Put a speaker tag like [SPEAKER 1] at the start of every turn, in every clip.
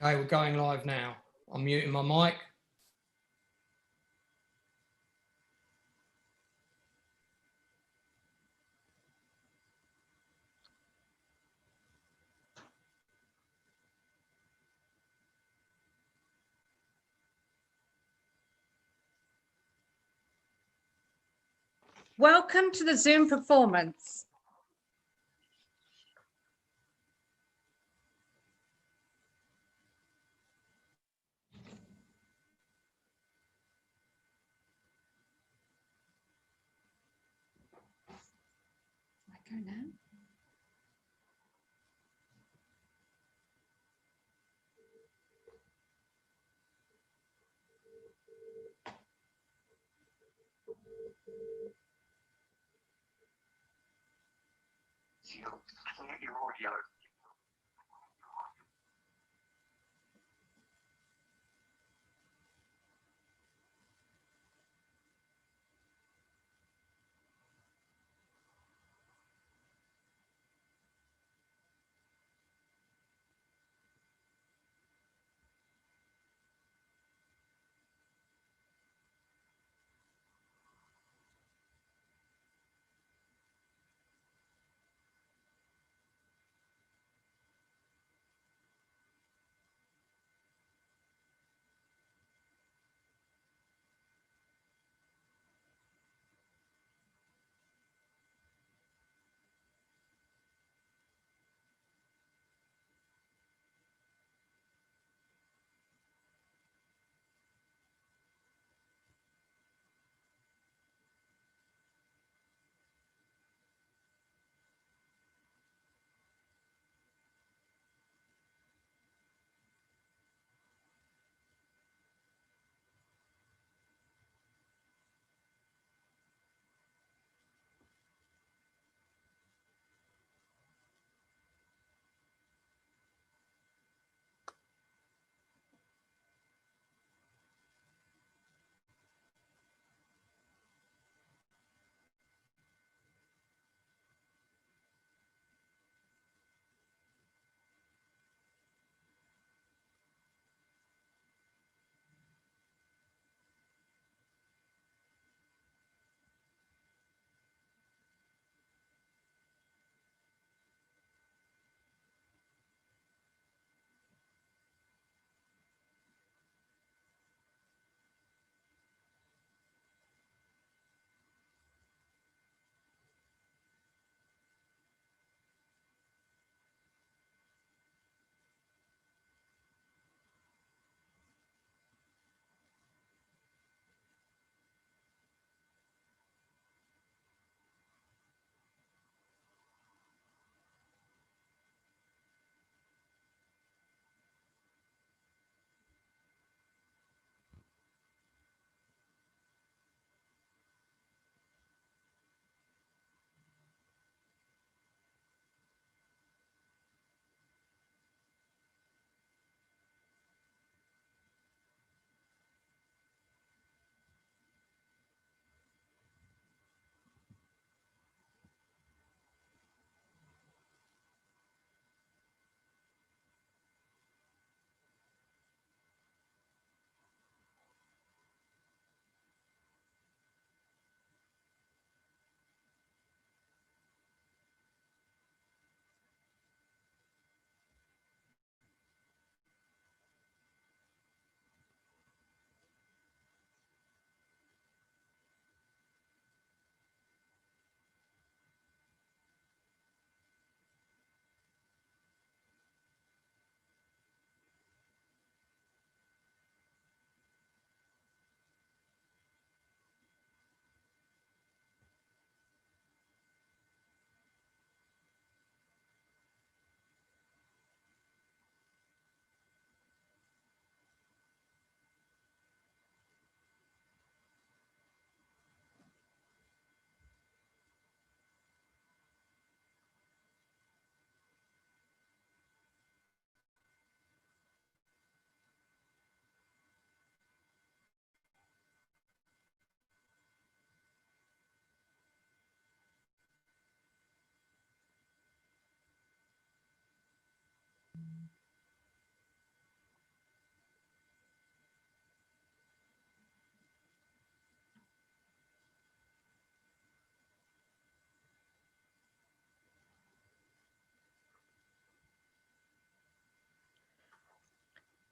[SPEAKER 1] Okay, we're going live now. I'm muting my mic.
[SPEAKER 2] Welcome to the Zoom performance. I go now.
[SPEAKER 3] Your audio.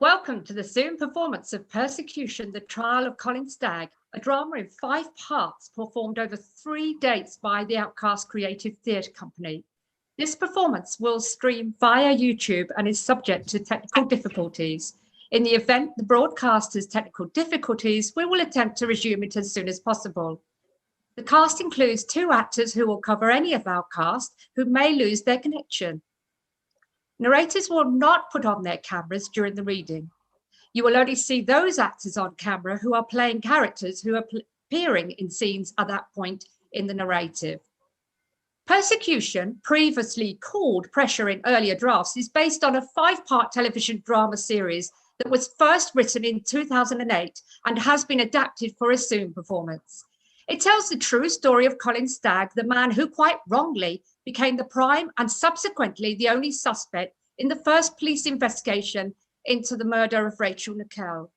[SPEAKER 2] Welcome to the Zoom performance of Persecution, the Trial of Colin Stagg, a drama in 5 parts performed over 3 dates by the Outcasts Creative Theatre Company. This performance will stream via YouTube and is subject to technical difficulties. In the event the broadcast has technical difficulties, we will attempt to resume it as soon as possible. The cast includes 2 actors who will cover any of our cast who may lose their connection. Narrators will not put on their cameras during the reading. You will only see those actors on camera who are playing characters who are appearing in scenes at that point in the narrative. Persecution, previously called Pressure in earlier drafts, is based on a 5-part television drama series that was first written in 2008 and has been adapted for a Zoom performance. It tells the true story of Colin Stagg, the man who quite wrongly became the prime and subsequently the only suspect in the first police investigation into the murder of Rachel Nickell,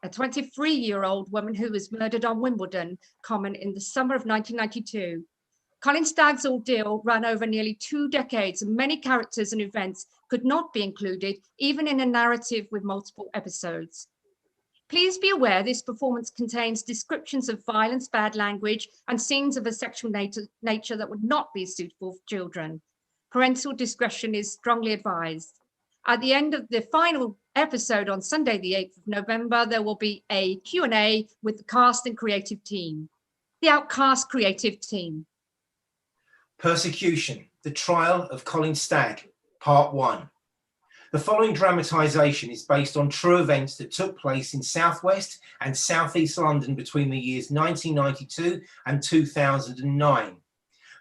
[SPEAKER 2] a 23-year-old woman who was murdered on Wimbledon Common in the summer of 1992. Colin Stagg's ordeal ran over nearly 2 decades, and many characters and events could not be included, even in a narrative with multiple episodes. Please be aware this performance contains descriptions of violence, bad language, and scenes of a sexual nature that would not be suitable for children. Parental discretion is strongly advised. At the end of the final episode on Sunday, the 8th of November, there will be a Q&A with the cast and creative team. The Outcasts Creative Team.
[SPEAKER 3] Persecution, the Trial of Colin Stagg, Part 1. The following dramatisation is based on true events that took place in southwest and southeast London between the years 1992 and 2009.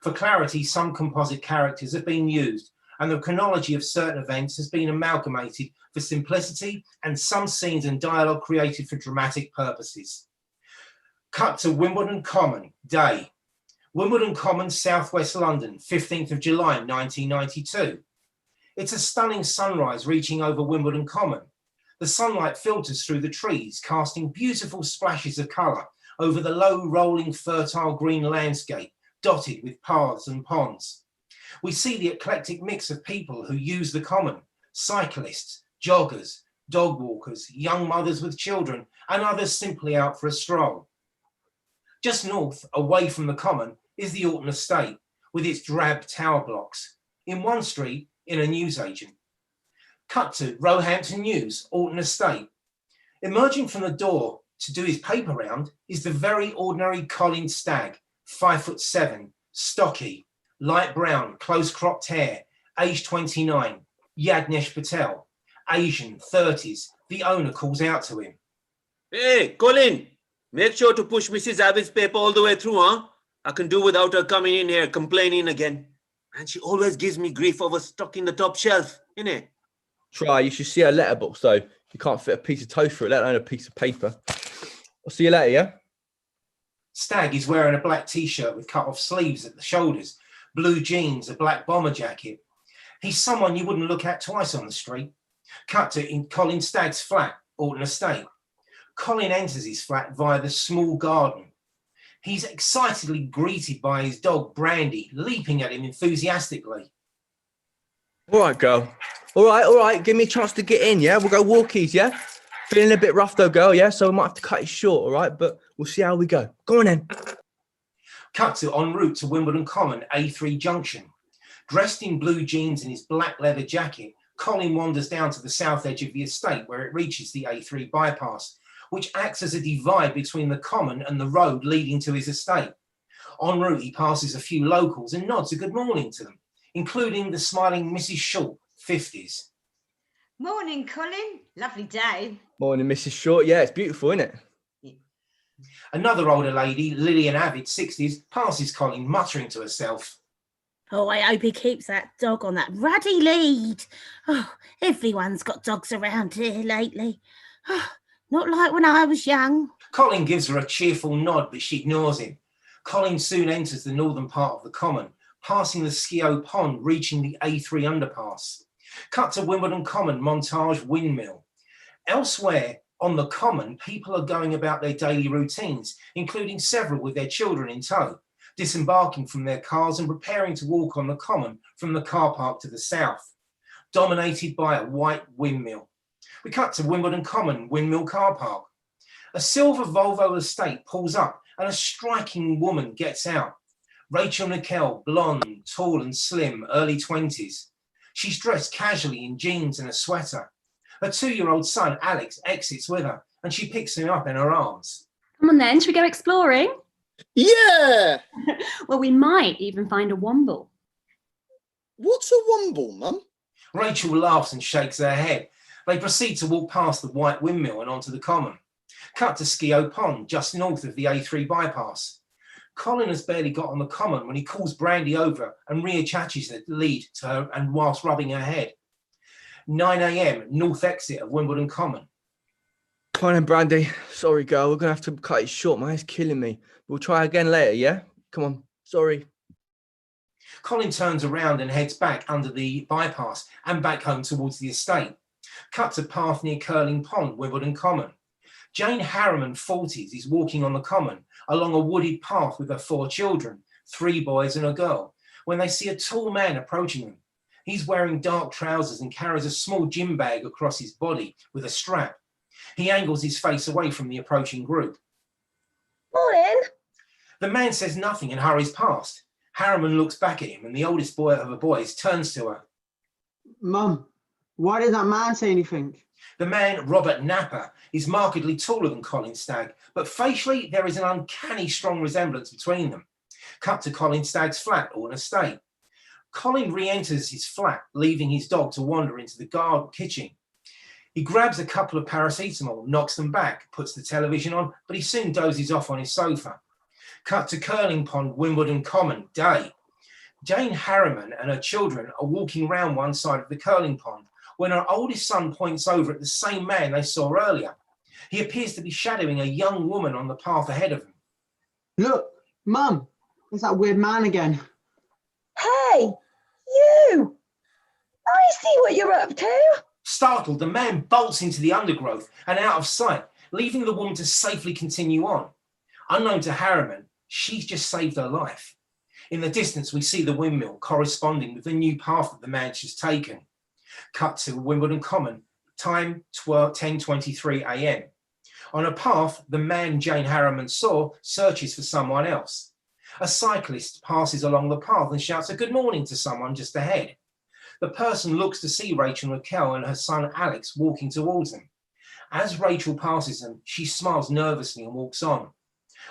[SPEAKER 3] For clarity, some composite characters have been used, and the chronology of certain events has been amalgamated for simplicity, and some scenes and dialogue created for dramatic purposes. Cut to Wimbledon Common, day. Wimbledon Common, southwest London, 15th of July 1992. It's a stunning sunrise reaching over Wimbledon Common. The sunlight filters through the trees, casting beautiful splashes of colour over the low, rolling, fertile green landscape, dotted with paths and ponds. We see the eclectic mix of people who use the common: cyclists, joggers, dog walkers, young mothers with children, and others simply out for a stroll. Just north, away from the common, is the Alton Estate, with its drab tower blocks. In one street, in a newsagent. Cut to Roehampton News, Alton Estate. Emerging from the door to do his paper round is the very ordinary Colin Stagg, 5'7", stocky, light brown, close cropped hair, age 29, Yagnesh Patel, Asian, 30s. The owner calls out to him.
[SPEAKER 4] Hey, Colin, make sure to push Mrs. Abbott's paper all the way through, huh? I can do without her coming in here complaining again. And she always gives me grief over stocking the top shelf, innit?
[SPEAKER 5] Try, you should see her letterbox though. You can't fit a piece of toast through it, let alone a piece of paper. I'll see you later, yeah?
[SPEAKER 3] Stagg is wearing a black t-shirt with cut-off sleeves at the shoulders, blue jeans, a black bomber jacket. He's someone you wouldn't look at twice on the street. Cut to in Colin Stagg's flat, Alton Estate. Colin enters his flat via the small garden. He's excitedly greeted by his dog, Brandy, leaping at him enthusiastically.
[SPEAKER 5] All right, girl. All right. Give me a chance to get in, yeah? We'll go walkies, yeah? Feeling a bit rough though, girl, yeah? So we might have to cut it short, all right? But we'll see how we go. Go on then.
[SPEAKER 3] Cut to en route to Wimbledon Common, A3 Junction. Dressed in blue jeans and his black leather jacket, Colin wanders down to the south edge of the estate where it reaches the A3 bypass, which acts as a divide between the common and the road leading to his estate. En route, he passes a few locals and nods a good morning to them, including the smiling Mrs. Short, 50s.
[SPEAKER 6] Morning, Colin. Lovely day.
[SPEAKER 5] Morning, Mrs. Short. Yeah, it's beautiful, isn't it?
[SPEAKER 6] Yeah.
[SPEAKER 3] Another older lady, Lillian Avid, 60s, passes Colin, muttering to herself.
[SPEAKER 7] Oh, I hope he keeps that dog on that ruddy lead. Oh, everyone's got dogs around here lately. Oh, not like when I was young.
[SPEAKER 3] Colin gives her a cheerful nod, but she ignores him. Colin soon enters the northern part of the common, passing the Skio Pond, reaching the A3 underpass. Cut to Wimbledon Common, Montage Windmill. Elsewhere on the common, people are going about their daily routines, including several with their children in tow, disembarking from their cars and preparing to walk on the common from the car park to the south, dominated by a white windmill. We cut to Wimbledon Common, Windmill Car Park. A silver Volvo estate pulls up and a striking woman gets out. Rachel Nickell, blonde, tall and slim, early 20s. She's dressed casually in jeans and a sweater. Her 2-year-old son, Alex, exits with her and she picks him up in her arms.
[SPEAKER 8] Come on then, should we go exploring?
[SPEAKER 9] Yeah!
[SPEAKER 8] Well, we might even find a womble.
[SPEAKER 9] What's a womble, Mum?
[SPEAKER 3] Rachel laughs and shakes her head. They proceed to walk past the white windmill and onto the common. Cut to Skio Pond, just north of the A3 bypass. Colin has barely got on the common when he calls Brandy over and reattaches the lead to her and whilst rubbing her head. 9 a.m, north exit of Wimbledon Common.
[SPEAKER 5] Come on then, Brandy. Sorry, girl. We're going to have to cut it short. My head's killing me. We'll try again later, yeah? Come on. Sorry.
[SPEAKER 3] Colin turns around and heads back under the bypass and back home towards the estate. Cut to path near Curling Pond, Wimbledon Common. Jane Harriman, 40s, is walking on the common along a wooded path with her 4 children, 3 boys and a girl, when they see a tall man approaching them. He's wearing dark trousers and carries a small gym bag across his body with a strap. He angles his face away from the approaching group.
[SPEAKER 10] Morning.
[SPEAKER 3] The man says nothing and hurries past. Harriman looks back at him and the oldest boy of the boys turns to her.
[SPEAKER 11] Mum, why did that man say anything?
[SPEAKER 3] The man, Robert Napper, is markedly taller than Colin Stagg, but facially there is an uncanny strong resemblance between them. Cut to Colin Stagg's flat or an estate. Colin re-enters his flat, leaving his dog to wander into the garden kitchen. He grabs a couple of paracetamol, knocks them back, puts the television on, but he soon dozes off on his sofa. Cut to Curling Pond, Wimbledon Common, day. Jane Harriman and her children are walking round one side of the curling pond when her oldest son points over at the same man they saw earlier. He appears to be shadowing a young woman on the path ahead of him.
[SPEAKER 11] Look, Mum, there's that weird man again.
[SPEAKER 10] Hey, you! I see what you're up to.
[SPEAKER 3] Startled, the man bolts into the undergrowth and out of sight, leaving the woman to safely continue on. Unknown to Harriman, she's just saved her life. In the distance, we see the windmill corresponding with the new path that the man's just taken. Cut to Wimbledon Common, time 10:23 a.m. On a path, the man Jane Harriman saw searches for someone else. A cyclist passes along the path and shouts a good morning to someone just ahead. The person looks to see Rachel Nickell and her son Alex walking towards them. As Rachel passes them, she smiles nervously and walks on.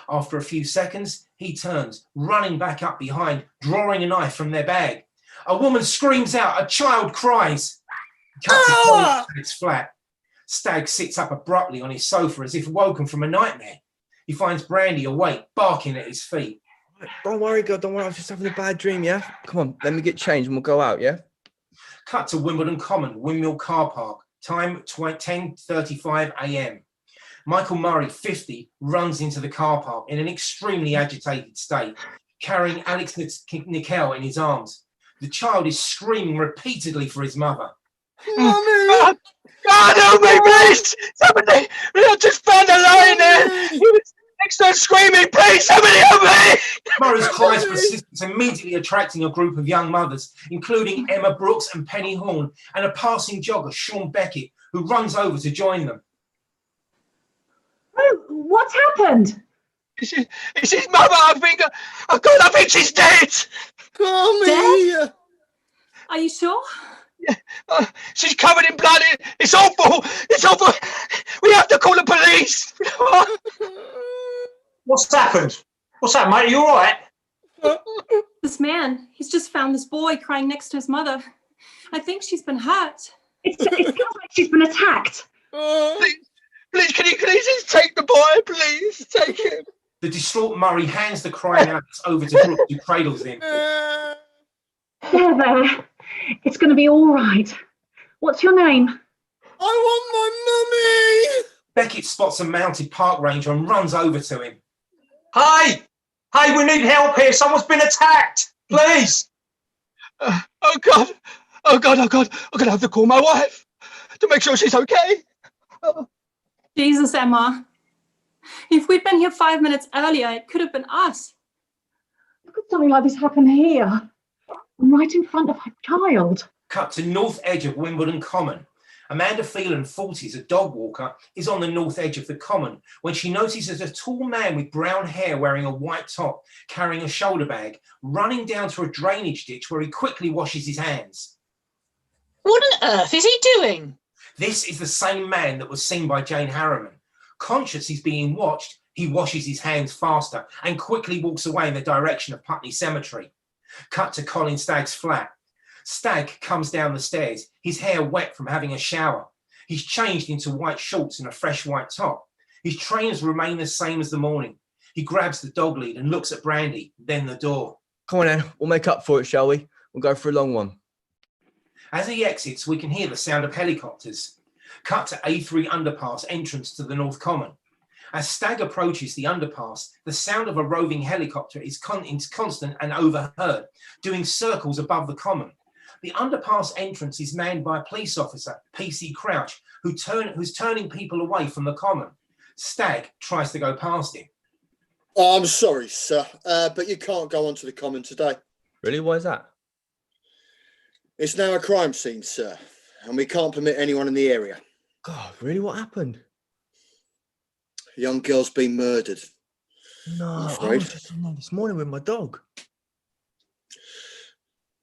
[SPEAKER 3] After a few seconds, he turns, running back up behind, drawing a knife from their bag. A woman screams out, a child cries. Cut to Colin Stagg's flat. Stagg sits up abruptly on his sofa as if woken from a nightmare. He finds Brandy awake, barking at his feet.
[SPEAKER 5] Don't worry, girl, don't worry. I was just having a bad dream, yeah? Come on, let me get changed and we'll go out, yeah?
[SPEAKER 3] Cut to Wimbledon Common, Windmill Car Park, time 10:35 a.m. Michael Murray, 50, runs into the car park in an extremely agitated state, carrying Alex Nickell in his arms. The child is screaming repeatedly for his mother.
[SPEAKER 9] Mummy! God, help me, please! Somebody! I just found a line there! He was next to her screaming, please, somebody help me!
[SPEAKER 3] Murray's cries for assistance immediately attracting a group of young mothers, including Emma Brooks and Penny Horn, and a passing jogger, Sean Beckett, who runs over to join them.
[SPEAKER 2] Oh, what's happened?
[SPEAKER 9] It's his mother, I think. Oh God, I think she's dead! Come here!
[SPEAKER 8] Are you sure?
[SPEAKER 9] Yeah, she's covered in blood. It's awful! It's awful! We have to call the police!
[SPEAKER 12] What's happened? What's that, mate? Are you all right?
[SPEAKER 8] This man, he's just found this boy crying next to his mother. I think she's been hurt.
[SPEAKER 2] It sounds like she's been attacked.
[SPEAKER 9] Please, can you please take the boy? Please, take him.
[SPEAKER 3] The distraught Murray hands the crying Alex over to Brooks, who cradles him.
[SPEAKER 2] There. It's going to be all right. What's your name?
[SPEAKER 9] I want my mummy!
[SPEAKER 3] Beckett spots a mounted park ranger and runs over to him.
[SPEAKER 12] Hey! Hey, we need help here. Someone's been attacked. Please.
[SPEAKER 9] Oh God. I'm going to have to call my wife to make sure she's okay.
[SPEAKER 8] Jesus, Emma. If we'd been here 5 minutes earlier, it could have been us.
[SPEAKER 2] How could something like this happen here? I'm right in front of her child.
[SPEAKER 3] Cut to north edge of Wimbledon Common. Amanda Phelan, 40s, a dog walker, is on the north edge of the common when she notices a tall man with brown hair wearing a white top, carrying a shoulder bag, running down to a drainage ditch where he quickly washes his hands.
[SPEAKER 13] What on earth is he doing?
[SPEAKER 3] This is the same man that was seen by Jane Harriman. Conscious he's being watched, he washes his hands faster and quickly walks away in the direction of Putney Cemetery. Cut to Colin Stagg's flat. Stagg comes down the stairs, his hair wet from having a shower. He's changed into white shorts and a fresh white top. His trainers remain the same as the morning. He grabs the dog lead and looks at Brandy, then the door.
[SPEAKER 5] Come on then, we'll make up for it, shall we? We'll go for a long one.
[SPEAKER 3] As he exits, we can hear the sound of helicopters. Cut to A3 underpass entrance to the North Common. As Stagg approaches the underpass, the sound of a roving helicopter is constant and overheard, doing circles above the common. The underpass entrance is manned by a police officer, PC Crouch, who's turning people away from the common. Stagg tries to go past him.
[SPEAKER 14] Oh, I'm sorry, sir, but you can't go onto the common today.
[SPEAKER 5] Really? Why is that?
[SPEAKER 14] It's now a crime scene, sir, and we can't permit anyone in the area.
[SPEAKER 5] God, really? What happened?
[SPEAKER 14] A young girl's been murdered.
[SPEAKER 5] No, I was just on there this morning with my dog.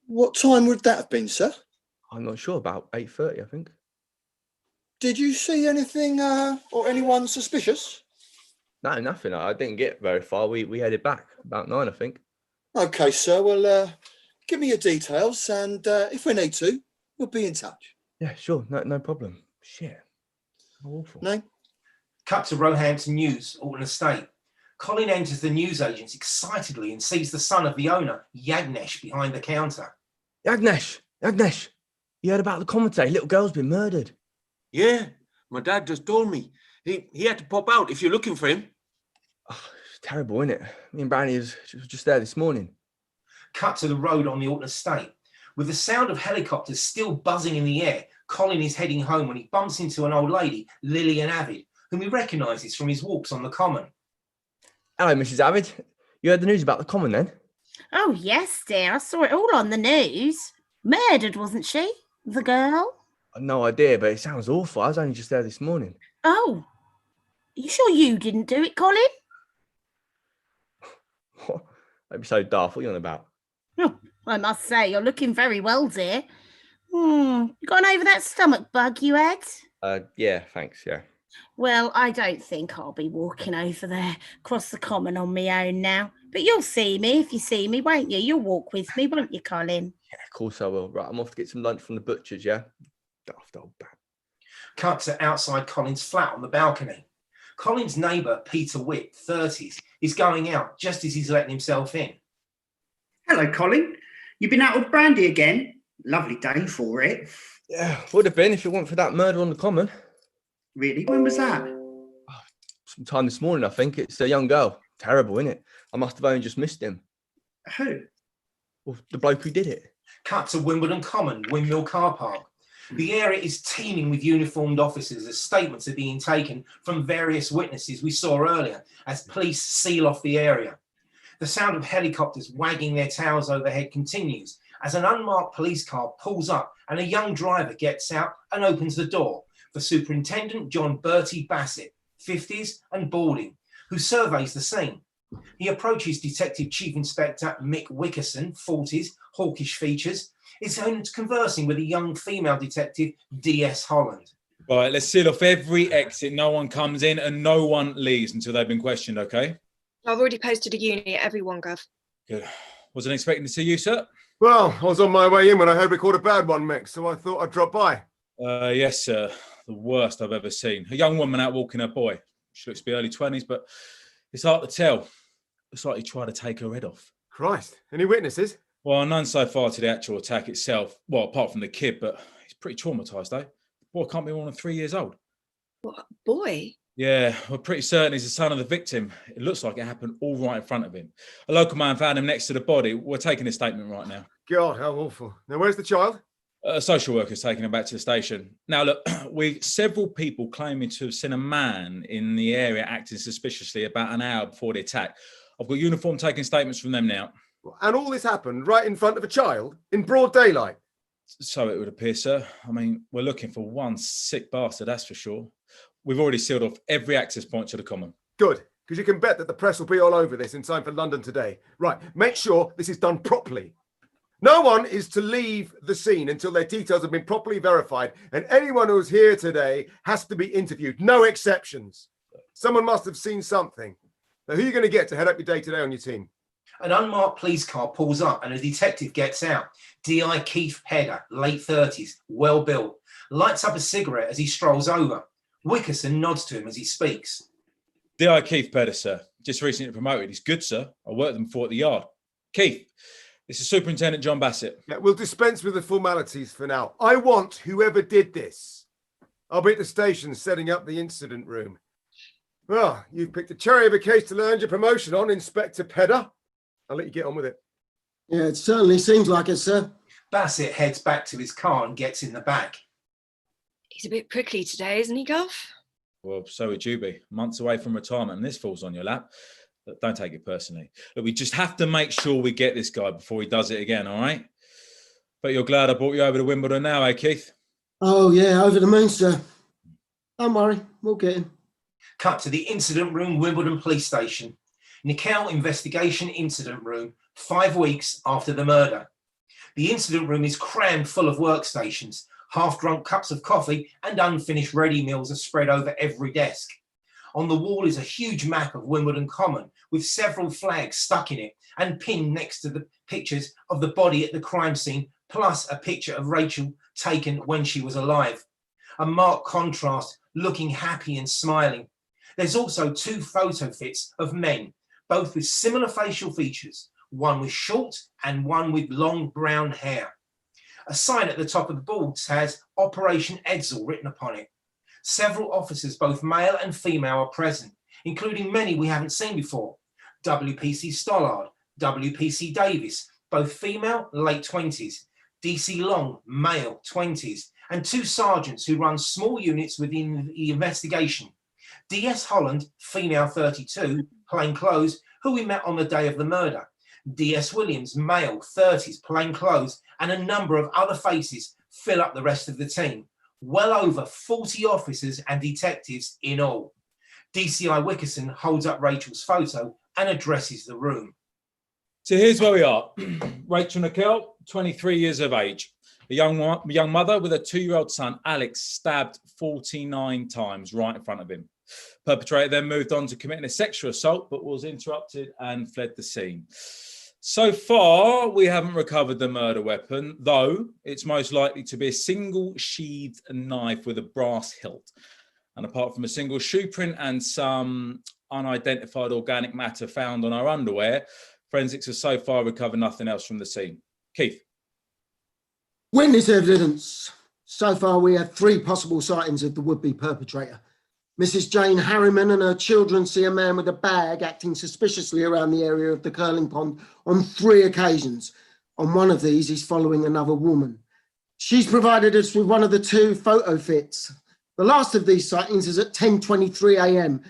[SPEAKER 14] What time would that have been, sir?
[SPEAKER 5] I'm not sure, about 8:30, I think.
[SPEAKER 14] Did you see anything or anyone suspicious?
[SPEAKER 5] No, nothing. I didn't get very far. We headed back about 9, I think.
[SPEAKER 14] Okay, sir. Well, give me your details, and if we need to, we'll be in touch.
[SPEAKER 5] Yeah, sure. No problem. Shit. How awful.
[SPEAKER 14] Name?
[SPEAKER 3] Cut to Roehampton News, Alton Estate. Colin enters the newsagents excitedly and sees the son of the owner, Yagnesh, behind the counter.
[SPEAKER 5] Yagnesh! You heard about the commentary? Little girl's been murdered.
[SPEAKER 4] Yeah, my dad just told me. He had to pop out if you're looking for him.
[SPEAKER 5] Oh, it's terrible, isn't it? Me and Brandy was just there this morning.
[SPEAKER 3] Cut to the road on the Alton Estate. With the sound of helicopters still buzzing in the air, Colin is heading home when he bumps into an old lady, Lillian Avid, whom he recognises from his walks on the common.
[SPEAKER 5] Hello, Mrs. Avid. You heard the news about the common then?
[SPEAKER 7] Oh, yes, dear. I saw it all on the news. Murdered, wasn't she? The girl?
[SPEAKER 5] No idea, but it sounds awful. I was only just there this morning.
[SPEAKER 7] Oh. Are you sure you didn't do it, Colin?
[SPEAKER 5] What? That'd be so daft. What are you on about?
[SPEAKER 7] Oh, I must say, you're looking very well, dear. You gone over that stomach bug you had?
[SPEAKER 5] Yeah, thanks, yeah.
[SPEAKER 7] Well, I don't think I'll be walking over there across the common on my own now. But you'll see me if you see me, won't you? You'll walk with me, won't you, Colin?
[SPEAKER 5] Yeah, of course I will. Right, I'm off to get some lunch from the butcher's, yeah? Daft old bat.
[SPEAKER 3] Cut to outside Colin's flat on the balcony. Colin's neighbour, Peter Witt, 30s, is going out just as he's letting himself in.
[SPEAKER 15] Hello, Colin. You been out with Brandy again? Lovely day for it.
[SPEAKER 5] Yeah, would have been if it weren't for that murder on the common.
[SPEAKER 15] Really? When was that?
[SPEAKER 5] Sometime this morning, I think. It's a young girl. Terrible, isn't it? I must have only just missed him.
[SPEAKER 15] Who?
[SPEAKER 5] Well, the bloke who did it.
[SPEAKER 3] Cut to Wimbledon Common, Windmill Car Park. The area is teeming with uniformed officers as statements are being taken from various witnesses we saw earlier as police seal off the area. The sound of helicopters wagging their tails overhead continues as an unmarked police car pulls up and a young driver gets out and opens the door for Superintendent John Bertie Bassett, 50s and balding, who surveys the scene. He approaches Detective Chief Inspector Mick Wickerson, 40s, hawkish features, is conversing with a young female detective, D.S. Holland.
[SPEAKER 16] Right, let's seal off every exit. No one comes in and no one leaves until they've been questioned, okay?
[SPEAKER 17] I've already posted a unit at everyone, Gov.
[SPEAKER 16] Good. Wasn't expecting to see you, sir.
[SPEAKER 18] Well, I was on my way in when I heard we caught a bad one, Mick, so I thought I'd drop by.
[SPEAKER 16] Yes, sir. The worst I've ever seen. A young woman out walking her boy. She looks to be early 20s, but it's hard to tell. Looks like he tried to take her head off.
[SPEAKER 18] Christ. Any witnesses?
[SPEAKER 16] Well, none so far to the actual attack itself. Well, apart from the kid, but he's pretty traumatised, eh? The boy can't be more than 3 years old.
[SPEAKER 17] What, boy?
[SPEAKER 16] Yeah, we're pretty certain he's the son of the victim. It looks like it happened all right in front of him. A local man found him next to the body. We're taking a statement right now.
[SPEAKER 18] God, how awful. Now, where's the child?
[SPEAKER 16] A social worker's taking him back to the station. Now, look, we've several people claiming to have seen a man in the area acting suspiciously about an hour before the attack. I've got uniform taking statements from them now.
[SPEAKER 18] And all this happened right in front of a child in broad daylight?
[SPEAKER 16] So it would appear, sir. I mean, we're looking for one sick bastard, that's for sure. We've already sealed off every access point to the common.
[SPEAKER 18] Good, because you can bet that the press will be all over this in time for London today. Right, make sure this is done properly. No one is to leave the scene until their details have been properly verified, and anyone who's here today has to be interviewed. No exceptions. Someone must have seen something. Now, who are you going to get to head up your day today on your team?
[SPEAKER 3] An unmarked police car pulls up and a detective gets out. D.I. Keith Pedder, late 30s, well built, lights up a cigarette as he strolls over. Wickerson nods to him as he speaks.
[SPEAKER 16] D.I. Keith Pedder, sir. Just recently promoted. He's good, sir. I worked with him before at the yard. Keith, this is Superintendent John Bassett.
[SPEAKER 18] Yeah, we'll dispense with the formalities for now. I want whoever did this. I'll be at the station setting up the incident room. Well, you've picked a cherry of a case to earn your promotion on, Inspector Pedder. I'll let you get on with it.
[SPEAKER 19] Yeah, it certainly seems like it, sir.
[SPEAKER 3] Bassett heads back to his car and gets in the back.
[SPEAKER 17] He's a bit prickly today, isn't he, Gov?
[SPEAKER 16] Well, so would you be. Months away from retirement and this falls on your lap. But don't take it personally. Look, we just have to make sure we get this guy before he does it again, all right? But you're glad I brought you over to Wimbledon now, eh, Keith?
[SPEAKER 19] Oh, yeah, over the moon, sir. Don't worry, we'll get him.
[SPEAKER 3] Cut to the incident room, Wimbledon Police Station. Nickell Investigation Incident Room, 5 weeks after the murder. The incident room is crammed full of workstations. Half-drunk cups of coffee and unfinished ready meals are spread over every desk. On the wall is a huge map of Wimbledon Common with several flags stuck in it and pinned next to the pictures of the body at the crime scene, plus a picture of Rachel taken when she was alive. A marked contrast, looking happy and smiling. There's also 2 photo fits of men, both with similar facial features, one with short and one with long brown hair. A sign at the top of the boards has Operation Edsel written upon it. Several officers, both male and female, are present, including many we haven't seen before. WPC Stollard, WPC Davis, both female, late 20s. DC Long, male, 20s. And 2 sergeants who run small units within the investigation. DS Holland, female, 32, plain clothes, who we met on the day of the murder. DS Williams, male, 30s, plain clothes, and a number of other faces fill up the rest of the team. Well over 40 officers and detectives in all. DCI Wickerson holds up Rachel's photo and addresses the room.
[SPEAKER 16] So here's where we are. Rachel Nickell, 23 years of age. A young mother with a 2-year-old son, Alex, stabbed 49 times right in front of him. Perpetrator then moved on to committing a sexual assault, but was interrupted and fled the scene. So far, we haven't recovered the murder weapon, though it's most likely to be a single sheathed knife with a brass hilt. And apart from a single shoe print and some unidentified organic matter found on our underwear, forensics has so far recovered nothing else from the scene. Keith.
[SPEAKER 19] Witness evidence. So far, we have 3 possible sightings of the would-be perpetrator. Mrs. Jane Harriman and her children see a man with a bag acting suspiciously around the area of the curling pond on 3 occasions. On one of these, he's following another woman. She's provided us with one of the 2 photo fits. The last of these sightings is at 10:23 a.m.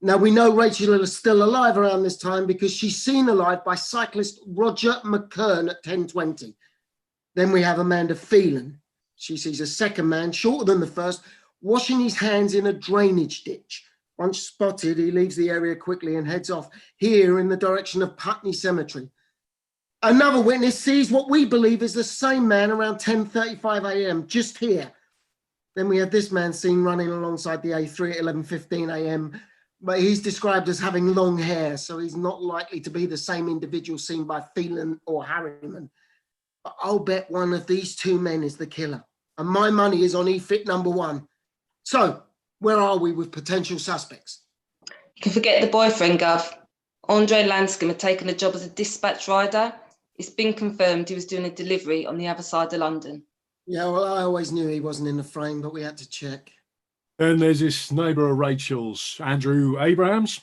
[SPEAKER 19] Now, we know Rachel is still alive around this time because she's seen alive by cyclist Roger McKern at 10:20. Then we have Amanda Phelan. She sees a second man, shorter than the first, washing his hands in a drainage ditch. Once spotted, he leaves the area quickly and heads off here in the direction of Putney Cemetery. Another witness sees what we believe is the same man around 10:35 a.m, just here. Then we have this man seen running alongside the A3 at 11:15 a.m, but he's described as having long hair, so he's not likely to be the same individual seen by Phelan or Harriman. But I'll bet one of these 2 men is the killer, and my money is on E-fit number 1. So, where are we with potential suspects?
[SPEAKER 20] You can forget the boyfriend, Gov. Andre Lanscombe had taken a job as a dispatch rider. It's been confirmed he was doing a delivery on the other side of London.
[SPEAKER 19] Yeah, well, I always knew he wasn't in the frame, but we had to check.
[SPEAKER 21] Then there's this neighbour of Rachel's, Andrew Abrahams,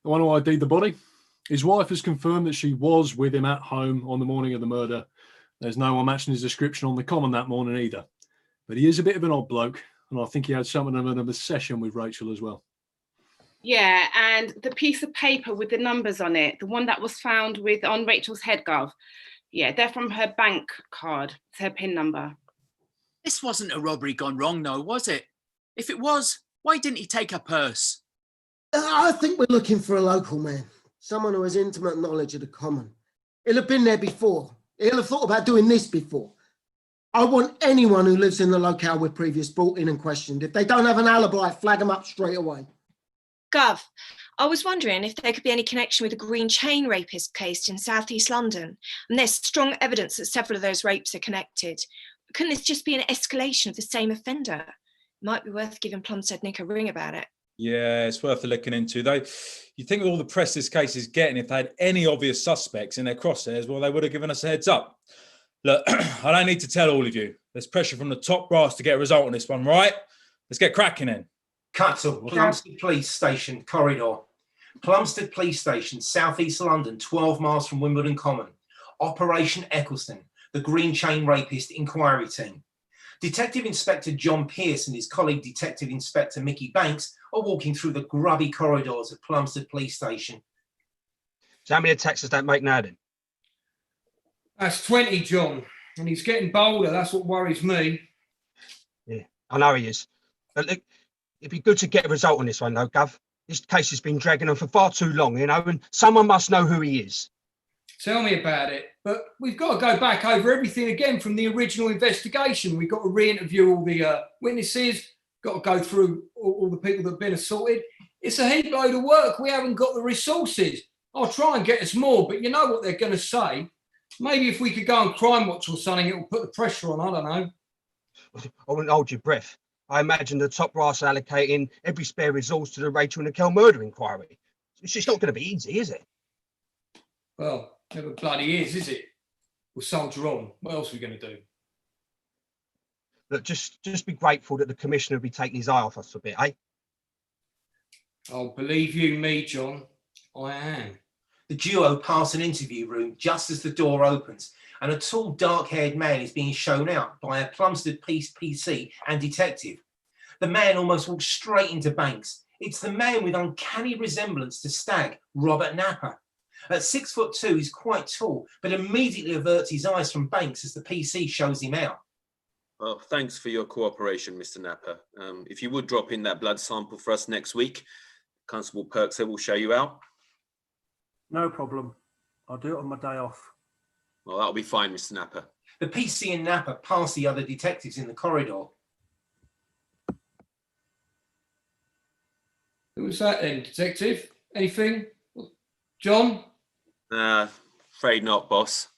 [SPEAKER 21] the one who ID'd the body. His wife has confirmed that she was with him at home on the morning of the murder. There's no one matching his description on the common that morning either. But he is a bit of an odd bloke, and I think he had something of an obsession with Rachel as well.
[SPEAKER 22] Yeah, and the piece of paper with the numbers on it, the one that was found on Rachel's head, Gov,
[SPEAKER 1] Yeah, they're from her bank card. It's her PIN number.
[SPEAKER 22] This wasn't a robbery gone wrong, though, was it? If it was, why didn't he take her purse?
[SPEAKER 19] I think we're looking for a local man, someone who has intimate knowledge of the common. He'll have been there before. He'll have thought about doing this before. I want anyone who lives in the locale we've previously brought in and questioned. If they don't have an alibi, flag them up straight away.
[SPEAKER 17] Gov, I was wondering if there could be any connection with the Green Chain rapist case in South East London. And there's strong evidence that several of those rapes are connected. Couldn't this just be an escalation of the same offender? Might be worth giving Plumstead Nick a ring about it.
[SPEAKER 16] Yeah, it's worth looking into, though. You'd think with all the press this case is getting, if they had any obvious suspects in their crosshairs, well, they would have given us a heads up. Look, I don't need to tell all of you. There's pressure from the top brass to get a result on this one, right? Let's get cracking in.
[SPEAKER 3] Cut to Plumstead Police Station corridor. Plumstead Police Station, South East London, 12 miles from Wimbledon Common. Operation Eccleston, the Green Chain Rapist Inquiry Team. Detective Inspector John Pearce and his colleague Detective Inspector Mickey Banks are walking through the grubby corridors of Plumstead Police Station.
[SPEAKER 12] So how many attacks does that make now then?
[SPEAKER 23] That's 20, John. And he's getting bolder. That's what worries me.
[SPEAKER 12] Yeah, I know he is. But look, it'd be good to get a result on this one, though, Gov. This case has been dragging on for far too long, you know, and someone must know who he is.
[SPEAKER 23] Tell me about it. But we've got to go back over everything again from the original investigation. We've got to re-interview all the witnesses, got to go through all the people that have been assaulted. It's a heap load of work. We haven't got the resources. I'll try and get us more, but you know what they're going to say. Maybe if we could go on Crimewatch or something, it will put the pressure on. I don't know.
[SPEAKER 12] I wouldn't hold your breath. I imagine the top brass are allocating every spare resource to the Rachel Nickell murder inquiry. It's just not going to be easy, is it?
[SPEAKER 23] Well, never bloody is it? We'll soldier on. What else are we going to do?
[SPEAKER 12] Look, just be grateful that the commissioner will be taking his eye off us a bit, eh?
[SPEAKER 23] Oh, believe you me, John, I am.
[SPEAKER 3] The duo pass an interview room just as the door opens, and a tall, dark-haired man is being shown out by a Plumstead Police PC and detective. The man almost walks straight into Banks. It's the man with uncanny resemblance to Stagg, Robert Napper. At 6'2", he's quite tall, but immediately averts his eyes from Banks as the PC shows him out.
[SPEAKER 4] Well, thanks for your cooperation, Mr. Napper. If you would drop in that blood sample for us next week, Constable Perkser will show you out.
[SPEAKER 24] No problem. I'll do it on my day off.
[SPEAKER 4] Well, that'll be fine, Mr. Napper.
[SPEAKER 3] The PC and Napper pass the other detectives in the corridor.
[SPEAKER 23] Who was that then, detective? Anything? John?
[SPEAKER 4] Afraid not, boss.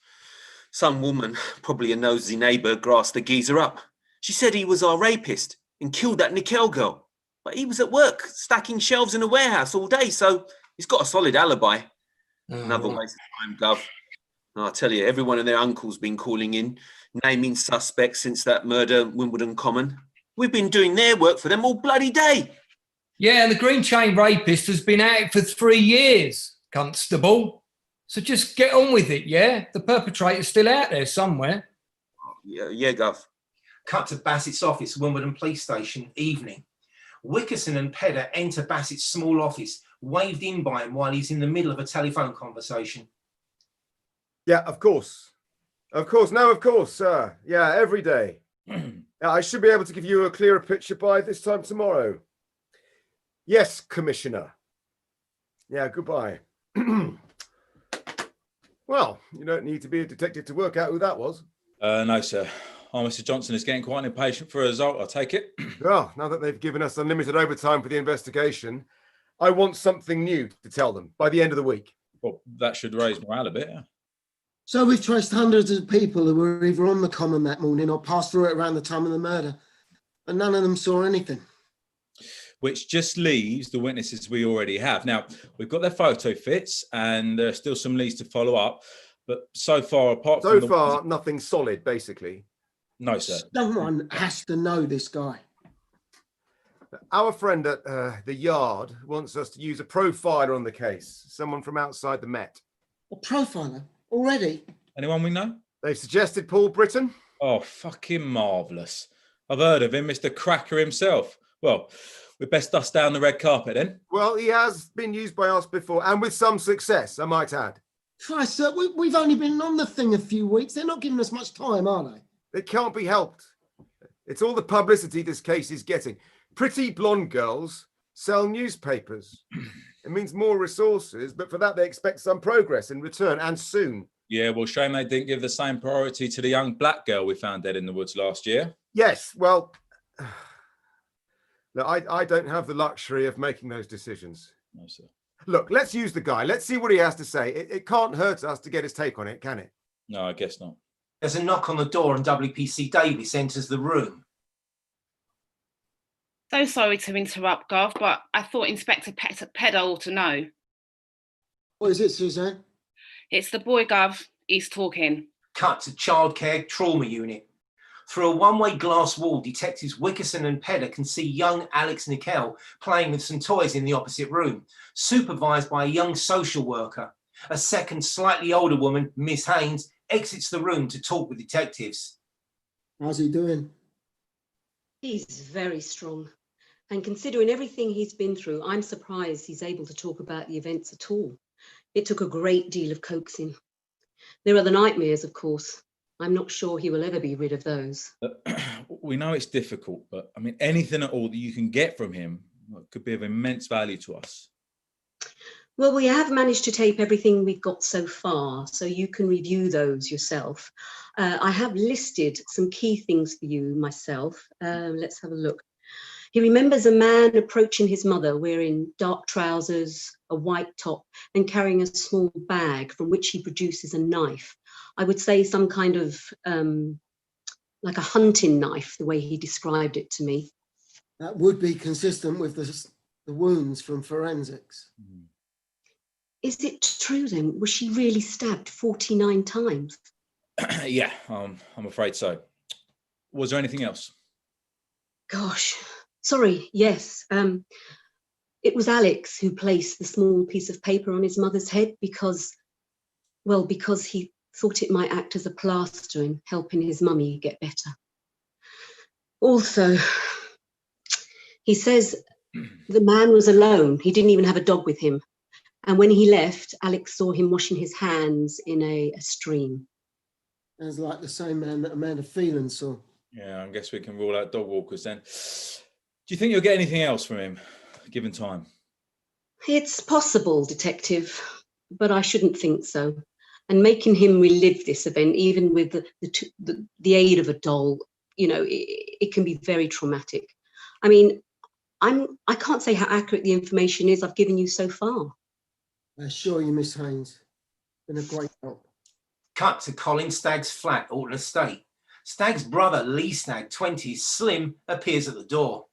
[SPEAKER 4] Some woman, probably a nosy neighbour, grassed the geezer up. She said he was our rapist and killed that Nickell girl. But he was at work, stacking shelves in a warehouse all day, so he's got a solid alibi. Another waste of time, Gov. I'll tell you, everyone and their uncle's been calling in, naming suspects since that murder at Wimbledon Common. We've been doing their work for them all bloody day.
[SPEAKER 23] Yeah, and the Green Chain Rapist has been at it for 3 years, Constable. So just get on with it, yeah? The perpetrator's still out there somewhere.
[SPEAKER 4] Yeah, Gov.
[SPEAKER 3] Cut to Bassett's office, Wimbledon Police Station, evening. Wickerson and Pedder enter Bassett's small office, waved in by him while he's in the middle of a telephone conversation.
[SPEAKER 18] Yeah, of course. Of course. No, of course, sir. Yeah, every day. I should be able to give you a clearer picture by this time tomorrow. Yes, Commissioner. Yeah, goodbye. Well, you don't need to be a detective to work out who that was.
[SPEAKER 16] No, sir. Oh, Mr. Johnson is getting quite impatient for a result, I take it.
[SPEAKER 18] Well, now that they've given us unlimited overtime for the investigation, I want something new to tell them by the end of the week.
[SPEAKER 16] Well, that should raise morale a bit, yeah.
[SPEAKER 19] So we've traced hundreds of people who were either on the common that morning or passed through it around the time of the murder, but none of them saw anything.
[SPEAKER 16] Which just leaves the witnesses we already have. Now, we've got their photo fits and there are still some leads to follow up, but so far, apart from...
[SPEAKER 18] So far, nothing solid, basically.
[SPEAKER 16] No, sir.
[SPEAKER 19] Someone has to know this guy.
[SPEAKER 18] Our friend at the Yard wants us to use a profiler on the case, someone from outside the Met.
[SPEAKER 19] A profiler? Already?
[SPEAKER 16] Anyone we know?
[SPEAKER 18] They've suggested Paul Britton.
[SPEAKER 16] Oh, fucking marvellous. I've heard of him, Mr. Cracker himself. Well, we'd best dust down the red carpet then.
[SPEAKER 18] Well, he has been used by us before, and with some success, I might add.
[SPEAKER 19] Christ, sir, we've only been on the thing a few weeks. They're not giving us much time, are they?
[SPEAKER 18] It can't be helped. It's all the publicity this case is getting. Pretty blonde girls sell newspapers. It means more resources, but for that they expect some progress in return, and soon.
[SPEAKER 16] Yeah, well, shame they didn't give the same priority to the young black girl we found dead in the woods last year.
[SPEAKER 18] Yes, well, no, I don't have the luxury of making those decisions.
[SPEAKER 16] No, sir.
[SPEAKER 18] Look, let's use the guy. Let's see what he has to say. It can't hurt us to get his take on it, can it?
[SPEAKER 16] No, I guess not.
[SPEAKER 3] There's a knock on the door and WPC Davis enters the room.
[SPEAKER 1] So sorry to interrupt, Gov, but I thought Inspector Pedder ought to know.
[SPEAKER 19] What is it, Suzanne?
[SPEAKER 1] It's the boy, Gov. He's talking.
[SPEAKER 3] Cut to childcare trauma unit. Through a one-way glass wall, detectives Wickerson and Pedder can see young Alex Nickell playing with some toys in the opposite room, supervised by a young social worker. A second, slightly older woman, Miss Haynes, exits the room to talk with detectives.
[SPEAKER 19] How's he doing?
[SPEAKER 6] He's very strong. And considering everything he's been through, I'm surprised he's able to talk about the events at all. It took a great deal of coaxing. There are the nightmares, of course. I'm not sure he will ever be rid of those.
[SPEAKER 16] We know it's difficult, but I mean, anything at all that you can get from him could be of immense value to us.
[SPEAKER 6] Well, we have managed to tape everything we've got so far, so you can review those yourself. I have listed some key things for you myself. Let's have a look. He remembers a man approaching his mother wearing dark trousers, a white top, and carrying a small bag from which he produces a knife. I would say some kind of like a hunting knife, the way he described it to me.
[SPEAKER 19] That would be consistent with the wounds from forensics.
[SPEAKER 6] Is it true then? Was she really stabbed 49 times?
[SPEAKER 16] Yeah, I'm afraid so. Was there anything else?
[SPEAKER 6] Gosh, sorry, yes. It was Alex who placed the small piece of paper on his mother's head because he thought it might act as a plaster in helping his mummy get better. Also, he says the man was alone. He didn't even have a dog with him. And when he left, Alex saw him washing his hands in a stream.
[SPEAKER 19] Sounds like the same man that Amanda Phelan saw.
[SPEAKER 16] Yeah, I guess we can rule out dog walkers then. Do you think you'll get anything else from him, given time?
[SPEAKER 6] It's possible, Detective, but I shouldn't think so. And making him relive this event, even with the aid of a doll, you know, it can be very traumatic. I mean, I can't say how accurate the information is I've given you so far.
[SPEAKER 19] I assure you, Miss Haynes, been a great help.
[SPEAKER 3] Cut to Colin Stagg's flat, Alton Estate. Stagg's brother, Lee Stagg, 20, slim, appears at the door.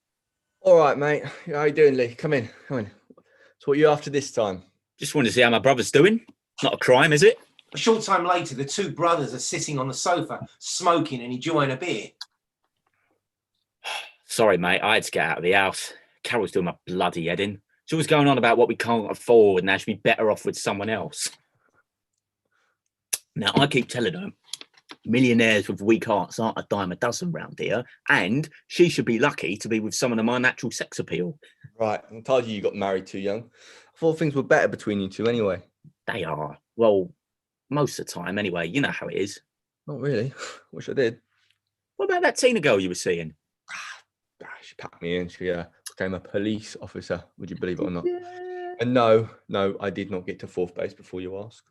[SPEAKER 5] All right, mate. How you doing, Lee? Come in, come in. So what are you after this time?
[SPEAKER 9] Just wanted to see how my brother's doing. Not a crime, is it?
[SPEAKER 3] A short time later, the two brothers are sitting on the sofa, smoking and enjoying a beer.
[SPEAKER 9] Sorry, mate, I had to get out of the house. Carol's doing my bloody head in. She's always going on about what we can't afford and how she'd be better off with someone else. Now, I keep telling her, millionaires with weak hearts aren't a dime a dozen round here, and she should be lucky to be with someone of my natural sex appeal.
[SPEAKER 5] Right, I told you got married too young. I thought things were better between you two anyway.
[SPEAKER 9] They are. Well, most of the time anyway. You know how it is.
[SPEAKER 5] Not really. Wish I did.
[SPEAKER 9] What about that Tina girl you were seeing?
[SPEAKER 5] She packed me in. She became a police officer. Would you believe it or not? And no, I did not get to fourth base before you asked.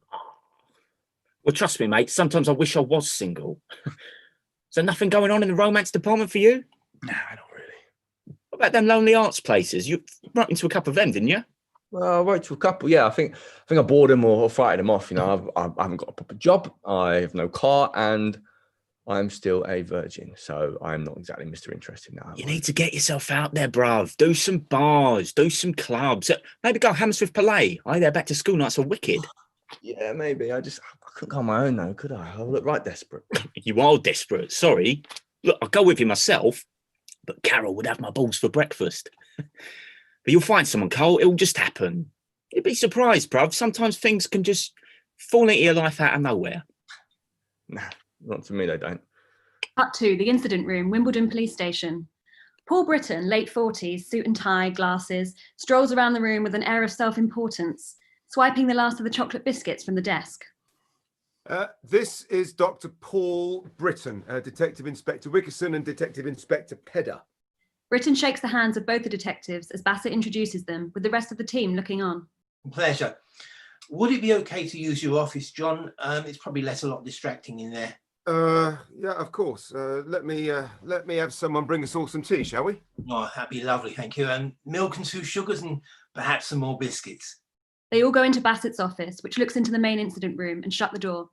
[SPEAKER 9] Well, trust me, mate. Sometimes I wish I was single. Is there nothing going on in the romance department for you?
[SPEAKER 5] Nah, not really.
[SPEAKER 9] What about them lonely arts places? You wrote into a couple of them, didn't you?
[SPEAKER 5] Well, I wrote to a couple. Yeah, I think I bored them or frightened them off. You know, I haven't got a proper job. I have no car, and I'm still a virgin, so I'm not exactly Mr. Interested now.
[SPEAKER 9] You need to get yourself out there, bruv. Do some bars, do some clubs. Maybe go Hammersmith Palais. Their back to school nights are wicked.
[SPEAKER 5] Yeah, maybe. I couldn't go on my own though, could I? I look right desperate.
[SPEAKER 9] You are desperate. Sorry. Look, I'll go with you myself, but Carol would have my balls for breakfast. But you'll find someone, Cole. It'll just happen. You'd be surprised, bruv. Sometimes things can just fall into your life out of nowhere.
[SPEAKER 5] Nah, not to me, they don't.
[SPEAKER 10] Cut to the incident room, Wimbledon Police Station. Paul Britton, late 40s, suit and tie, glasses, strolls around the room with an air of self-importance. Swiping the last of the chocolate biscuits from the desk.
[SPEAKER 18] This is Dr. Paul Britton, Detective Inspector Wickerson and Detective Inspector Pedder.
[SPEAKER 10] Britton shakes the hands of both the detectives as Bassett introduces them, with the rest of the team looking on.
[SPEAKER 3] Pleasure. Would it be okay to use your office, John? It's probably less a lot distracting in there.
[SPEAKER 18] Yeah, of course. Let me have someone bring us all some tea, shall we?
[SPEAKER 3] Oh, that'd be lovely, thank you. And milk and 2 sugars and perhaps some more biscuits.
[SPEAKER 10] They all go into Bassett's office, which looks into the main incident room, and shut the door.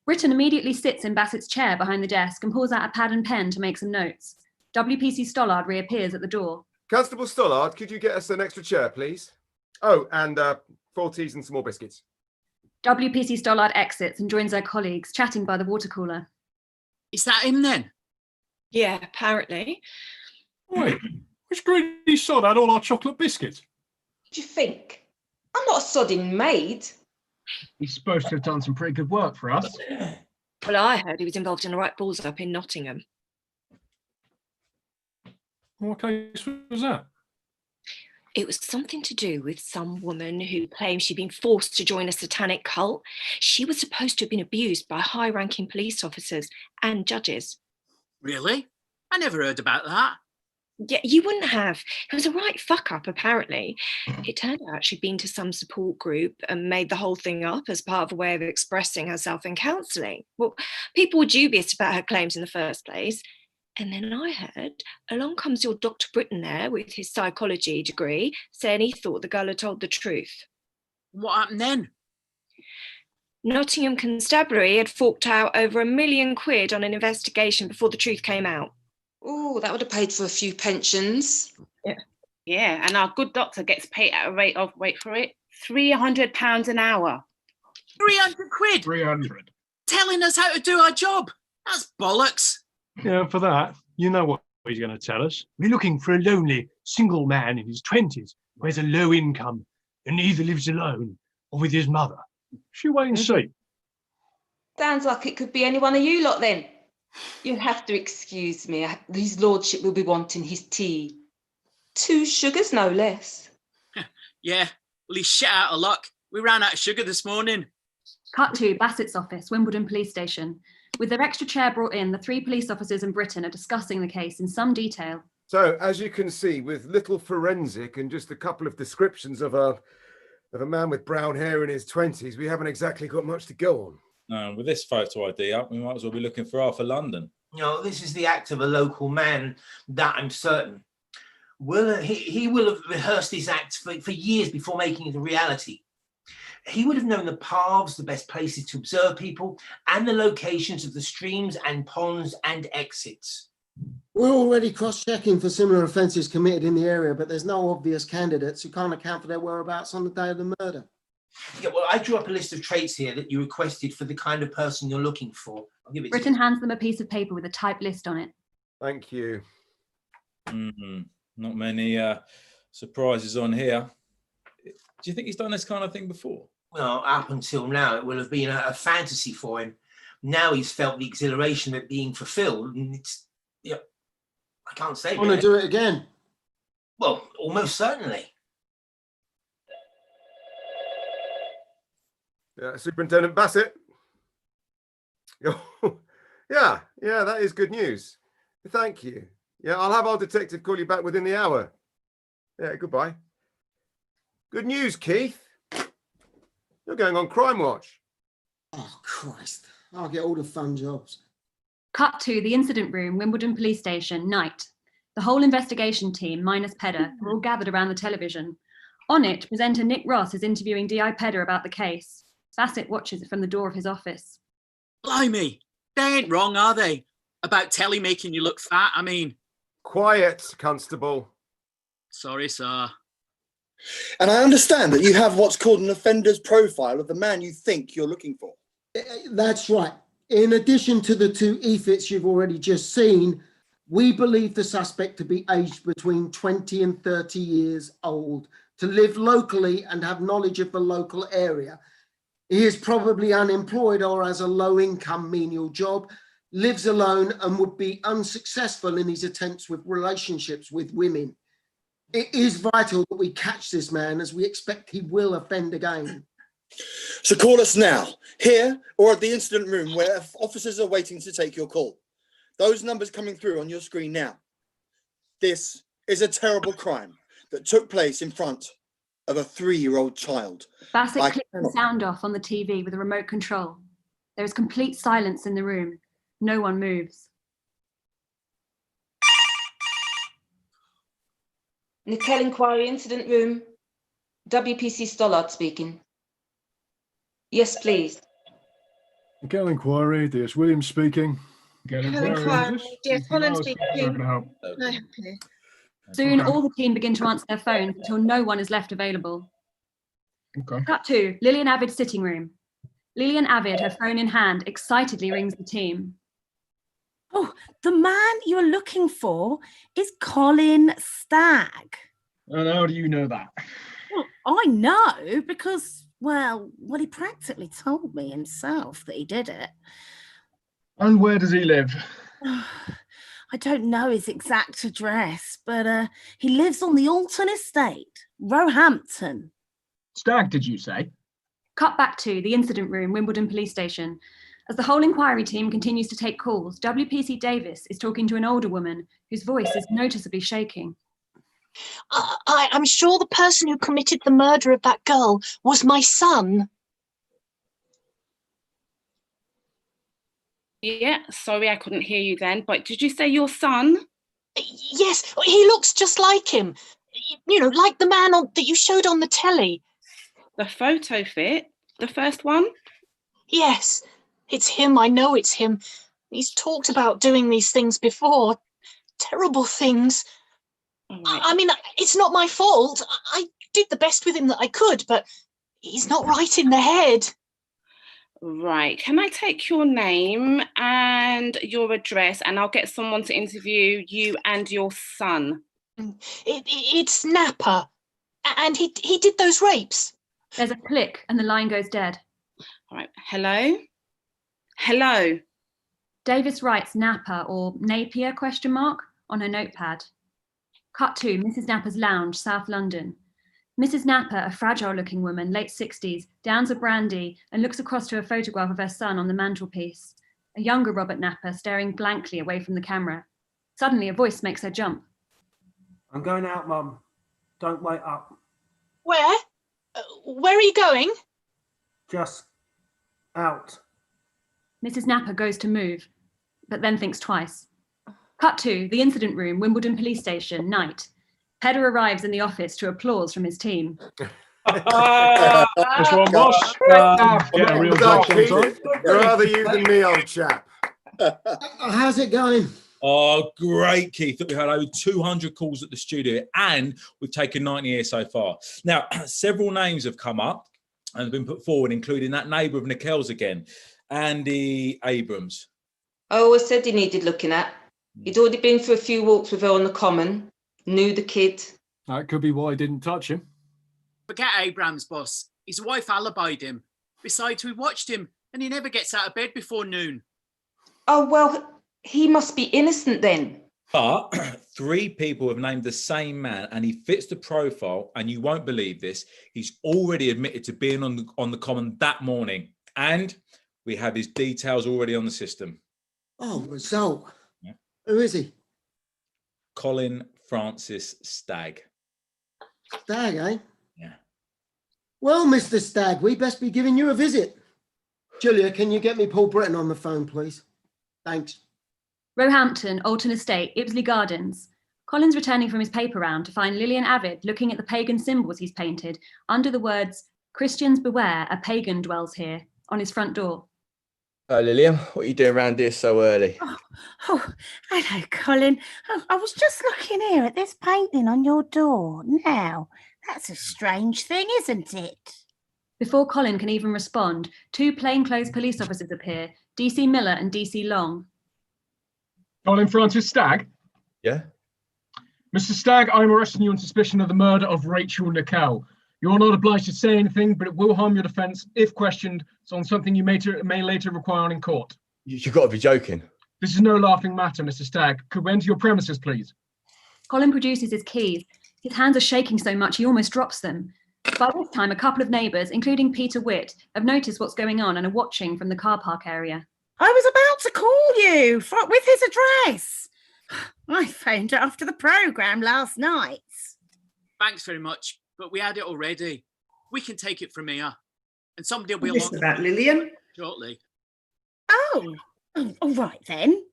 [SPEAKER 10] Britton immediately sits in Bassett's chair behind the desk and pulls out a pad and pen to make some notes. WPC Stollard reappears at the door.
[SPEAKER 18] Constable Stollard, could you get us an extra chair, please? Oh, and 4 teas and some more biscuits.
[SPEAKER 10] WPC Stollard exits and joins their colleagues, chatting by the water cooler.
[SPEAKER 22] Is that him then?
[SPEAKER 17] Yeah, apparently.
[SPEAKER 21] Wait, which greedy sod had all our chocolate biscuits?
[SPEAKER 20] Do you think? I'm not a sodding maid.
[SPEAKER 12] He's supposed to have done some pretty good work for us.
[SPEAKER 17] Well, I heard he was involved in a right balls up in Nottingham.
[SPEAKER 21] What case was that?
[SPEAKER 17] It was something to do with some woman who claimed she'd been forced to join a satanic cult. She was supposed to have been abused by high-ranking police officers and judges.
[SPEAKER 22] Really? I never heard about that.
[SPEAKER 17] Yeah, you wouldn't have. It was a right fuck-up, apparently. It turned out she'd been to some support group and made the whole thing up as part of a way of expressing herself in counselling. Well, people were dubious about her claims in the first place. And then I heard, along comes your Dr. Britton there with his psychology degree, saying he thought the girl had told the truth.
[SPEAKER 22] What happened then?
[SPEAKER 17] Nottingham Constabulary had forked out over £1 million on an investigation before the truth came out.
[SPEAKER 20] Oh, that would have paid for a few pensions.
[SPEAKER 1] Yeah, and our good doctor gets paid at a rate of, wait for it, £300 an hour.
[SPEAKER 22] 300 quid?
[SPEAKER 21] 300.
[SPEAKER 22] Telling us how to do our job? That's bollocks.
[SPEAKER 21] Yeah, for that, you know what he's going to tell us. We're looking for a lonely, single man in his 20s who has a low income and either lives alone or with his mother. She wait and see.
[SPEAKER 20] Sounds like it could be any one of you lot then. You'll have to excuse me. His lordship will be wanting his tea. 2 sugars, no less.
[SPEAKER 22] Yeah, well, he's shit out of luck. We ran out of sugar this morning.
[SPEAKER 10] Cut to Bassett's office, Wimbledon Police Station. With their extra chair brought in, the 3 police officers in Britain are discussing the case in some detail.
[SPEAKER 18] So, as you can see, with little forensic and just a couple of descriptions of a man with brown hair in his 20s, we haven't exactly got much to go on.
[SPEAKER 16] No, with this photo ID up, we might as well be looking for half of London.
[SPEAKER 3] No, this is the act of a local man, that I'm certain. He will have rehearsed this act for years before making it a reality. He would have known the paths, the best places to observe people, and the locations of the streams and ponds and exits.
[SPEAKER 19] We're already cross-checking for similar offences committed in the area, but there's no obvious candidates who can't account for their whereabouts on the day of the murder.
[SPEAKER 3] Yeah, well, I drew up a list of traits here that you requested for the kind of person you're looking for. I'll give it
[SPEAKER 10] Britton
[SPEAKER 3] to you.
[SPEAKER 10] hands them a piece of paper with a typed list on it.
[SPEAKER 18] Thank you.
[SPEAKER 16] Not many surprises on here. Do you think he's done this kind of thing before?
[SPEAKER 3] Well, up until now, it will have been a fantasy for him. Now he's felt the exhilaration of it being fulfilled, and it's, I can't say.
[SPEAKER 19] Want to do it again?
[SPEAKER 3] Well, almost certainly.
[SPEAKER 18] Yeah, Superintendent Bassett. Yeah, that is good news. Thank you. Yeah, I'll have our detective call you back within the hour. Yeah, goodbye. Good news, Keith. You're going on Crimewatch.
[SPEAKER 19] Oh, Christ. I'll get all the fun jobs.
[SPEAKER 10] Cut to the incident room, Wimbledon Police Station, night. The whole investigation team, minus Pedder, are all gathered around the television. On it, presenter Nick Ross is interviewing D.I. Pedder about the case. Bassett watches it from the door of his office.
[SPEAKER 22] Blimey, they ain't wrong, are they? About telly making you look fat, I mean.
[SPEAKER 18] Quiet, Constable.
[SPEAKER 22] Sorry, sir.
[SPEAKER 14] And I understand that you have what's called an offender's profile of the man you think you're looking for.
[SPEAKER 19] That's right. In addition to the 2 EFITs you've already just seen, we believe the suspect to be aged between 20 and 30 years old, to live locally and have knowledge of the local area. He is probably unemployed or has a low-income menial job, lives alone and would be unsuccessful in his attempts with relationships with women. It is vital that we catch this man, as we expect he will offend again.
[SPEAKER 14] So call us now, here or at the incident room where officers are waiting to take your call. Those numbers coming through on your screen now. This is a terrible crime that took place in front of a 3-year-old child.
[SPEAKER 10] Bassett
[SPEAKER 14] I
[SPEAKER 10] clicks the
[SPEAKER 14] cannot-
[SPEAKER 10] sound off on the TV with a remote control. There is complete silence in the room. No one moves.
[SPEAKER 20] Nickell Inquiry Incident Room. WPC Stollard speaking. Yes, please.
[SPEAKER 21] Nickell Inquiry, DS Williams speaking.
[SPEAKER 17] Nickell Inquiry, dear Colin speaking. No.
[SPEAKER 10] Soon, all the team begin to answer their phones until no one is left available.
[SPEAKER 21] Okay.
[SPEAKER 10] Cut to Lillian Avid's sitting room. Lillian Avid, her phone in hand, excitedly rings the team.
[SPEAKER 7] Oh, the man you're looking for is Colin Stagg.
[SPEAKER 2] And how do you know that?
[SPEAKER 7] Well, I know because, well, he practically told me himself that he did it.
[SPEAKER 2] And where does he live?
[SPEAKER 7] I don't know his exact address, but he lives on the Alton Estate, Roehampton.
[SPEAKER 2] Stagg, did you say?
[SPEAKER 10] Cut back to the incident room, Wimbledon Police Station. As the whole inquiry team continues to take calls, WPC Davis is talking to an older woman whose voice is noticeably shaking.
[SPEAKER 8] I'm sure the person who committed the murder of that girl was my son.
[SPEAKER 1] Yeah, sorry I couldn't hear you then, but did you say your son?
[SPEAKER 8] Yes, he looks just like him. You know, like the man that you showed on the telly.
[SPEAKER 1] The photo fit? The first one?
[SPEAKER 8] Yes, it's him. I know it's him. He's talked about doing these things before. Terrible things.
[SPEAKER 1] Right.
[SPEAKER 8] I mean, it's not my fault. I did the best with him that I could, but he's not right in the head.
[SPEAKER 1] Right. Can I take your name and your address and I'll get someone to interview you and your son?
[SPEAKER 8] It's Napa. And he did those rapes.
[SPEAKER 10] There's a click and the line goes dead.
[SPEAKER 1] All right. Hello? Hello?
[SPEAKER 10] Davis writes Napa or Napier ? On her notepad. Cut to Mrs. Napa's lounge, South London. Mrs. Napa, a fragile-looking woman, late 60s, downs a brandy and looks across to a photograph of her son on the mantelpiece. A younger Robert Napa staring blankly away from the camera. Suddenly, a voice makes her jump.
[SPEAKER 24] I'm going out, Mum. Don't wait up.
[SPEAKER 8] Where? Where are you going?
[SPEAKER 24] Just out.
[SPEAKER 10] Mrs. Napa goes to move, but then thinks twice. Cut to the incident room, Wimbledon Police Station, night. Pedder arrives in the office to applause from his team.
[SPEAKER 21] This one, boss. Get a real job sometime.
[SPEAKER 18] Rather you than me, old chap.
[SPEAKER 19] How's it going?
[SPEAKER 16] Oh, great, Keith. We've had over 200 calls at the studio and we've taken 90 here so far. Now, several names have come up and have been put forward, including that neighbour of Nickell's again, Andy Abrams.
[SPEAKER 20] I always said he needed looking at. He'd already been for a few walks with her on the common, knew the kid.
[SPEAKER 21] That could be why I didn't touch him.
[SPEAKER 22] Forget Abrams, boss. His wife alibied him. Besides, we watched him and he never gets out of bed before noon.
[SPEAKER 20] Oh, well, he must be innocent then.
[SPEAKER 16] But 3 people have named the same man and he fits the profile, and you won't believe this, he's already admitted to being on the common that morning. And we have his details already on the system.
[SPEAKER 19] Oh, result.
[SPEAKER 16] Yeah.
[SPEAKER 19] Who is he?
[SPEAKER 16] Colin Francis Stagg.
[SPEAKER 19] Stagg, eh?
[SPEAKER 16] Yeah.
[SPEAKER 19] Well, Mr. Stagg, we best be giving you a visit. Julia, can you get me Paul Britton on the phone, please? Thanks.
[SPEAKER 10] Roehampton, Alton Estate, Ibsley Gardens. Colin's returning from his paper round to find Lillian Avid looking at the pagan symbols he's painted under the words, "Christians beware, a pagan dwells here," on his front door.
[SPEAKER 5] Oh, Lillian, what are you doing around here so early?
[SPEAKER 7] Oh, hello, Colin. Oh, I was just looking here at this painting on your door. Now, that's a strange thing, isn't it?
[SPEAKER 10] Before Colin can even respond, 2 plainclothes police officers appear, DC Miller and DC Long.
[SPEAKER 2] Colin Francis Stagg?
[SPEAKER 5] Yeah?
[SPEAKER 2] Mr. Stagg, I'm arresting you on suspicion of the murder of Rachel Nickell. You're not obliged to say anything, but it will harm your defence if questioned. It's on something you may later require in court.
[SPEAKER 5] You've got to be joking.
[SPEAKER 2] This is no laughing matter, Mr. Stagg. Could we enter your premises, please?
[SPEAKER 10] Colin produces his keys. His hands are shaking so much he almost drops them. By this time, a couple of neighbours, including Peter Witt, have noticed what's going on and are watching from the car park area.
[SPEAKER 7] I was about to call you with his address. I phoned it after the programme last night.
[SPEAKER 22] Thanks very much, but we had it already. We can take it from here. And somebody will be
[SPEAKER 11] What's
[SPEAKER 22] along
[SPEAKER 11] this about, Lillian?
[SPEAKER 22] shortly.
[SPEAKER 7] Oh, all right then.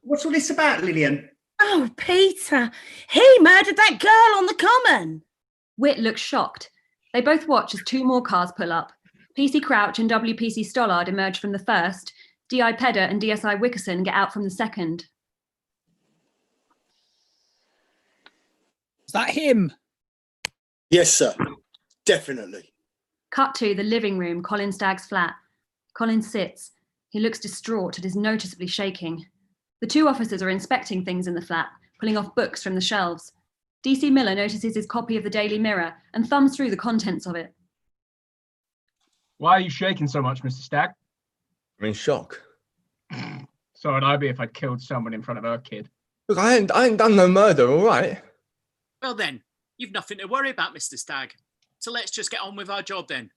[SPEAKER 11] What's all this about, Lillian?
[SPEAKER 7] Oh, Peter, he murdered that girl on the common.
[SPEAKER 10] Witt looks shocked. They both watch as two more cars pull up. PC Crouch and WPC Stollard emerge from the first. DI Pedder and DSI Wickerson get out from the second.
[SPEAKER 13] Is that him?
[SPEAKER 14] Yes, sir. Definitely.
[SPEAKER 10] Cut to the living room, Colin Stagg's flat. Colin sits. He looks distraught and is noticeably shaking. The two officers are inspecting things in the flat, pulling off books from the shelves. DC Miller notices his copy of the Daily Mirror and thumbs through the contents of it.
[SPEAKER 2] Why are you shaking so much, Mr. Stagg?
[SPEAKER 5] I'm in shock.
[SPEAKER 2] So would I be if I'd killed someone in front of her kid.
[SPEAKER 5] Look, I ain't done no murder, all right?
[SPEAKER 22] Well then, you've nothing to worry about, Mr. Stagg. So let's just get on with our job then.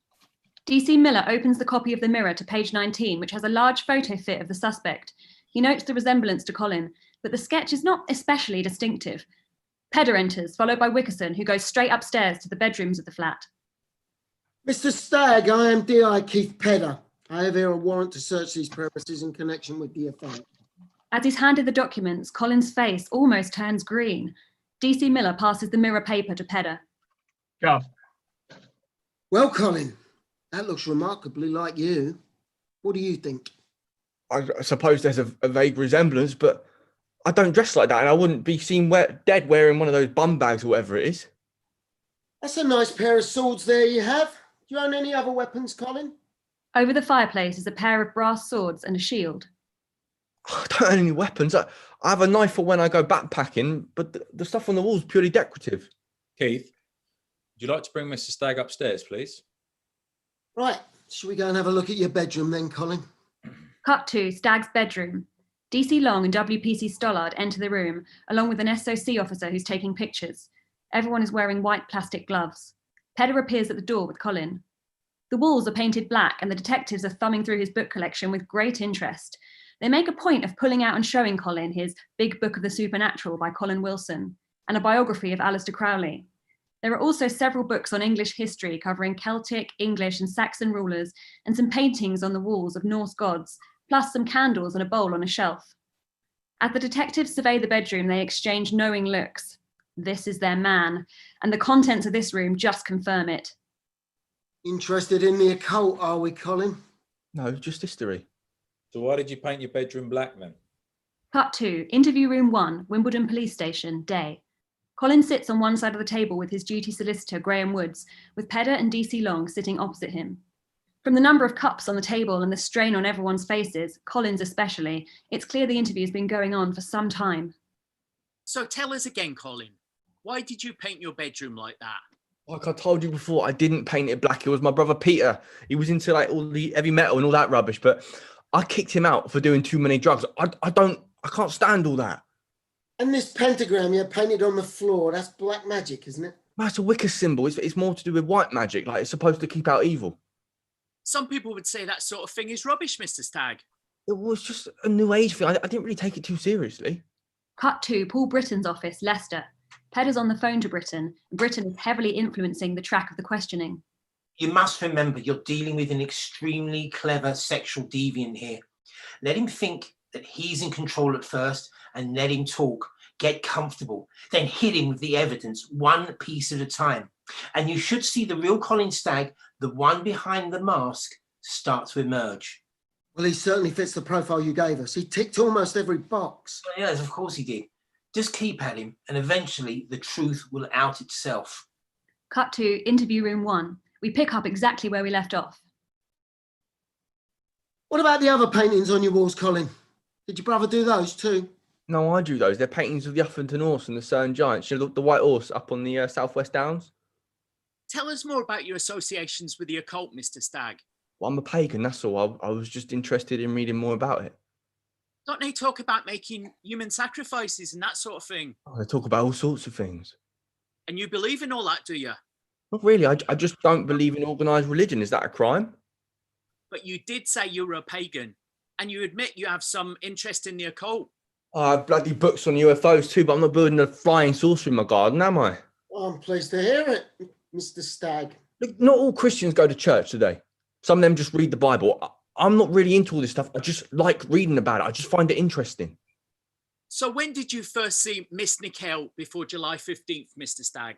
[SPEAKER 10] DC Miller opens the copy of the Mirror to page 19, which has a large photo fit of the suspect. He notes the resemblance to Colin, but the sketch is not especially distinctive. Pedder enters, followed by Wickerson, who goes straight upstairs to the bedrooms of the flat.
[SPEAKER 19] Mr. Stagg, I am DI Keith Pedder. I have here a warrant to search these premises in connection with the offence.
[SPEAKER 10] As he's handed the documents, Colin's face almost turns green. DC Miller passes the Mirror paper to Pedder.
[SPEAKER 2] Gov.
[SPEAKER 19] Well, Colin, that looks remarkably like you. What do you think?
[SPEAKER 5] I suppose there's a vague resemblance, but I don't dress like that, and I wouldn't be seen dead wearing one of those bum bags or whatever it is.
[SPEAKER 19] That's a nice pair of swords there you have. Do you own any other weapons, Colin?
[SPEAKER 10] Over the fireplace is a pair of brass swords and a shield.
[SPEAKER 5] I don't own any weapons. I have a knife for when I go backpacking, but the stuff on the wall is purely decorative.
[SPEAKER 16] Keith, would you like to bring Mr. Stagg upstairs, please?
[SPEAKER 19] Right, shall we go and have a look at your bedroom then, Colin?
[SPEAKER 10] Cut to Stagg's bedroom. DC Long and WPC Stollard enter the room, along with an SOC officer who's taking pictures. Everyone is wearing white plastic gloves. Pedder appears at the door with Colin. The walls are painted black, and the detectives are thumbing through his book collection with great interest. They make a point of pulling out and showing Colin his Big Book of the Supernatural by Colin Wilson and a biography of Aleister Crowley. There are also several books on English history covering Celtic, English and Saxon rulers, and some paintings on the walls of Norse gods, plus some candles and a bowl on a shelf. As the detectives survey the bedroom, they exchange knowing looks. This is their man, and the contents of this room just confirm it.
[SPEAKER 19] Interested in the occult, are we, Colin?
[SPEAKER 5] No, just history.
[SPEAKER 16] So why did you paint your bedroom black then?
[SPEAKER 10] Cut to Interview Room 1, Wimbledon Police Station, day. Colin sits on one side of the table with his duty solicitor, Graham Woods, with Pedder and DC Long sitting opposite him. From the number of cups on the table and the strain on everyone's faces, Colin's especially, it's clear the interview's been going on for some time.
[SPEAKER 22] So tell us again, Colin, why did you paint your bedroom like that?
[SPEAKER 5] Like I told you before, I didn't paint it black. It was my brother Peter. He was into like all the heavy metal and all that rubbish, but I kicked him out for doing too many drugs. I can't stand all that.
[SPEAKER 19] And this pentagram you painted on the floor, that's black magic, isn't it?
[SPEAKER 5] That's a Wicca symbol. It's more to do with white magic. Like it's supposed to keep out evil.
[SPEAKER 22] Some people would say that sort of thing is rubbish, Mr. Stagg.
[SPEAKER 5] It was just a new age thing. I didn't really take it too seriously.
[SPEAKER 10] Cut to Paul Britton's office, Leicester. Pedder's on the phone to Britton. Britton is heavily influencing the track of the questioning.
[SPEAKER 3] You must remember you're dealing with an extremely clever sexual deviant here. Let him think that he's in control at first and let him talk, get comfortable, then hit him with the evidence one piece at a time. And you should see the real Colin Stagg, the one behind the mask, start to emerge.
[SPEAKER 19] Well, he certainly fits the profile you gave us. He ticked almost every box.
[SPEAKER 3] Well, yes, of course he did. Just keep at him and eventually the truth will out itself.
[SPEAKER 10] Cut to Interview Room 1. We pick up exactly where we left off.
[SPEAKER 19] What about the other paintings on your walls, Colin? Did your brother do those too?
[SPEAKER 5] No, I drew those. They're paintings of the Uffington Horse and the Cerne Giants. You know, the white horse up on the southwest downs.
[SPEAKER 22] Tell us more about your associations with the occult, Mr. Stagg.
[SPEAKER 5] Well, I'm a pagan, that's all. I was just interested in reading more about it.
[SPEAKER 22] Don't they talk about making human sacrifices and that sort of thing?
[SPEAKER 5] Oh, they talk about all sorts of things.
[SPEAKER 22] And you believe in all that, do you?
[SPEAKER 5] Not really. I just don't believe in organised religion. Is that a crime?
[SPEAKER 22] But you did say you were a pagan, and you admit you have some interest in the occult.
[SPEAKER 5] I have bloody books on UFOs too, but I'm not building a flying saucer in my garden, am I?
[SPEAKER 19] Oh, I'm pleased to hear it, Mr. Stagg.
[SPEAKER 5] Look, not all Christians go to church today. Some of them just read the Bible. I'm not really into all this stuff. I just like reading about it. I just find it interesting.
[SPEAKER 22] So when did you first see Miss Nickell before July 15th, Mr. Stagg?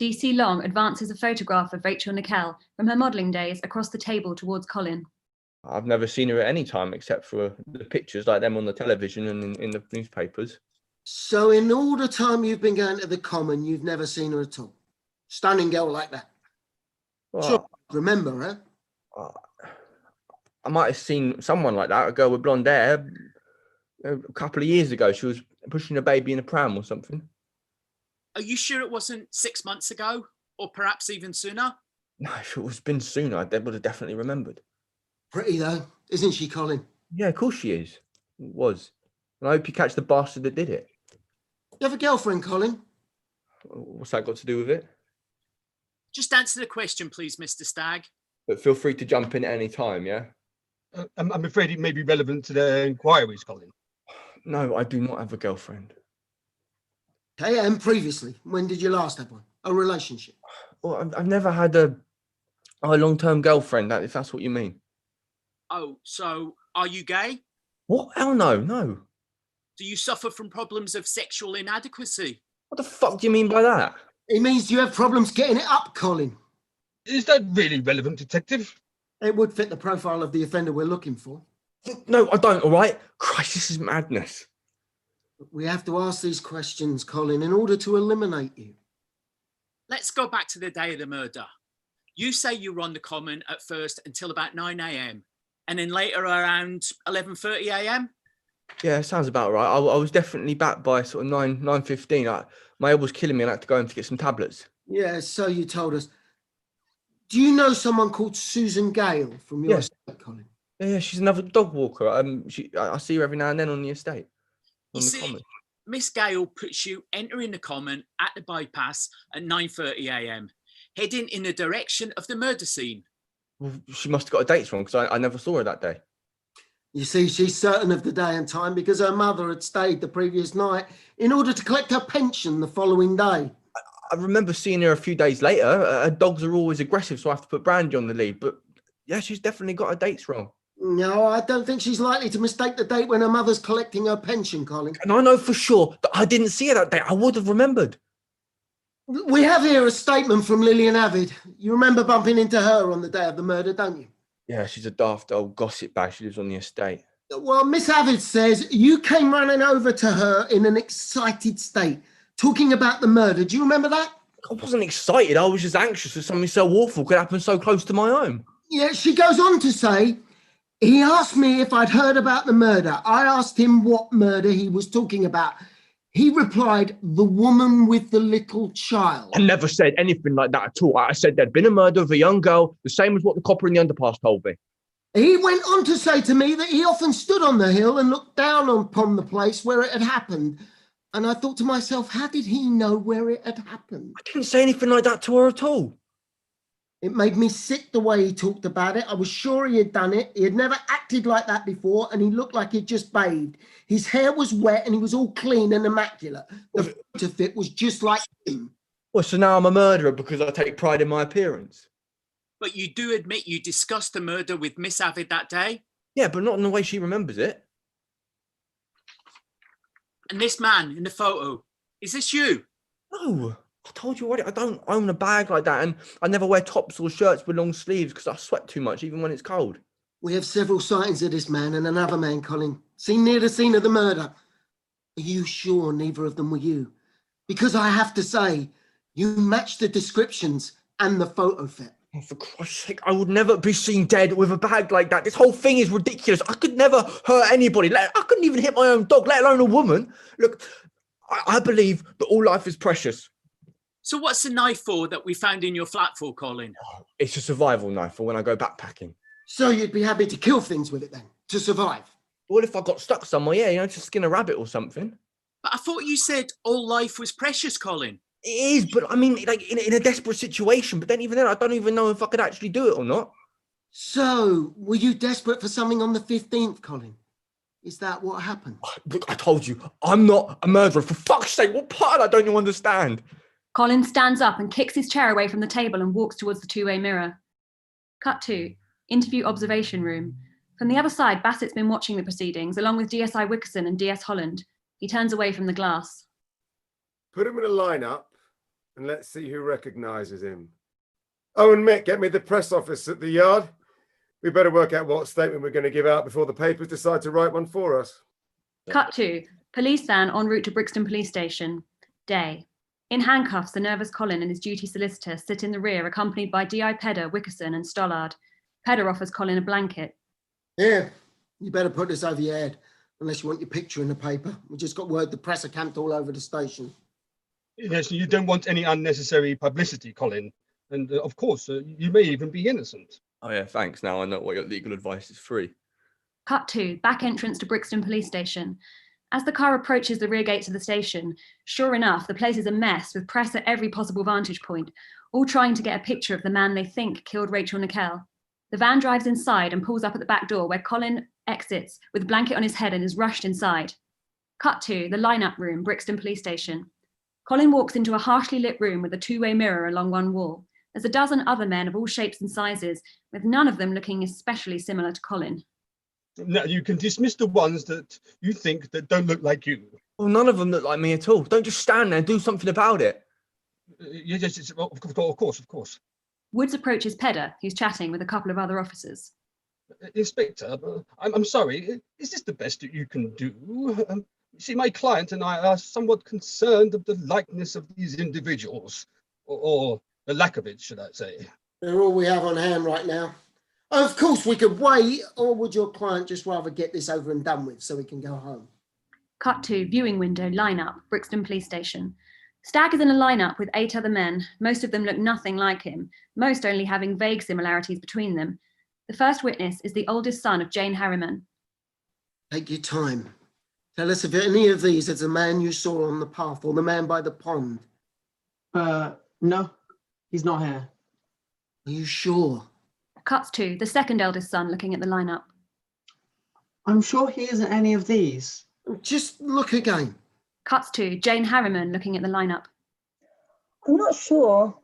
[SPEAKER 10] DC Long advances a photograph of Rachel Nickell from her modelling days across the table towards Colin.
[SPEAKER 5] I've never seen her at any time except for the pictures like them on the television and in the newspapers.
[SPEAKER 19] So in all the time you've been going to the Common, you've never seen her at all? Stunning girl like that.
[SPEAKER 5] Well,
[SPEAKER 19] Sure, remember her?
[SPEAKER 5] I might have seen someone like that, a girl with blonde hair, a couple of years ago. She was pushing a baby in a pram or something.
[SPEAKER 22] Are you sure it wasn't 6 months ago, or perhaps even sooner?
[SPEAKER 5] No, if it was been sooner, I would have definitely remembered.
[SPEAKER 19] Pretty though, isn't she, Colin?
[SPEAKER 5] Yeah, of course she is. It was. And I hope you catch the bastard that did it.
[SPEAKER 19] You have a girlfriend, Colin?
[SPEAKER 5] What's that got to do with it?
[SPEAKER 22] Just answer the question, please, Mr. Stagg.
[SPEAKER 5] But feel free to jump in at any time, yeah?
[SPEAKER 12] I'm afraid it may be relevant to the inquiries, Colin.
[SPEAKER 5] No, I do not have a girlfriend.
[SPEAKER 19] Okay, and previously, when did you last have one? A relationship?
[SPEAKER 5] Well, I've never had a long-term girlfriend, if that's what you mean.
[SPEAKER 22] Oh, so are you gay?
[SPEAKER 5] What? Hell no, no.
[SPEAKER 22] Do you suffer from problems of sexual inadequacy?
[SPEAKER 5] What the fuck do you mean by that?
[SPEAKER 19] It means you have problems getting it up, Colin.
[SPEAKER 12] Is that really relevant, Detective?
[SPEAKER 19] It would fit the profile of the offender we're looking for.
[SPEAKER 5] No, I don't, all right? Christ, this is madness.
[SPEAKER 19] We have to ask these questions, Colin, in order to eliminate you.
[SPEAKER 22] Let's go back to the day of the murder. You say you were on the Common at first until about 9 a.m. and then later around 11:30 a.m.?
[SPEAKER 5] Yeah, sounds about right. I was definitely back by sort of 9:15. My elbow's killing me and I had to go home to get some tablets.
[SPEAKER 19] Yeah, so you told us. Do you know someone called Susan Gale from your estate, Colin?
[SPEAKER 5] Yeah, she's another dog walker. I see her every now and then on the estate.
[SPEAKER 22] You see, Miss Gale puts you entering the Common at the bypass at 9:30 a.m, heading in the direction of the murder scene.
[SPEAKER 5] Well, she must have got her dates wrong because I never saw her that day.
[SPEAKER 19] You see, she's certain of the day and time because her mother had stayed the previous night in order to collect her pension the following day.
[SPEAKER 5] I remember seeing her a few days later. Her dogs are always aggressive, so I have to put Brandy on the lead. But yeah, she's definitely got her dates wrong.
[SPEAKER 19] No, I don't think she's likely to mistake the date when her mother's collecting her pension, Colin.
[SPEAKER 5] And I know for sure that I didn't see her that day. I would have remembered.
[SPEAKER 19] We have here a statement from Lillian Avid. You remember bumping into her on the day of the murder, don't you?
[SPEAKER 5] Yeah, she's a daft old gossip bag. She lives on the estate.
[SPEAKER 19] Well, Miss Avid says you came running over to her in an excited state, talking about the murder. Do you remember that?
[SPEAKER 5] I wasn't excited. I was just anxious that something so awful could happen so close to my home.
[SPEAKER 19] Yeah, she goes on to say, he asked me if I'd heard about the murder. I asked him what murder he was talking about. He replied, the woman with the little child.
[SPEAKER 5] I never said anything like that at all. I said there'd been a murder of a young girl, the same as what the copper in the underpass told me.
[SPEAKER 19] He went on to say to me that he often stood on the hill and looked down upon the place where it had happened. And I thought to myself, how did he know where it had happened?
[SPEAKER 5] I didn't say anything like that to her at all.
[SPEAKER 19] It made me sick the way he talked about it. I was sure he had done it. He had never acted like that before, and he looked like he'd just bathed. His hair was wet and he was all clean and immaculate. The photo fit was just like him.
[SPEAKER 5] Well, so now I'm a murderer because I take pride in my appearance.
[SPEAKER 22] But you do admit you discussed the murder with Miss Avid that day?
[SPEAKER 5] Yeah, but not in the way she remembers it.
[SPEAKER 22] And this man in the photo, is this you?
[SPEAKER 5] No, I told you already, I don't own a bag like that, and I never wear tops or shirts with long sleeves because I sweat too much, even when it's cold.
[SPEAKER 19] We have several sightings of this man and another man, Colin, seen near the scene of the murder. Are you sure neither of them were you? Because I have to say, you match the descriptions and the photo fit.
[SPEAKER 5] Oh, for Christ's sake, I would never be seen dead with a bag like that. This whole thing is ridiculous. I could never hurt anybody. I couldn't even hit my own dog, let alone a woman. Look, I believe that all life is precious.
[SPEAKER 22] So what's the knife for that we found in your flat for, Colin?
[SPEAKER 5] It's a survival knife for when I go backpacking.
[SPEAKER 19] So you'd be happy to kill things with it then, to survive?
[SPEAKER 5] Well, if I got stuck somewhere, yeah, to skin a rabbit or something.
[SPEAKER 22] But I thought you said all life was precious, Colin.
[SPEAKER 5] It is, but I mean, like in a desperate situation. But then even then, I don't even know if I could actually do it or not.
[SPEAKER 19] So, were you desperate for something on the 15th, Colin? Is that what happened?
[SPEAKER 5] Look, I told you, I'm not a murderer. For fuck's sake, what part of that don't you understand?
[SPEAKER 10] Colin stands up and kicks his chair away from the table and walks towards the two-way mirror. Cut 2, interview observation room. From the other side, Bassett's been watching the proceedings, along with DSI Wickerson and DS Holland. He turns away from the glass.
[SPEAKER 18] Put him in a lineup and let's see who recognises him. Oh, and Mick, get me the press office at the yard. We better work out what statement we're going to give out before the papers decide to write one for us.
[SPEAKER 10] Cut 2, police van en route to Brixton police station. Day. In handcuffs, the nervous Colin and his duty solicitor sit in the rear, accompanied by DI Pedder, Wickerson and Stollard. Pedder offers Colin a blanket.
[SPEAKER 19] Here, you better put this over your head, unless you want your picture in the paper. We just got word the press are camped all over the station.
[SPEAKER 12] Yes, you don't want any unnecessary publicity, Colin. And of course, you may even be innocent.
[SPEAKER 5] Oh yeah, thanks. Now I know why your legal advice is free.
[SPEAKER 10] Cut 2, back entrance to Brixton police station. As the car approaches the rear gates of the station, sure enough, the place is a mess with press at every possible vantage point, all trying to get a picture of the man they think killed Rachel Nickell. The van drives inside and pulls up at the back door where Colin exits with a blanket on his head and is rushed inside. Cut 2, the lineup room, Brixton police station. Colin walks into a harshly lit room with a two-way mirror along one wall. There's a dozen other men of all shapes and sizes, with none of them looking especially similar to Colin.
[SPEAKER 12] Now you can dismiss the ones that you think that don't look like you.
[SPEAKER 5] Well, none of them look like me at all. Don't just stand there, do something about it.
[SPEAKER 12] Yes, of course.
[SPEAKER 10] Woods approaches Pedder, who's chatting with a couple of other officers.
[SPEAKER 12] Inspector, I'm sorry, is this the best that you can do? You see, my client and I are somewhat concerned of the likeness of these individuals, or the lack of it, should I say.
[SPEAKER 19] They're all we have on hand right now. Of course, we could wait, or would your client just rather get this over and done with so we can go home?
[SPEAKER 10] Cut 2, viewing window, lineup, Brixton police station. Stagg is in a lineup with 8 other men. Most of them look nothing like him, most only having vague similarities between them. The first witness is the oldest son of Jane Harriman.
[SPEAKER 19] Take your time. Tell us if any of these is the man you saw on the path or the man by the pond.
[SPEAKER 4] No, he's not here.
[SPEAKER 19] Are you sure?
[SPEAKER 10] Cuts 2, the second eldest son looking at the lineup.
[SPEAKER 4] I'm sure he isn't any of these.
[SPEAKER 19] Just look again.
[SPEAKER 10] Cuts 2, Jane Harriman looking at the lineup.
[SPEAKER 13] I'm not sure.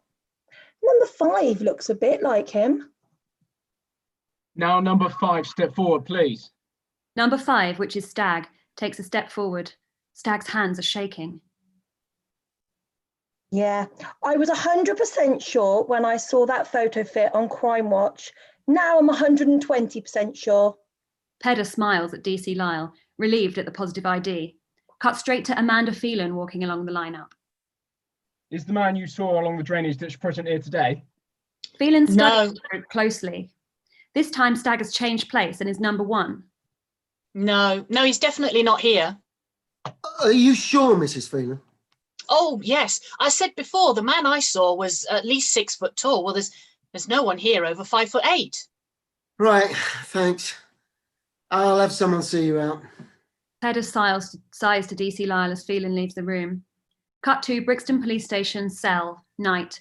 [SPEAKER 13] Number 5 looks a bit like him.
[SPEAKER 2] Now, number 5, step forward, please.
[SPEAKER 10] Number 5, which is Stagg, takes a step forward. Stagg's hands are shaking.
[SPEAKER 13] Yeah, I was 100% sure when I saw that photo fit on Crimewatch. Now I'm 120% sure.
[SPEAKER 10] Pedder smiles at DC Lyle, relieved at the positive ID. Cut straight to Amanda Phelan walking along the lineup.
[SPEAKER 2] Is the man you saw along the drainage ditch present here today?
[SPEAKER 10] Phelan studies the group closely. This time Stagg has changed place and is number 1.
[SPEAKER 8] No, he's definitely not here.
[SPEAKER 19] Are you sure, Mrs. Phelan?
[SPEAKER 8] Oh, yes. I said before, the man I saw was at least 6 foot tall. Well, there's no one here over 5'8".
[SPEAKER 19] Right, thanks. I'll have someone see you out.
[SPEAKER 10] Pedder sighs to DC Lyle as Phelan leaves the room. Cut to Brixton police station, cell, night.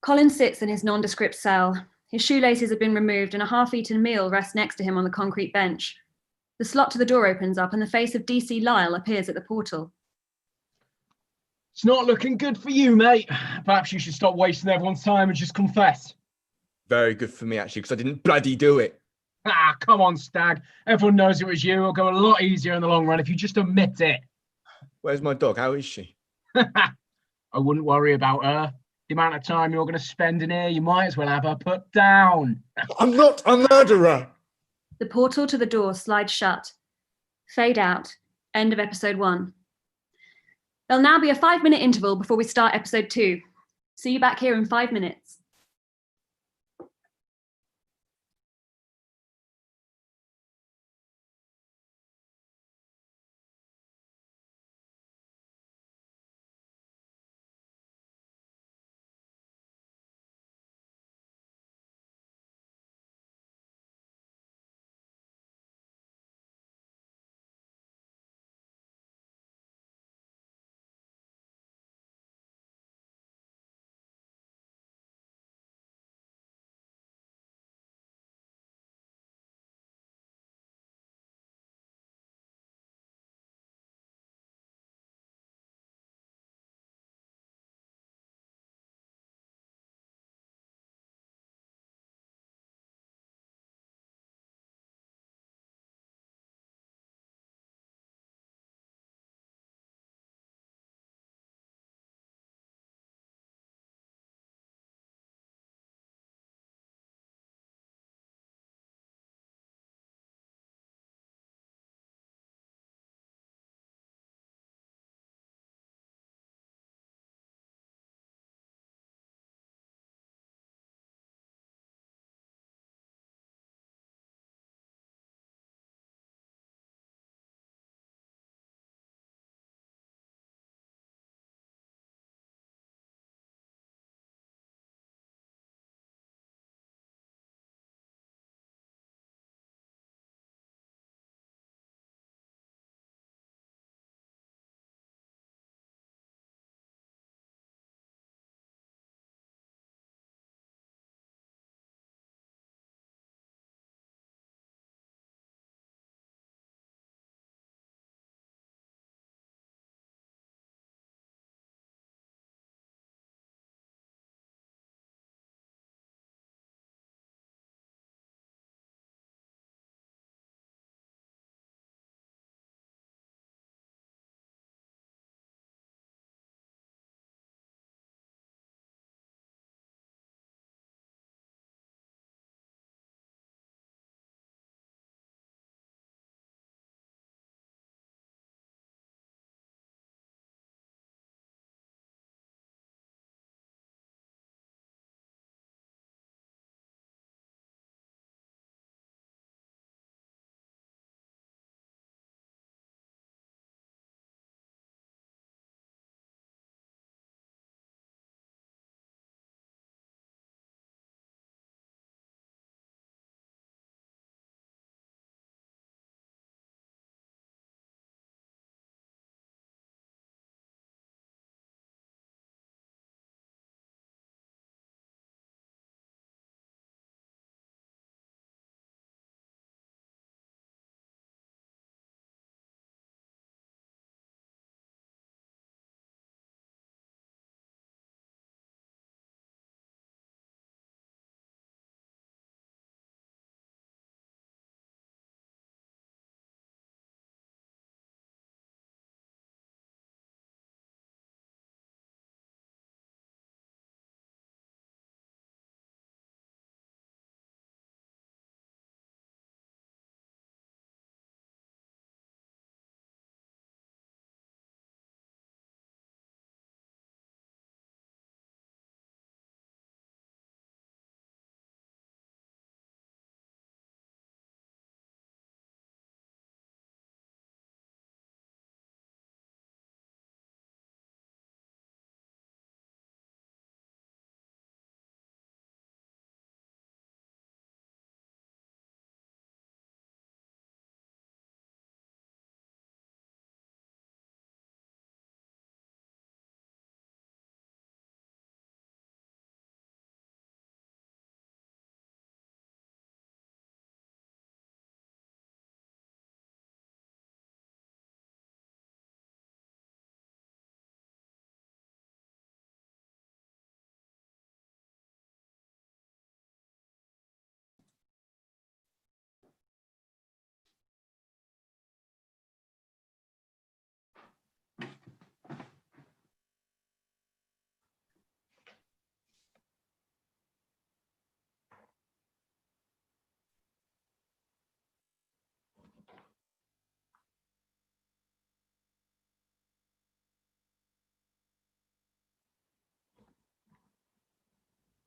[SPEAKER 10] Colin sits in his nondescript cell. His shoelaces have been removed and a half-eaten meal rests next to him on the concrete bench. The slot to the door opens up and the face of DC Lyle appears at the portal.
[SPEAKER 2] It's not looking good for you, mate. Perhaps you should stop wasting everyone's time and just confess.
[SPEAKER 5] Very good for me, actually, because I didn't bloody do it.
[SPEAKER 2] Ah, come on, Stagg. Everyone knows it was you. It'll go a lot easier in the long run if you just admit it.
[SPEAKER 5] Where's my dog? How is she?
[SPEAKER 2] I wouldn't worry about her. The amount of time you're going to spend in here, you might as well have her put down.
[SPEAKER 5] I'm not a murderer.
[SPEAKER 10] The portal to the door slides shut. Fade out. End of episode 1. There'll now be a 5-minute interval before we start episode 2. See you back here in 5 minutes.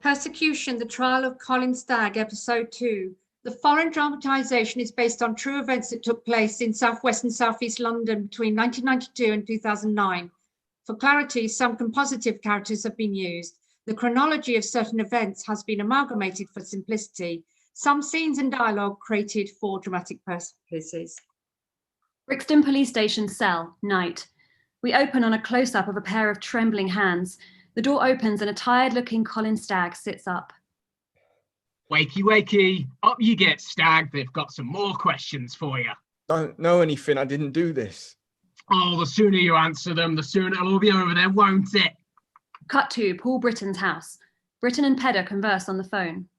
[SPEAKER 6] Persecution, the Trial of Colin Stagg, Episode 2. The following dramatisation is based on true events that took place in southwest and southeast London between 1992 and 2009. For clarity, some compositive characters have been used. The chronology of certain events has been amalgamated for simplicity. Some scenes and dialogue created for dramatic purposes.
[SPEAKER 10] Brixton Police Station cell, night. We open on a close-up of a pair of trembling hands. The door opens and a tired-looking Colin Stagg sits up.
[SPEAKER 2] Wakey, wakey, up you get, Stagg. They've got some more questions for you.
[SPEAKER 5] Don't know anything. I didn't do this.
[SPEAKER 2] Oh, the sooner you answer them, the sooner it'll all be over then, won't it?
[SPEAKER 10] Cut to Paul Britton's house. Britton and Pedder converse on the phone.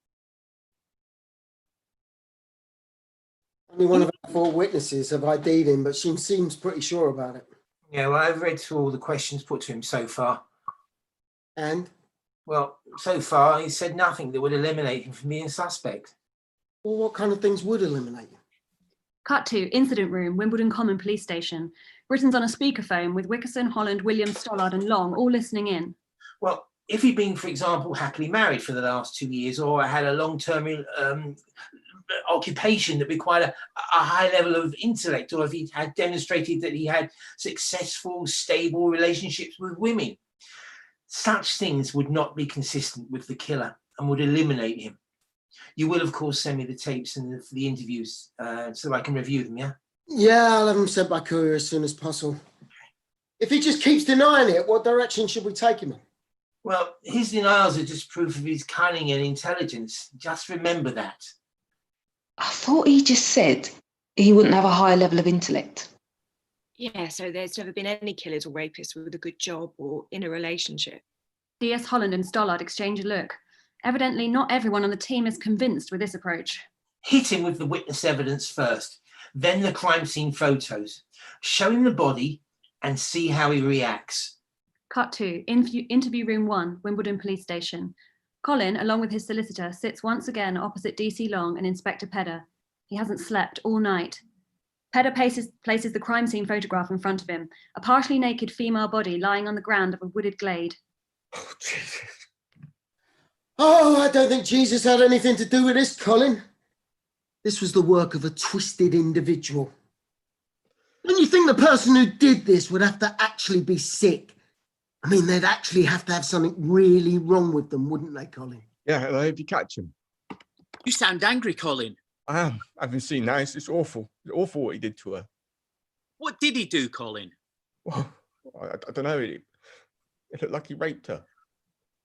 [SPEAKER 19] Only one of our 4 witnesses have ID'd him, but she seems pretty sure about it.
[SPEAKER 3] Yeah, well, I've read through all the questions put to him so far.
[SPEAKER 19] And?
[SPEAKER 3] Well, so far, he said nothing that would eliminate him from being a suspect.
[SPEAKER 19] Well, what kind of things would eliminate him?
[SPEAKER 10] Cut to incident room, Wimbledon Common police station. Britton's on a speakerphone with Wickerson, Holland, Williams, Stollard and Long all listening in.
[SPEAKER 3] Well, if he'd been, for example, happily married for the last 2 years, or had a long-term occupation that required a high level of intellect, or if he had demonstrated that he had successful, stable relationships with women, such things would not be consistent with the killer and would eliminate him. You will, of course, send me the tapes and the interviews so I can review them, yeah?
[SPEAKER 19] Yeah, I'll have them sent by courier as soon as possible. If he just keeps denying it, what direction should we take him in?
[SPEAKER 3] Well, his denials are just proof of his cunning and intelligence. Just remember that.
[SPEAKER 20] I thought he just said he wouldn't have a high level of intellect.
[SPEAKER 17] Yeah, so there's never been any killers or rapists with a good job or in a relationship.
[SPEAKER 10] DS Holland and Stollard exchange a look. Evidently, not everyone on the team is convinced with this approach.
[SPEAKER 3] Hit him with the witness evidence first, then the crime scene photos. Show him the body and see how he reacts.
[SPEAKER 10] Cut to interview room 1, Wimbledon Police Station. Colin, along with his solicitor, sits once again opposite DC Long and Inspector Pedder. He hasn't slept all night. Pedder places the crime scene photograph in front of him, a partially naked female body lying on the ground of a wooded glade.
[SPEAKER 19] Oh, Jesus. Oh, I don't think Jesus had anything to do with this, Colin. This was the work of a twisted individual. Don't you think the person who did this would have to actually be sick? I mean, they'd actually have to have something really wrong with them, wouldn't they, Colin?
[SPEAKER 5] Yeah, I hope you catch him.
[SPEAKER 22] You sound angry, Colin.
[SPEAKER 5] I am. I haven't seen that. It's awful. It's awful what he did to her.
[SPEAKER 22] What did he do, Colin?
[SPEAKER 5] Well, I don't know. It looked like he raped her.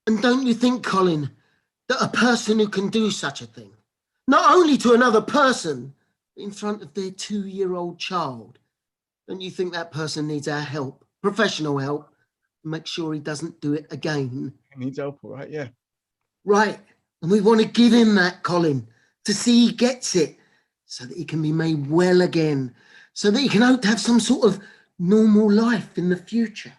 [SPEAKER 19] And don't you think, Colin, that a person who can do such a thing, not only to another person, but in front of their 2-year-old child, don't you think that person needs our help, professional help, to make sure he doesn't do it again?
[SPEAKER 5] He needs help, all right, yeah.
[SPEAKER 19] Right, and we want to give him that, Colin, to see he gets it, so that he can be made well again, so that he can hope to have some sort of normal life in the future.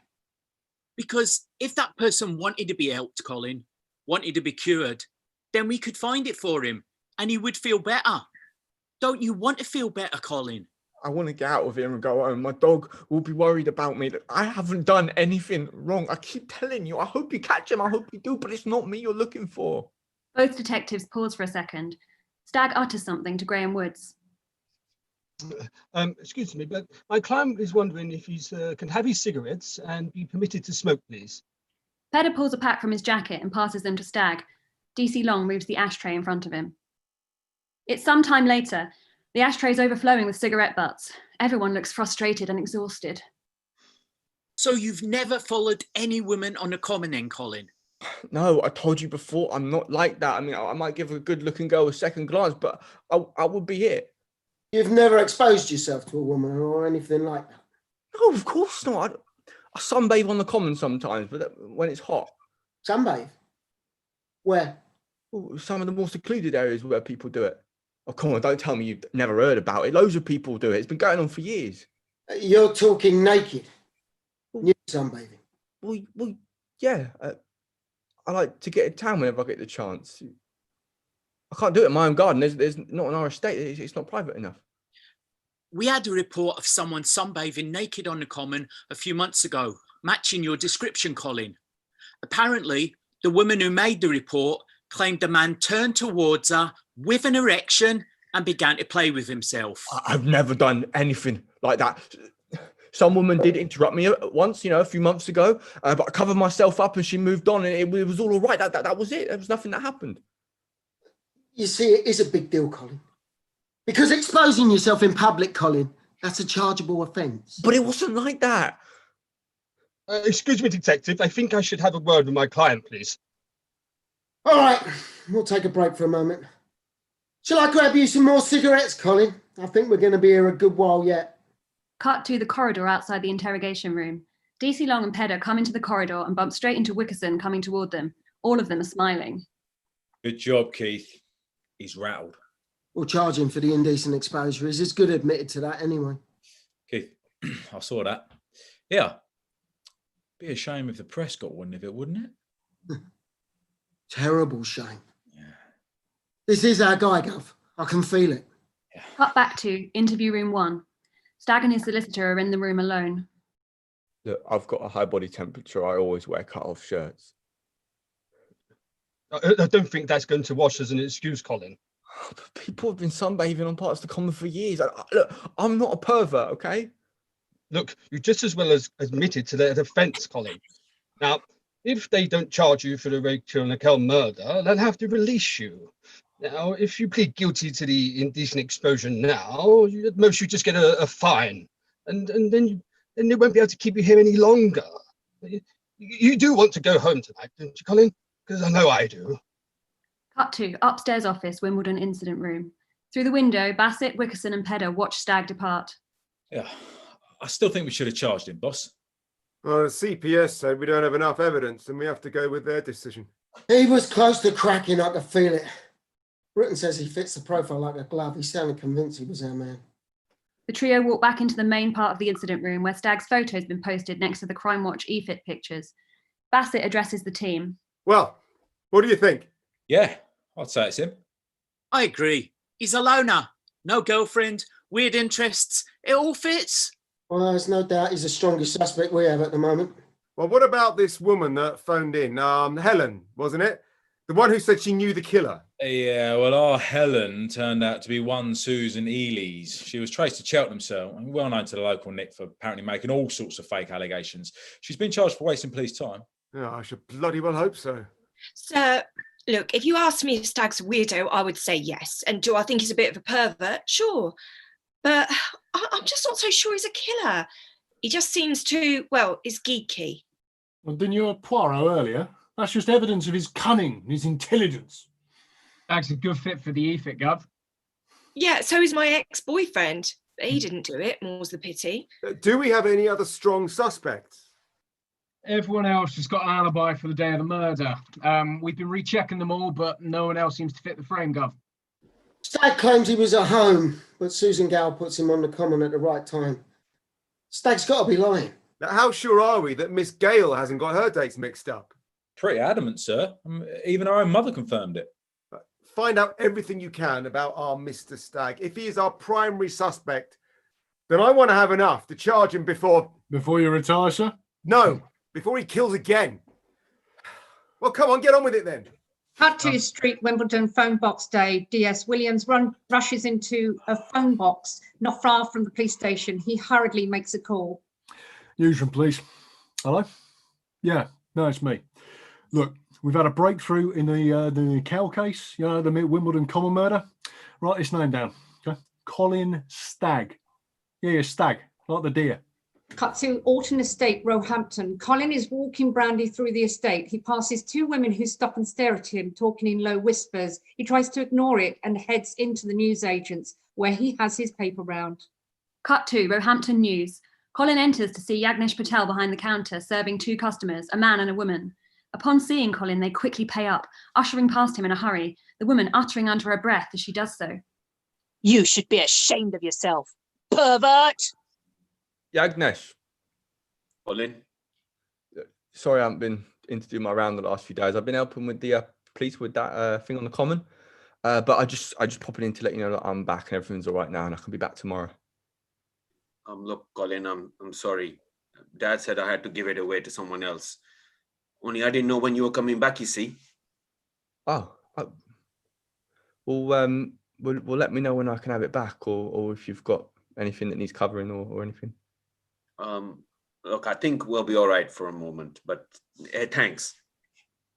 [SPEAKER 22] Because if that person wanted to be helped, Colin, wanted to be cured, then we could find it for him and he would feel better. Don't you want to feel better, Colin?
[SPEAKER 5] I want to get out of here and go home. My dog will be worried about me. I haven't done anything wrong. I keep telling you, I hope you catch him. I hope you do, but it's not me you're looking for.
[SPEAKER 10] Both detectives pause for a second. Stagg utters something to Graham Woods.
[SPEAKER 12] Excuse me, but my client is wondering if he can have his cigarettes and be permitted to smoke, please.
[SPEAKER 10] Pedder pulls a pack from his jacket and passes them to Stagg. DC Long moves the ashtray in front of him. It's some time later. The ashtray's overflowing with cigarette butts. Everyone looks frustrated and exhausted.
[SPEAKER 22] So you've never followed any woman on the common then, Colin?
[SPEAKER 5] No, I told you before, I'm not like that. I mean, I might give a good-looking girl a second glance, but I would be it.
[SPEAKER 19] You've never exposed yourself to a woman or anything like that?
[SPEAKER 5] No, of course not. I sunbathe on the common sometimes, but when it's hot.
[SPEAKER 19] Sunbathe? Where?
[SPEAKER 5] Some of the more secluded areas where people do it. Oh, come on, don't tell me you've never heard about it. Loads of people do it. It's been going on for years.
[SPEAKER 19] You're talking naked? Nude sunbathing?
[SPEAKER 5] Well, yeah. I like to get in town whenever I get the chance. I can't do it in my own garden. There's not on our estate. It's not private enough.
[SPEAKER 22] We had a report of someone sunbathing naked on the common a few months ago, matching your description, Colin. Apparently, the woman who made the report claimed the man turned towards her with an erection and began to play with himself.
[SPEAKER 5] I've never done anything like that. Some woman did interrupt me once, a few months ago, but I covered myself up and she moved on and it was all right. That was it. There was nothing that happened.
[SPEAKER 19] You see, it is a big deal, Colin. Because exposing yourself in public, Colin, that's a chargeable offence.
[SPEAKER 5] But it wasn't like that.
[SPEAKER 12] Excuse me, Detective. I think I should have a word with my client, please.
[SPEAKER 19] All right, we'll take a break for a moment. Shall I grab you some more cigarettes, Colin? I think we're going to be here a good while yet.
[SPEAKER 10] Cut to the corridor outside the interrogation room. DC Long and Pedder come into the corridor and bump straight into Wickerson coming toward them. All of them are smiling.
[SPEAKER 16] Good job, Keith. He's rattled.
[SPEAKER 19] We'll charge him for the indecent exposure. He's as good admitted to that anyway.
[SPEAKER 16] Keith, I saw that. Yeah. Be a shame if the press got wind of it, wouldn't it?
[SPEAKER 19] Terrible shame. Yeah. This is our guy, Gov. I can feel it.
[SPEAKER 10] Yeah. Cut back to interview room 1. Stagg and his solicitor are in the room alone.
[SPEAKER 5] Look, I've got a high body temperature. I always wear cut-off shirts.
[SPEAKER 12] I don't think that's going to wash as an excuse, Colin.
[SPEAKER 5] People have been sunbathing on parts of the common for years. Look, I'm not a pervert, okay?
[SPEAKER 12] Look, you just as well as admitted to their defence, Colin. Now, if they don't charge you for the Rachel Nickell murder, they'll have to release you. Now, if you plead guilty to the indecent exposure now, at most you just get a fine, and then they won't be able to keep you here any longer. You do want to go home tonight, don't you, Colin? Because I know I do.
[SPEAKER 10] Cut to upstairs office, Wimbledon incident room. Through the window, Bassett, Wickerson and Pedder watch Stagg depart.
[SPEAKER 16] Yeah, I still think we should have charged him, boss.
[SPEAKER 18] Well, the CPS said we don't have enough evidence and we have to go with their decision.
[SPEAKER 19] He was close to cracking. I could feel it. Britton says he fits the profile like a glove. He sounded convinced he was our man.
[SPEAKER 10] The trio walk back into the main part of the incident room where Stagg's photo has been posted next to the Crimewatch EFIT pictures. Bassett addresses the team.
[SPEAKER 18] Well, what do you think?
[SPEAKER 16] Yeah, I'd say it's him.
[SPEAKER 22] I agree. He's a loner. No girlfriend, weird interests. It all fits.
[SPEAKER 19] Well, there's no doubt he's the strongest suspect we have at the moment.
[SPEAKER 18] Well, what about this woman that phoned in? Helen, wasn't it? The one who said she knew the killer.
[SPEAKER 16] Yeah, well, our Helen turned out to be one Susan Ely's. She was traced to Cheltenham, sir, and well known to the local Nick for apparently making all sorts of fake allegations. She's been charged for wasting police time.
[SPEAKER 18] Yeah, I should bloody well hope so.
[SPEAKER 17] So, look, if you asked me if Stagg's a weirdo, I would say yes. And do I think he's a bit of a pervert? Sure. But I'm just not so sure he's a killer. He just seems too, well, he's geeky.
[SPEAKER 21] Well, didn't you have Poirot earlier? That's just evidence of his cunning, his intelligence.
[SPEAKER 2] Stagg's a good fit for the EFIT, Gov.
[SPEAKER 17] Yeah, so is my ex-boyfriend. But he didn't do it, more's the pity.
[SPEAKER 18] Do we have any other strong suspects?
[SPEAKER 2] Everyone else has got an alibi for the day of the murder. We've been rechecking them all, but no one else seems to fit the frame, Gov.
[SPEAKER 19] Stagg claims he was at home, but Susan Gow puts him on the common at the right time. Stagg's got to be lying.
[SPEAKER 18] Now, how sure are we that Miss Gale hasn't got her dates mixed up?
[SPEAKER 16] Pretty adamant, sir. Even our own mother confirmed it.
[SPEAKER 18] Find out everything you can about our Mr. Stagg. If he is our primary suspect, then I want to have enough to charge him before...
[SPEAKER 21] Before you retire, sir?
[SPEAKER 18] No, before he kills again. Well, come on, get on with it then.
[SPEAKER 6] Cut to Street, Wimbledon phone box day. DS Williams rushes into a phone box not far from the police station. He hurriedly makes a call.
[SPEAKER 21] News from police. Hello? Yeah, no, it's me. Look, we've had a breakthrough in the Nickell case, the Wimbledon Common murder. Write this name down, okay? Colin Stagg. Yeah, Stagg, like the deer.
[SPEAKER 6] Cut to Alton Estate, Roehampton. Colin is walking Brandy through the estate. He passes two women who stop and stare at him, talking in low whispers. He tries to ignore it and heads into the newsagents, where he has his paper round.
[SPEAKER 10] Cut to Roehampton News. Colin enters to see Yagnesh Patel behind the counter, serving two customers, a man and a woman. Upon seeing Colin, they quickly pay up, ushering past him in a hurry, the woman uttering under her breath as she does so.
[SPEAKER 8] You should be ashamed of yourself, pervert!
[SPEAKER 5] Yagnesh.
[SPEAKER 1] Colin?
[SPEAKER 5] Sorry I haven't been in to do my round the last few days. I've been helping with the police with that thing on the common. But I just popping in to let you know that I'm back and everything's all right now and I can be back tomorrow.
[SPEAKER 1] Look, Colin, I'm sorry. Dad said I had to give it away to someone else. Only I didn't know when you were coming back, you see.
[SPEAKER 5] Oh, Well, let me know when I can have it back, or if you've got anything that needs covering or anything.
[SPEAKER 1] Look, I think we'll be all right for a moment, but thanks.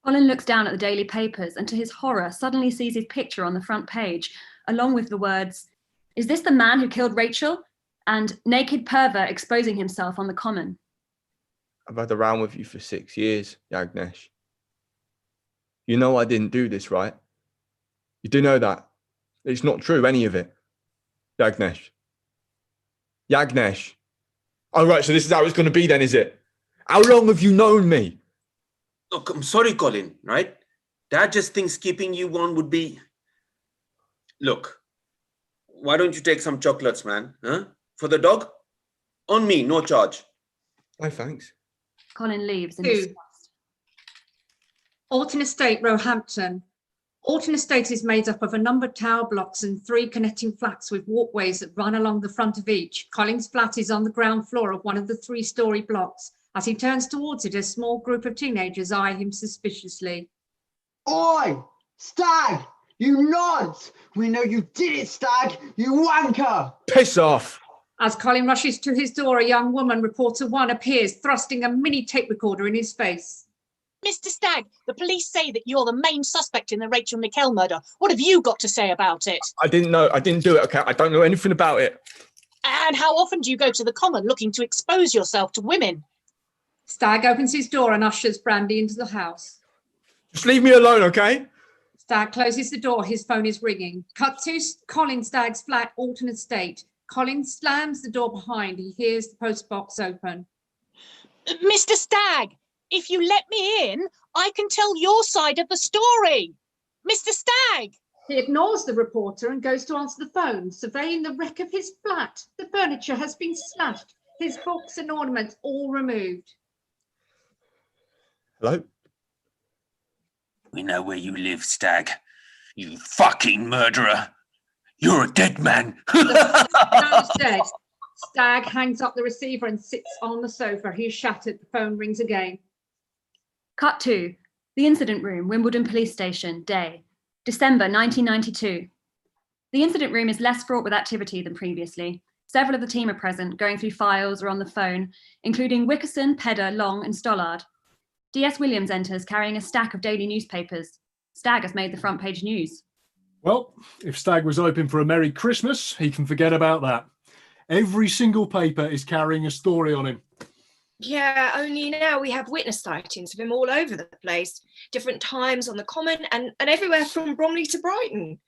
[SPEAKER 10] Colin looks down at the daily papers and to his horror suddenly sees his picture on the front page, along with the words, "Is this the man who killed Rachel?" and "Naked pervert exposing himself on the common."
[SPEAKER 5] I've had a round with you for 6 years, Yagnesh. You know I didn't do this, right? You do know that. It's not true, any of it. Yagnesh. Yagnesh. Oh, right, so this is how it's going to be then, is it? How long have you known me?
[SPEAKER 1] Look, I'm sorry, Colin, right? Dad just thinks keeping you on would be... Look, why don't you take some chocolates, man? Huh? For the dog? On me, no charge.
[SPEAKER 5] No, thanks.
[SPEAKER 10] Colin leaves in
[SPEAKER 6] 2.
[SPEAKER 10] disgust.
[SPEAKER 6] Alton Estate, Roehampton. Alton Estate is made up of a number of tower blocks and 3 connecting flats with walkways that run along the front of each. Colin's flat is on the ground floor of one of the 3-storey blocks. As he turns towards it, a small group of teenagers eye him suspiciously.
[SPEAKER 4] Oi! Stag! You nonce! We know you did it, Stag! You wanker!
[SPEAKER 5] Piss off!
[SPEAKER 6] As Colin rushes to his door, a young woman, reporter 1, appears, thrusting a mini tape recorder in his face.
[SPEAKER 8] Mr. Stagg, the police say that you're the main suspect in the Rachel Nickell murder. What have you got to say about it?
[SPEAKER 5] I didn't do it, okay? I don't know anything about it.
[SPEAKER 8] And how often do you go to the common looking to expose yourself to women?
[SPEAKER 6] Stagg opens his door and ushers Brandy into the house.
[SPEAKER 5] Just leave me alone, okay?
[SPEAKER 6] Stagg closes the door. His phone is ringing. Cut to Colin Stagg's flat, Alton Estate. Colin slams the door behind. He hears the post box open.
[SPEAKER 8] Mr. Stagg, if you let me in, I can tell your side of the story. Mr. Stagg!
[SPEAKER 6] He ignores the reporter and goes to answer the phone, surveying the wreck of his flat. The furniture has been smashed, his books and ornaments all removed.
[SPEAKER 5] Hello?
[SPEAKER 1] We know where you live, Stagg. You fucking murderer. You're a dead man.
[SPEAKER 6] Man's dead. Stagg hangs up the receiver and sits on the sofa. He is shattered. The phone rings again.
[SPEAKER 10] Cut to the incident room, Wimbledon Police Station, day, December 1992. The incident room is less fraught with activity than previously. Several of the team are present, going through files or on the phone, including Wickerson, Pedder, Long and Stollard. D.S. Williams enters carrying a stack of daily newspapers. Stagg has made the front page news.
[SPEAKER 21] Well, if Stagg was hoping for a Merry Christmas, he can forget about that. Every single paper is carrying a story on him.
[SPEAKER 17] Yeah, only now we have witness sightings of him all over the place, different times on the common and everywhere from Bromley to Brighton.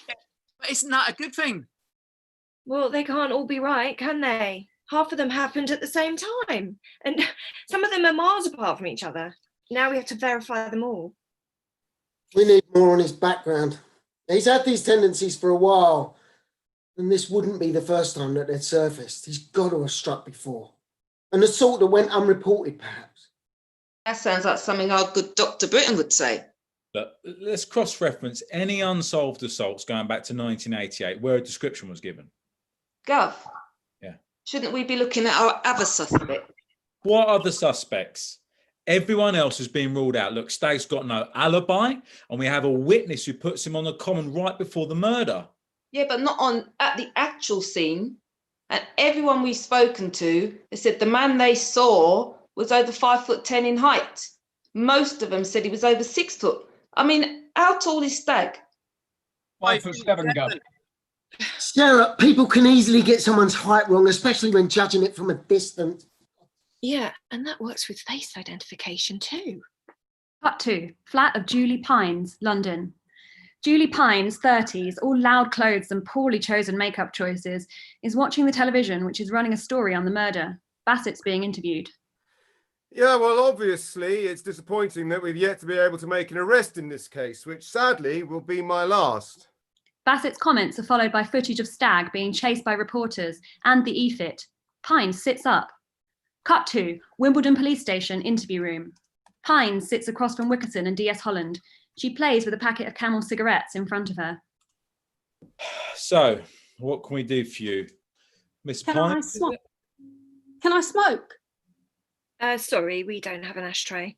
[SPEAKER 22] But isn't that a good thing?
[SPEAKER 17] Well, they can't all be right, can they? Half of them happened at the same time, and some of them are miles apart from each other. Now we have to verify them all.
[SPEAKER 19] We need more on his background. He's had these tendencies for a while, and this wouldn't be the first time that they'd surfaced. He's got to have struck before. An assault that went unreported, perhaps.
[SPEAKER 20] That sounds like something our good Dr. Britton would say.
[SPEAKER 16] Look, let's cross-reference any unsolved assaults going back to 1988 where a description was given.
[SPEAKER 20] Gov.
[SPEAKER 16] Yeah.
[SPEAKER 20] Shouldn't we be looking at our other suspect?
[SPEAKER 16] What other suspects? Everyone else has been ruled out. Look, Stagg's got no alibi, and we have a witness who puts him on the common right before the murder.
[SPEAKER 20] Yeah, but not at the actual scene. And everyone we've spoken to, they said the man they saw was over 5'10" in height. Most of them said he was over 6 foot. I mean, how tall is Stagg?
[SPEAKER 2] 5'7", Gov.
[SPEAKER 19] Sarah, people can easily get someone's height wrong, especially when judging it from a distance.
[SPEAKER 17] Yeah, and that works with face identification too.
[SPEAKER 10] Cut to flat of Julie Pines, London. Julie Pines, 30s, all loud clothes and poorly chosen makeup choices, is watching the television, which is running a story on the murder. Bassett's being interviewed.
[SPEAKER 18] Yeah, well, obviously, it's disappointing that we've yet to be able to make an arrest in this case, which sadly will be my last.
[SPEAKER 10] Bassett's comments are followed by footage of Stagg being chased by reporters and the EFIT. Pines sits up. Cut to Wimbledon Police Station interview room. Pines sits across from Wickerson and DS Holland. She plays with a packet of Camel cigarettes in front of her.
[SPEAKER 16] So, what can we do for you, Miss Pines?
[SPEAKER 9] Can I smoke?
[SPEAKER 17] Sorry, we don't have an ashtray.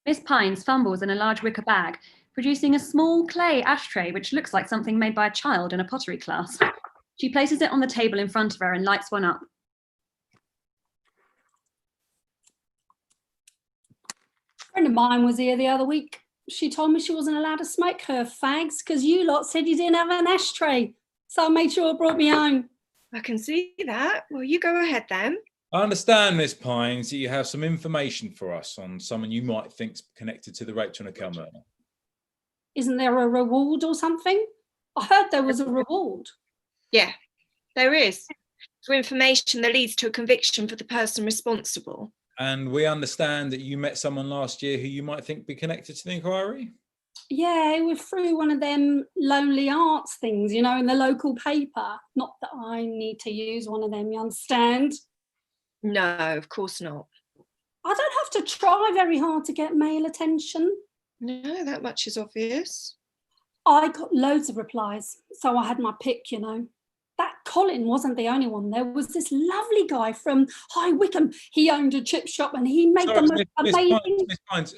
[SPEAKER 10] Miss Pines fumbles in a large wicker bag, producing a small clay ashtray which looks like something made by a child in a pottery class. She places it on the table in front of her and lights one up.
[SPEAKER 9] A friend of mine was here the other week. She told me she wasn't allowed to smoke her fags because you lot said you didn't have an ashtray. So I made sure it brought me home.
[SPEAKER 17] I can see that. Well, you go ahead then.
[SPEAKER 16] I understand, Miss Pines, that you have some information for us on someone you might think's connected to the Rachel Nickell murder.
[SPEAKER 9] Isn't there a reward or something? I heard there was a reward.
[SPEAKER 17] Yeah, there is. For information that leads to a conviction for the person responsible.
[SPEAKER 16] And we understand that you met someone last year who you might think be connected to the inquiry?
[SPEAKER 9] Yeah, it was through one of them lonely arts things, you know, in the local paper. Not that I need to use one of them, you understand?
[SPEAKER 17] No, of course not.
[SPEAKER 9] I don't have to try very hard to get male attention.
[SPEAKER 17] No, that much is obvious.
[SPEAKER 9] I got loads of replies, so I had my pick, you know. That Colin wasn't the only one. There was this lovely guy from High Wycombe. He owned a chip shop and he made the most amazing...
[SPEAKER 16] Miss Pines,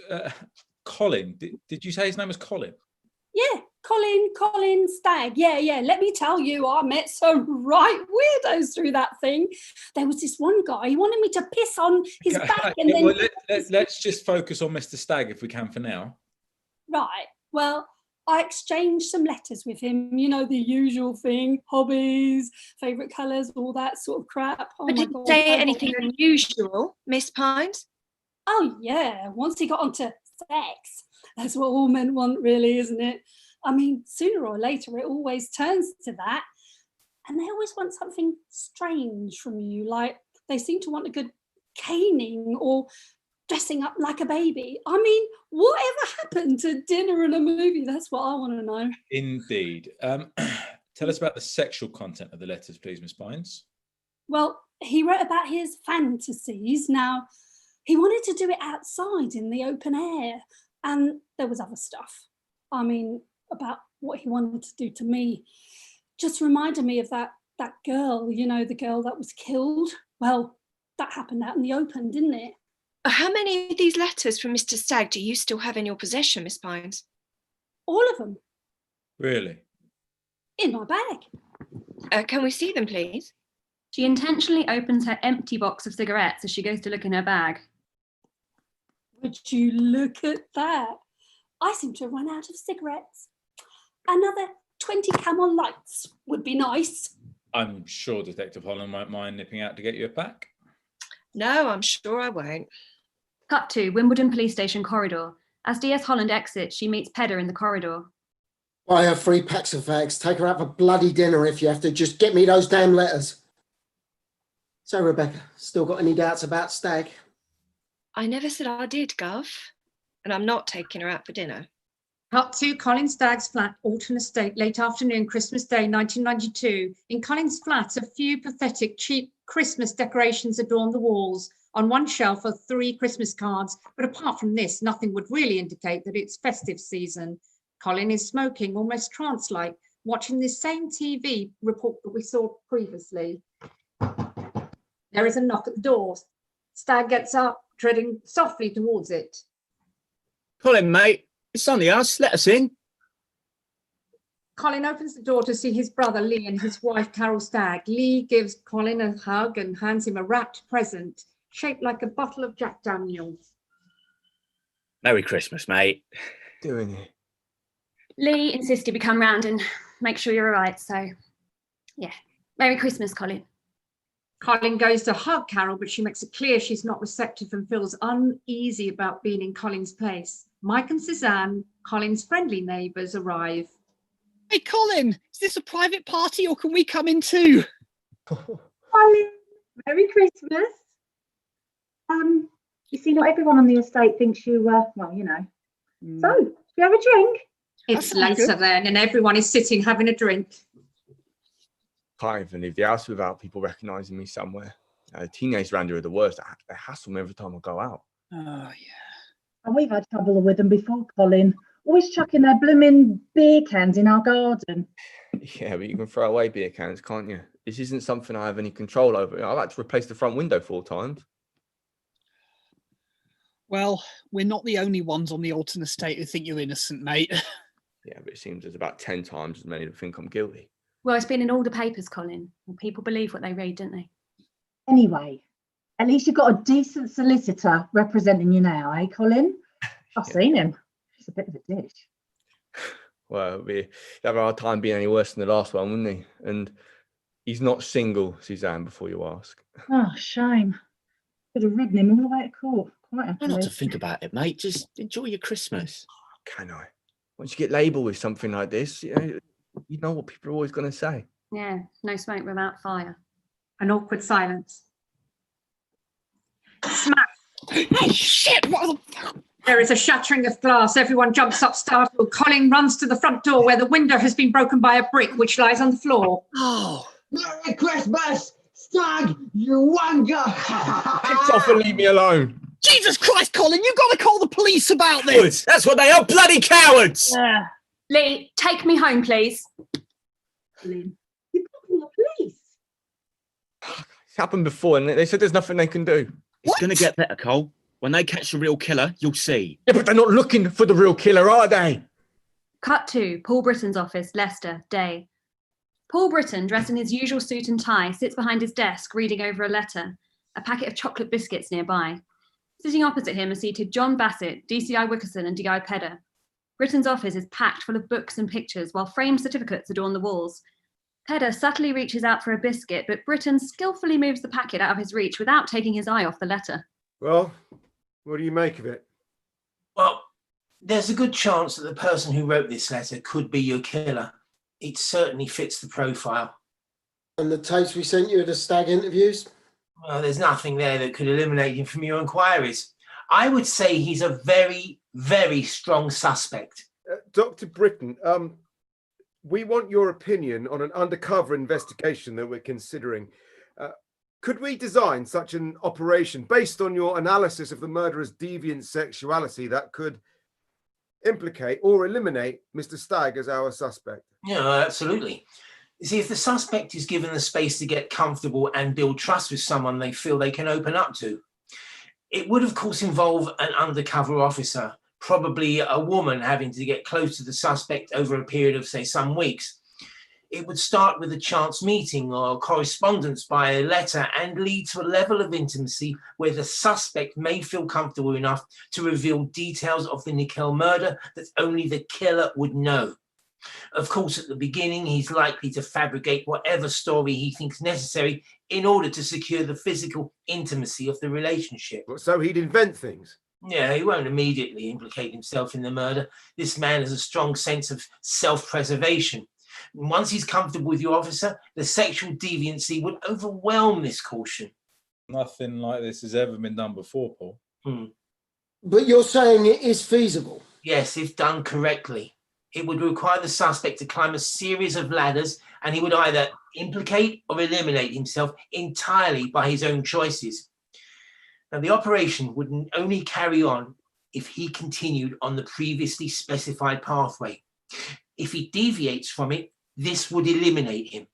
[SPEAKER 16] Colin, did you say his name was Colin?
[SPEAKER 9] Yeah, Colin Stagg. Yeah. Let me tell you, I met some right weirdos through that thing. There was this one guy, he wanted me to piss on his back and then...
[SPEAKER 16] Well, let's just focus on Mr. Stagg if we can for now.
[SPEAKER 9] Right, well, I exchanged some letters with him, you know, the usual thing, hobbies, favourite colours, all that sort of crap. Oh,
[SPEAKER 17] but did he say anything unusual, Miss Pines?
[SPEAKER 9] Oh, yeah. Once he got onto sex, that's what all men want, really, isn't it? I mean, sooner or later, it always turns to that. And they always want something strange from you, like they seem to want a good caning or dressing up like a baby. I mean, whatever happened to dinner and a movie? That's what I want to know.
[SPEAKER 16] Indeed. Tell us about the sexual content of the letters, please, Miss Pines.
[SPEAKER 9] Well, he wrote about his fantasies. Now, he wanted to do it outside in the open air, and there was other stuff. I mean, about what he wanted to do to me. Just reminded me of that girl, you know, the girl that was killed. Well, that happened out in the open, didn't it?
[SPEAKER 17] How many of these letters from Mr. Stagg do you still have in your possession, Miss Pines?
[SPEAKER 9] All of them.
[SPEAKER 16] Really?
[SPEAKER 9] In my bag.
[SPEAKER 17] Can we see them, please?
[SPEAKER 10] She intentionally opens her empty box of cigarettes as she goes to look in her bag.
[SPEAKER 9] Would you look at that? I seem to have run out of cigarettes. Another 20 Camel Lights would be nice.
[SPEAKER 16] I'm sure Detective Holland won't mind nipping out to get you a pack.
[SPEAKER 17] No, I'm sure I won't.
[SPEAKER 10] Cut to Wimbledon Police Station corridor. As DS Holland exits, she meets Pedder in the corridor.
[SPEAKER 19] Buy her 3 packs of fags. Take her out for bloody dinner if you have to. Just get me those damn letters. So, Rebecca, still got any doubts about Stagg?
[SPEAKER 17] I never said I did, Gov. And I'm not taking her out for dinner.
[SPEAKER 6] Cut to Colin Stagg's flat, Alton Estate, late afternoon, Christmas Day, 1992. In Colin's flat, a few pathetic, cheap Christmas decorations adorn the walls. On one shelf are 3 Christmas cards, but apart from this, nothing would really indicate that it's festive season. Colin is smoking, almost trance-like, watching this same TV report that we saw previously. There is a knock at the door. Stagg gets up, treading softly towards it.
[SPEAKER 22] Colin, mate, it's only us. Let us in.
[SPEAKER 6] Colin opens the door to see his brother Lee and his wife Carol Stagg. Lee gives Colin a hug and hands him a wrapped present shaped like a bottle of Jack Daniels.
[SPEAKER 22] Merry Christmas, mate.
[SPEAKER 14] Doing it.
[SPEAKER 10] Lee insists you be come round and make sure you're all right. So, yeah, Merry Christmas, Colin.
[SPEAKER 6] Colin goes to hug Carol, but she makes it clear she's not receptive and feels uneasy about being in Colin's place. Mike and Suzanne, Colin's friendly neighbours, arrive.
[SPEAKER 22] Hey, Colin, is this a private party or can we come in too?
[SPEAKER 11] Colin, Merry Christmas. You see, not everyone on the estate thinks you, well, you know. So, do you have a drink?
[SPEAKER 6] It's later then, and everyone is sitting having a drink.
[SPEAKER 15] Can't even leave the house without people recognising me somewhere. Teenagers around here are the worst. They hassle me every time I go out.
[SPEAKER 22] Oh, yeah.
[SPEAKER 11] And we've had trouble with them before, Colin. Always chucking their blooming beer cans in our garden.
[SPEAKER 15] Yeah, but you can throw away beer cans, can't you? This isn't something I have any control over. I've had to replace the front window 4 times.
[SPEAKER 7] Well, we're not the only ones on the Alton estate who think you're innocent, mate.
[SPEAKER 15] Yeah, but it seems there's about 10 times as many that think I'm guilty.
[SPEAKER 10] Well, it's been in all the papers, Colin. And people believe what they read, don't they?
[SPEAKER 11] Anyway, at least you've got a decent solicitor representing you now, eh, Colin? I've seen him. He's a bit of a dish.
[SPEAKER 15] Well, he'd have a hard time being any worse than the last one, wouldn't he? And he's not single, Suzanne, before you ask.
[SPEAKER 11] Oh, shame. Could have ridden him all the way to court. Quite
[SPEAKER 22] Try
[SPEAKER 11] happily.
[SPEAKER 22] not to think about it, mate. Just enjoy your Christmas.
[SPEAKER 15] Can I? Once you get labelled with something like this, you know what people are always going to say.
[SPEAKER 10] Yeah, no smoke without fire.
[SPEAKER 6] An awkward silence. Smack!
[SPEAKER 7] Hey, shit! What the...
[SPEAKER 6] There is a shattering of glass. Everyone jumps up startled. Colin runs to the front door where the window has been broken by a brick which lies on the floor.
[SPEAKER 7] Oh!
[SPEAKER 4] Merry Christmas, Stag, you wanker!
[SPEAKER 15] Piss off and leave me alone.
[SPEAKER 7] Jesus Christ, Colin, you've got to call the police about this!
[SPEAKER 22] That's what they are, bloody cowards!
[SPEAKER 10] Lee, take me home, please.
[SPEAKER 11] Colin, you're calling the police.
[SPEAKER 15] It's happened before and they said there's nothing they can do.
[SPEAKER 22] It's going to get better, Cole. When they catch the real killer, you'll see.
[SPEAKER 15] Yeah, but they're not looking for the real killer, are they?
[SPEAKER 10] Cut to Paul Britton's office, Leicester, day. Paul Britton, dressed in his usual suit and tie, sits behind his desk reading over a letter, a packet of chocolate biscuits nearby. Sitting opposite him are seated John Bassett, DCI Wickerson and DI Pedder. Britton's office is packed full of books and pictures while framed certificates adorn the walls. Pedder subtly reaches out for a biscuit, but Britton skillfully moves the packet out of his reach without taking his eye off the letter.
[SPEAKER 18] Well, what do you make of it?
[SPEAKER 3] Well, there's a good chance that the person who wrote this letter could be your killer. It certainly fits the profile.
[SPEAKER 19] And the tapes we sent you at the Stag interviews?
[SPEAKER 3] Well, there's nothing there that could eliminate him from your inquiries. I would say he's a very, very strong suspect.
[SPEAKER 18] Dr. Britton, we want your opinion on an undercover investigation that we're considering. Could we design such an operation based on your analysis of the murderer's deviant sexuality that could implicate or eliminate Mr. Stagg as our suspect?
[SPEAKER 3] Yeah, absolutely. You see, if the suspect is given the space to get comfortable and build trust with someone they feel they can open up to, it would, of course, involve an undercover officer, probably a woman having to get close to the suspect over a period of, say, some weeks. It would start with a chance meeting or correspondence by a letter and lead to a level of intimacy where the suspect may feel comfortable enough to reveal details of the Nickell murder that only the killer would know. Of course, at the beginning, he's likely to fabricate whatever story he thinks necessary in order to secure the physical intimacy of the relationship.
[SPEAKER 18] So he'd invent things?
[SPEAKER 3] Yeah, he won't immediately implicate himself in the murder. This man has a strong sense of self-preservation. Once he's comfortable with your officer, the sexual deviancy would overwhelm this caution.
[SPEAKER 16] Nothing like this has ever been done before, Paul.
[SPEAKER 19] But you're saying it is feasible?
[SPEAKER 3] Yes, if done correctly. It would require the suspect to climb a series of ladders, and he would either implicate or eliminate himself entirely by his own choices. Now, the operation would only carry on if he continued on the previously specified pathway. If he deviates from it, this would eliminate him.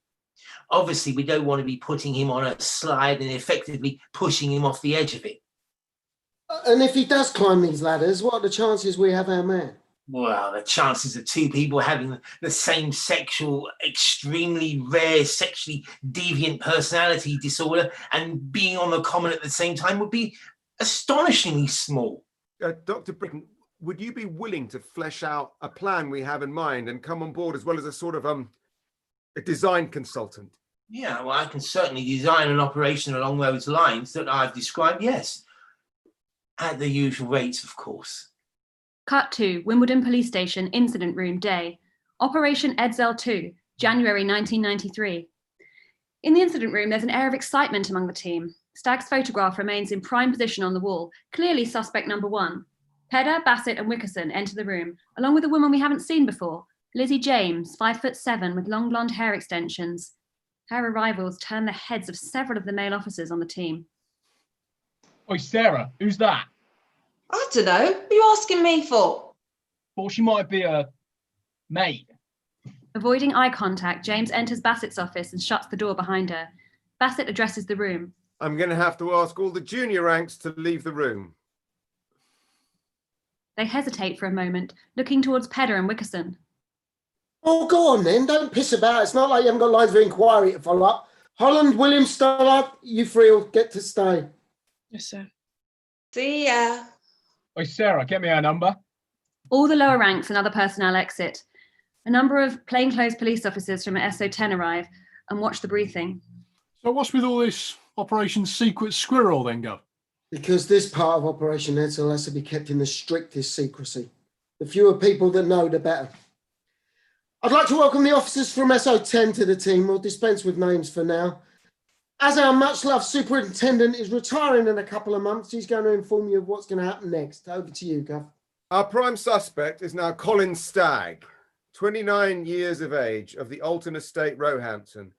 [SPEAKER 3] Obviously, we don't want to be putting him on a slide and effectively pushing him off the edge of it.
[SPEAKER 19] And if he does climb these ladders, what are the chances we have our man?
[SPEAKER 3] Well, the chances of two people having the same sexual, extremely rare, sexually deviant personality disorder and being on the common at the same time would be astonishingly small.
[SPEAKER 18] Dr. Britton, would you be willing to flesh out a plan we have in mind and come on board as well as a sort of a design consultant?
[SPEAKER 3] Yeah, well, I can certainly design an operation along those lines that I've described, yes. At the usual rates, of course.
[SPEAKER 10] Cut to Wimbledon Police Station, Incident Room, day. Operation Edzell 2, January 1993. In the incident room, there's an air of excitement among the team. Stagg's photograph remains in prime position on the wall, clearly suspect number one. Pedder, Bassett and Wickerson enter the room, along with a woman we haven't seen before, Lizzie James, 5'7", with long blonde hair extensions. Her arrivals turn the heads of several of the male officers on the team.
[SPEAKER 2] Oi, Sarah, who's that?
[SPEAKER 20] I don't know. What are you asking me for?
[SPEAKER 2] Thought she might be a mate.
[SPEAKER 10] Avoiding eye contact, James enters Bassett's office and shuts the door behind her. Bassett addresses the room.
[SPEAKER 18] I'm going to have to ask all the junior ranks to leave the room.
[SPEAKER 10] They hesitate for a moment, looking towards Pedder and Wickerson.
[SPEAKER 19] Oh, go on then. Don't piss about. It's not like you haven't got lines of inquiry to follow up. Holland, Williams, Starlight, you three will get to stay.
[SPEAKER 17] Yes, sir.
[SPEAKER 20] See ya.
[SPEAKER 2] Oi, Sarah, get me our number.
[SPEAKER 10] All the lower ranks and other personnel exit. A number of plainclothes police officers from SO10 arrive and watch the briefing.
[SPEAKER 21] So what's with all this Operation Secret Squirrel then, Gov?
[SPEAKER 19] Because this part of Operation Edsel has to be kept in the strictest secrecy. The fewer people that know, the better. I'd like to welcome the officers from SO10 to the team. We'll dispense with names for now. As our much-loved superintendent is retiring in a couple of months, he's going to inform you of what's going to happen next. Over to you, Gov.
[SPEAKER 18] Our prime suspect is now Colin Stagg, 29 years of age, of the Alton Estate, Roehampton.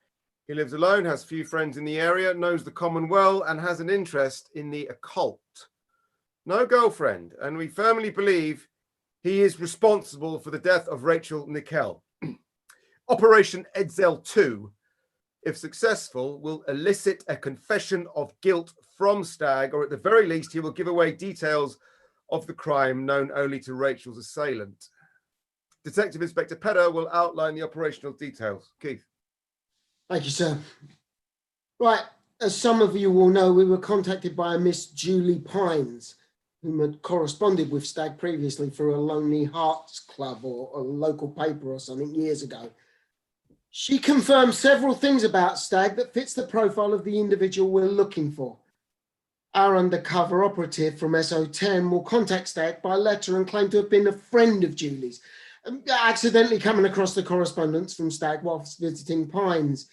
[SPEAKER 18] He lives alone, has few friends in the area, knows the Common well, and has an interest in the occult. No girlfriend, and we firmly believe he is responsible for the death of Rachel Nickell. Operation Edsel 2, if successful, will elicit a confession of guilt from Stagg, or at the very least, he will give away details of the crime known only to Rachel's assailant. Detective Inspector Pedder will outline the operational details. Keith.
[SPEAKER 19] Thank you, sir. Right, as some of you will know, we were contacted by a Miss Julie Pines, whom had corresponded with Stagg previously for a Lonely Hearts Club or a local paper or something years ago. She confirmed several things about Stagg that fits the profile of the individual we're looking for. Our undercover operative from SO10 will contact Stagg by letter and claim to have been a friend of Julie's, accidentally coming across the correspondence from Stagg whilst visiting Pines.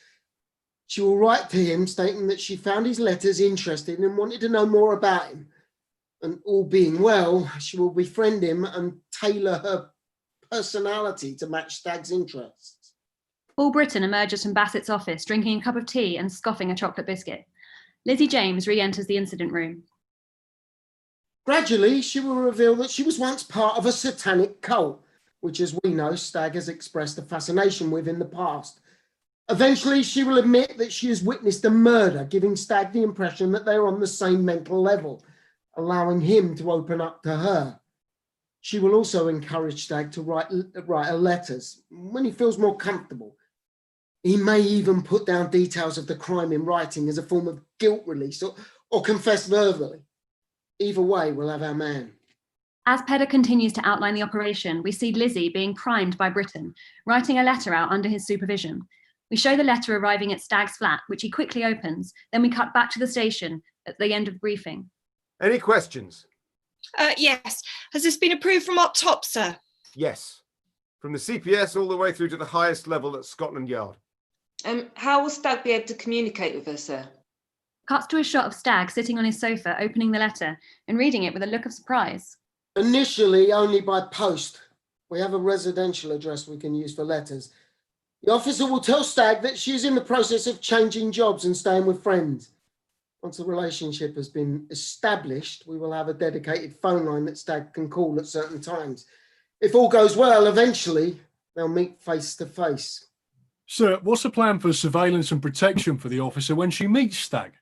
[SPEAKER 19] She will write to him stating that she found his letters interesting and wanted to know more about him. And all being well, she will befriend him and tailor her personality to match Stagg's interests.
[SPEAKER 10] Paul Britton emerges from Bassett's office, drinking a cup of tea and scoffing a chocolate biscuit. Lizzie James re-enters the incident room.
[SPEAKER 19] Gradually, she will reveal that she was once part of a satanic cult, which, as we know, Stagg has expressed a fascination with in the past. Eventually, she will admit that she has witnessed a murder, giving Stagg the impression that they're on the same mental level, allowing him to open up to her. She will also encourage Stagg to write her letters when he feels more comfortable. He may even put down details of the crime in writing as a form of guilt release or confess verbally. Either way, we'll have our man.
[SPEAKER 10] As Pedder continues to outline the operation, we see Lizzie being primed by Britton, writing a letter out under his supervision. We show the letter arriving at Stagg's flat, which he quickly opens. Then we cut back to the station at the end of the briefing.
[SPEAKER 18] Any questions?
[SPEAKER 17] Yes. Has this been approved from up top, sir?
[SPEAKER 18] Yes. From the CPS all the way through to the highest level at Scotland Yard.
[SPEAKER 20] How will Stagg be able to communicate with her, sir?
[SPEAKER 10] Cuts to a shot of Stagg sitting on his sofa, opening the letter and reading it with a look of surprise.
[SPEAKER 19] Initially, only by post. We have a residential address we can use for letters. The officer will tell Stagg that she is in the process of changing jobs and staying with friends. Once a relationship has been established, we will have a dedicated phone line that Stagg can call at certain times. If all goes well, eventually they'll meet face to face.
[SPEAKER 21] Sir, what's the plan for surveillance and protection for the officer when she meets Stagg?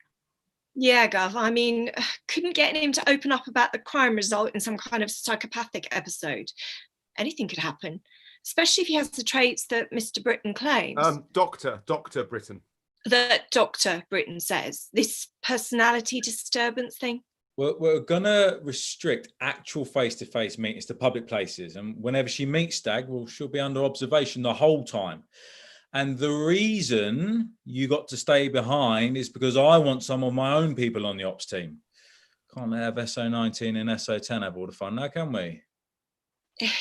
[SPEAKER 17] Yeah, Gov. I mean, couldn't get him to open up about the crime result in some kind of psychopathic episode. Anything could happen, especially if he has the traits that Mr. Britton claims.
[SPEAKER 18] Dr. Britton.
[SPEAKER 17] That Dr. Britton says, this personality disturbance thing.
[SPEAKER 16] We're going to restrict actual face-to-face meetings to public places. And whenever she meets Stagg, well, she'll be under observation the whole time. And the reason you got to stay behind is because I want some of my own people on the ops team. Can't have SO19 and SO10 have all the fun now, can we?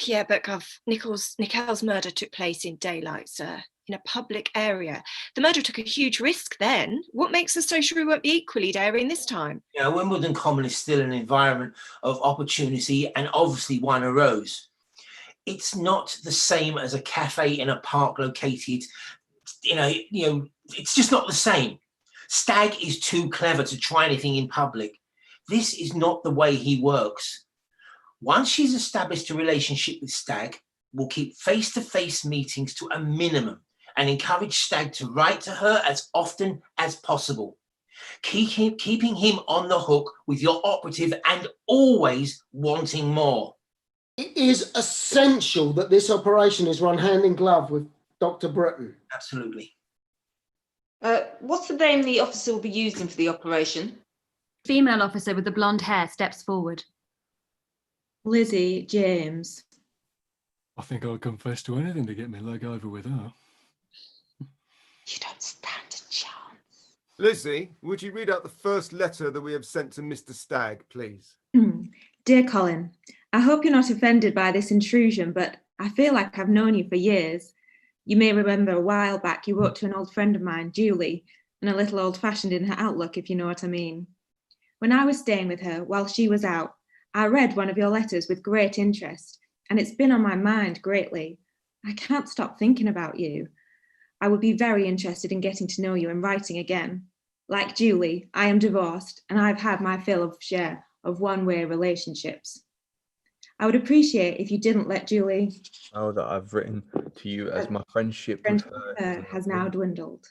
[SPEAKER 17] Yeah, but Gov, Nickell's murder took place in daylight, sir, in a public area. The murderer took a huge risk then. What makes us so sure we won't be equally daring this time?
[SPEAKER 3] You know, Wimbledon Common is still an environment of opportunity, and obviously one arose. It's not the same as a cafe in a park located, it's just not the same. Stagg is too clever to try anything in public. This is not the way he works. Once she's established a relationship with Stagg, we'll keep face-to-face meetings to a minimum and encourage Stagg to write to her as often as possible. Keeping him on the hook with your operative and always wanting more.
[SPEAKER 19] It is essential that this operation is run hand in glove with Dr. Britton.
[SPEAKER 3] Absolutely.
[SPEAKER 20] What's the name the officer will be using for the operation?
[SPEAKER 10] Female officer with the blonde hair steps forward.
[SPEAKER 12] Lizzie James.
[SPEAKER 21] I think I'd confess to anything to get my leg over with her.
[SPEAKER 20] You don't stand a chance.
[SPEAKER 18] Lizzie, would you read out the first letter that we have sent to Mr. Stagg, please?
[SPEAKER 12] Dear Colin, I hope you're not offended by this intrusion, but I feel like I've known you for years. You may remember a while back you wrote to an old friend of mine, Julie, and a little old-fashioned in her outlook, if you know what I mean. When I was staying with her while she was out, I read one of your letters with great interest, and it's been on my mind greatly. I can't stop thinking about you. I would be very interested in getting to know you and writing again. Like Julie, I am divorced, and I've had my fill of share of one-way relationships. I would appreciate if you didn't let Julie.
[SPEAKER 15] Oh, that I've written to you as my friendship with her
[SPEAKER 12] Has now dwindled.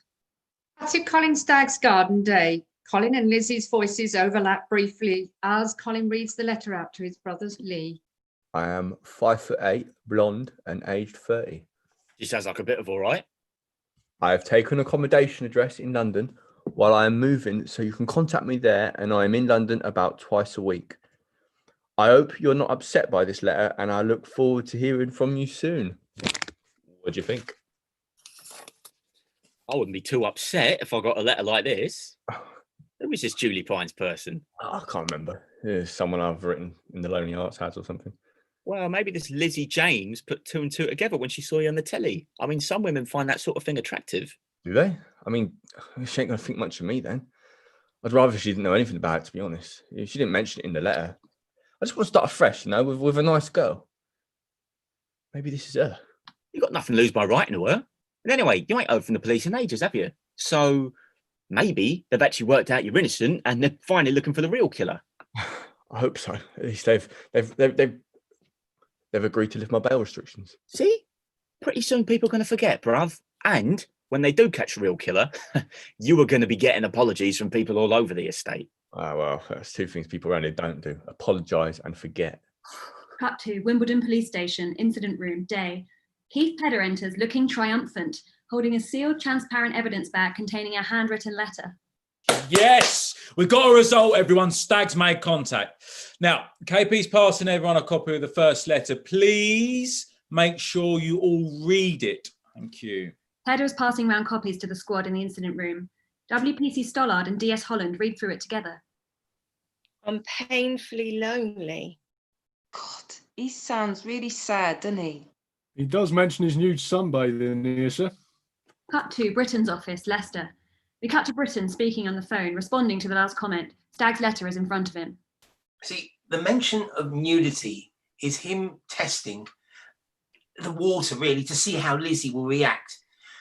[SPEAKER 6] To Colin Stagg's garden day. Colin and Lizzie's voices overlap briefly as Colin reads the letter out to his brothers Lee.
[SPEAKER 15] I am 5'8", blonde, and aged 30.
[SPEAKER 22] She sounds like a bit of all right.
[SPEAKER 15] I have taken accommodation address in London while I am moving, so you can contact me there, and I am in London about twice a week. I hope you're not upset by this letter, and I look forward to hearing from you soon. What do you think?
[SPEAKER 22] I wouldn't be too upset if I got a letter like this. Who is this Julie Pines person?
[SPEAKER 15] I can't remember. It's someone I've written in the Lonely Arts has or something.
[SPEAKER 22] Well, maybe this Lizzie James put two and two together when she saw you on the telly. I mean, some women find that sort of thing attractive.
[SPEAKER 15] Do they? I mean, she ain't going to think much of me then. I'd rather she didn't know anything about it, to be honest. She didn't mention it in the letter. I just want to start afresh, you know, with a nice girl. Maybe this is her.
[SPEAKER 22] You got nothing to lose by writing to her. And anyway, you ain't heard from the police in ages, have you? So maybe they've actually worked out you're innocent and they're finally looking for the real killer.
[SPEAKER 15] I hope so. At least they've agreed to lift my bail restrictions.
[SPEAKER 22] See? Pretty soon people are going to forget, bruv. And when they do catch a real killer, you are going to be getting apologies from people all over the estate.
[SPEAKER 15] Oh, well, that's two things people around here don't do. Apologise and forget.
[SPEAKER 10] Cut to Wimbledon Police Station, incident room, day. Keith Pedder enters looking triumphant, holding a sealed transparent evidence bag containing a handwritten letter.
[SPEAKER 16] Yes, we've got a result, everyone. Stagg's made contact. Now, KP's passing everyone a copy of the first letter. Please make sure you all read it. Thank you.
[SPEAKER 10] Pedder is passing round copies to the squad in the incident room. WPC Stollard and DS Holland read through it together.
[SPEAKER 17] I'm painfully lonely.
[SPEAKER 20] God, he sounds really sad, doesn't he?
[SPEAKER 21] He does mention his nude sunbathing here, sir.
[SPEAKER 10] Cut to Britton's office, Leicester. We cut to Britton speaking on the phone, responding to the last comment. Stagg's letter is in front of him.
[SPEAKER 3] See, the mention of nudity is him testing the water, really, to see how Lizzie will react.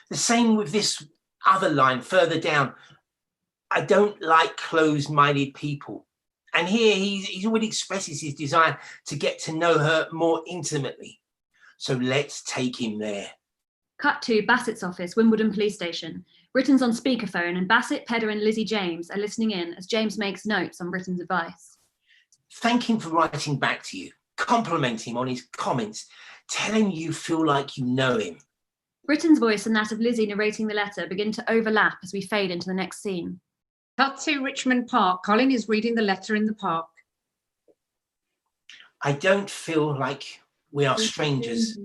[SPEAKER 3] The same with this other line further down. I don't like closed-minded people. And here he already expresses his desire to get to know her more intimately. So let's take him there.
[SPEAKER 10] Cut to Bassett's office, Wimbledon Police Station. Britton's on speakerphone and Bassett, Pedder and Lizzie James are listening in as James makes notes on Britton's advice.
[SPEAKER 3] Thank him for writing back to you. Compliment him on his comments. Tell him you feel like you know him.
[SPEAKER 10] Britton's voice and that of Lizzie narrating the letter begin to overlap as we fade into the next scene.
[SPEAKER 6] Cut to Richmond Park. Colin is reading the letter in the park.
[SPEAKER 3] I don't feel like we are strangers.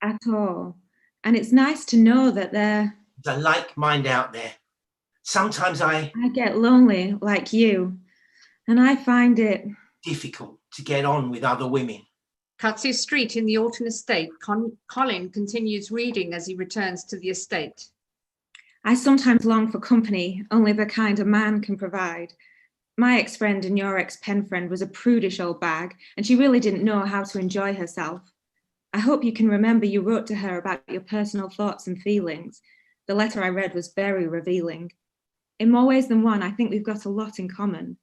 [SPEAKER 12] At all. And it's nice to know that there's
[SPEAKER 3] a like mind out there. Sometimes I
[SPEAKER 12] get lonely like you, and I find it
[SPEAKER 3] difficult to get on with other women.
[SPEAKER 6] Cut to street in the Alton estate. Colin continues reading as he returns to the estate.
[SPEAKER 12] I sometimes long for company, only the kind a man can provide. My ex-friend and your ex-pen friend was a prudish old bag, and she really didn't know how to enjoy herself. I hope you can remember you wrote to her about your personal thoughts and feelings. The letter I read was very revealing. In more ways than one, I think we've got a lot in common.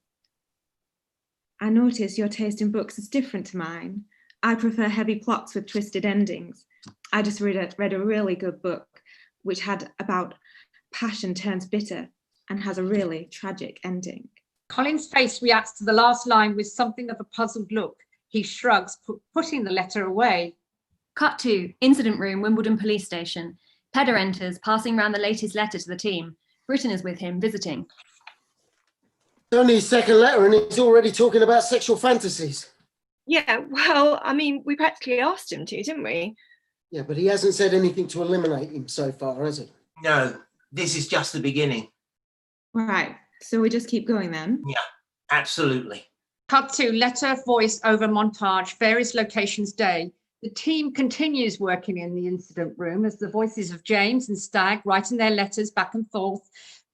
[SPEAKER 12] I notice your taste in books is different to mine. I prefer heavy plots with twisted endings. I just read a really good book, which had about passion turns bitter and has a really tragic ending.
[SPEAKER 6] Colin's face reacts to the last line with something of a puzzled look. He shrugs, putting the letter away.
[SPEAKER 10] Cut to incident room, Wimbledon Police Station. Pedder enters, passing round the latest letter to the team. Brixton is with him, visiting.
[SPEAKER 19] It's only his second letter and he's already talking about sexual fantasies.
[SPEAKER 17] Yeah, well, I mean, we practically asked him to, didn't we?
[SPEAKER 19] Yeah, but he hasn't said anything to eliminate him so far, has he?
[SPEAKER 3] No, this is just the beginning.
[SPEAKER 12] Right, so we just keep going then?
[SPEAKER 3] Yeah, absolutely.
[SPEAKER 6] Cut to letter, voice over montage, various locations day. The team continues working in the incident room as the voices of James and Stagg writing their letters back and forth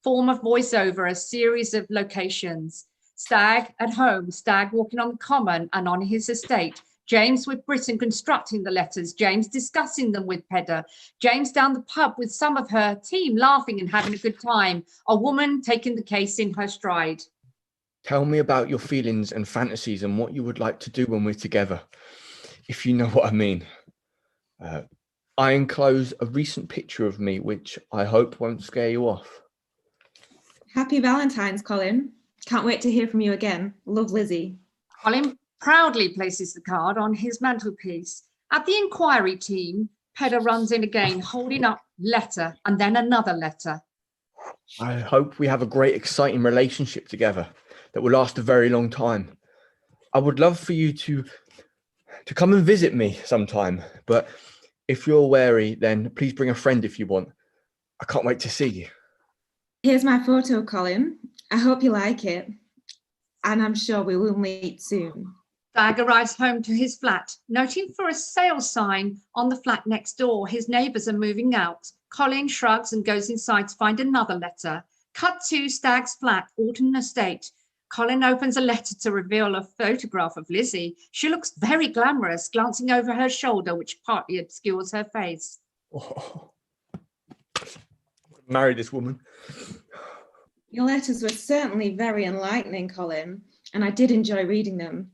[SPEAKER 6] form a voiceover, a series of locations. Stagg at home, Stagg walking on the common and on his estate. James with Brixton constructing the letters, James discussing them with Pedder, James down the pub with some of her team laughing and having a good time, a woman taking the case in her stride.
[SPEAKER 15] Tell me about your feelings and fantasies and what you would like to do when we're together, if you know what I mean. I enclose a recent picture of me, which I hope won't scare you off.
[SPEAKER 12] Happy Valentine's, Colin. Can't wait to hear from you again. Love, Lizzie.
[SPEAKER 6] Colin proudly places the card on his mantelpiece. At the inquiry team, Pedder runs in again, holding up letter and then another letter.
[SPEAKER 15] I hope we have a great, exciting relationship together that will last a very long time. I would love for you to come and visit me sometime, but if you're wary, then please bring a friend if you want. I can't wait to see you.
[SPEAKER 12] Here's my photo, Colin. I hope you like it. And I'm sure we will meet soon.
[SPEAKER 6] Stagg arrives home to his flat, noting for a sale sign on the flat next door. His neighbours are moving out. Colin shrugs and goes inside to find another letter. Cut to Stagg's flat, Alton Estate. Colin opens a letter to reveal a photograph of Lizzie. She looks very glamorous, glancing over her shoulder, which partly obscures her face.
[SPEAKER 15] Oh, marry this woman.
[SPEAKER 12] Your letters were certainly very enlightening, Colin, and I did enjoy reading them.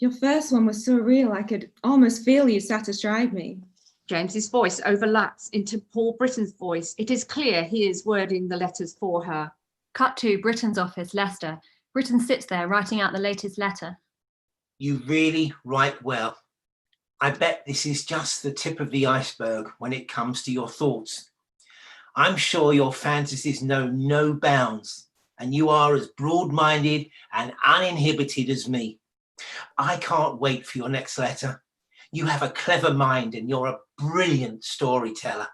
[SPEAKER 12] Your first one was so real, I could almost feel you sat astride me.
[SPEAKER 6] James's voice overlaps into Paul Britain's voice. It is clear he is wording the letters for her.
[SPEAKER 10] Cut to Britain's office, Leicester. Brixton sits there writing out the latest letter.
[SPEAKER 3] You really write well. I bet this is just the tip of the iceberg when it comes to your thoughts. I'm sure your fantasies know no bounds, and you are as broad-minded and uninhibited as me. I can't wait for your next letter. You have a clever mind and you're a brilliant storyteller.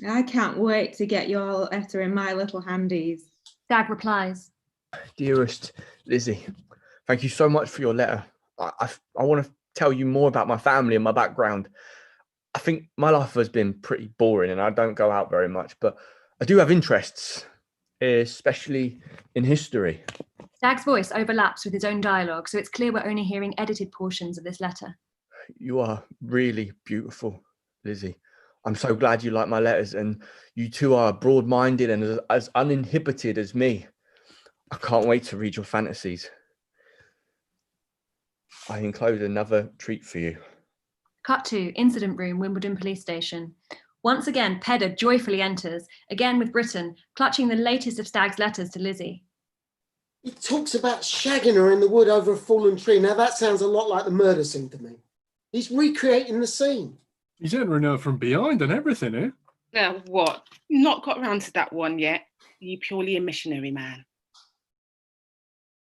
[SPEAKER 12] I can't wait to get your letter in my little handies.
[SPEAKER 10] Stagg replies.
[SPEAKER 15] Dearest Lizzie, thank you so much for your letter. I want to tell you more about my family and my background. I think my life has been pretty boring and I don't go out very much, but I do have interests, especially in history.
[SPEAKER 10] Stagg's voice overlaps with his own dialogue, so it's clear we're only hearing edited portions of this letter.
[SPEAKER 15] You are really beautiful, Lizzie. I'm so glad you like my letters, and you two are broad-minded and as uninhibited as me. I can't wait to read your fantasies. I enclose another treat for you.
[SPEAKER 10] Cut to incident room, Wimbledon Police Station. Once again, Pedder joyfully enters, again with Brixton, clutching the latest of Stagg's letters to Lizzie.
[SPEAKER 19] He talks about shagging her in the wood over a fallen tree. Now that sounds a lot like the murder scene to me. He's recreating the scene.
[SPEAKER 21] He's entering her from behind and everything, eh?
[SPEAKER 8] What? Not got round to that one yet. You purely a missionary man.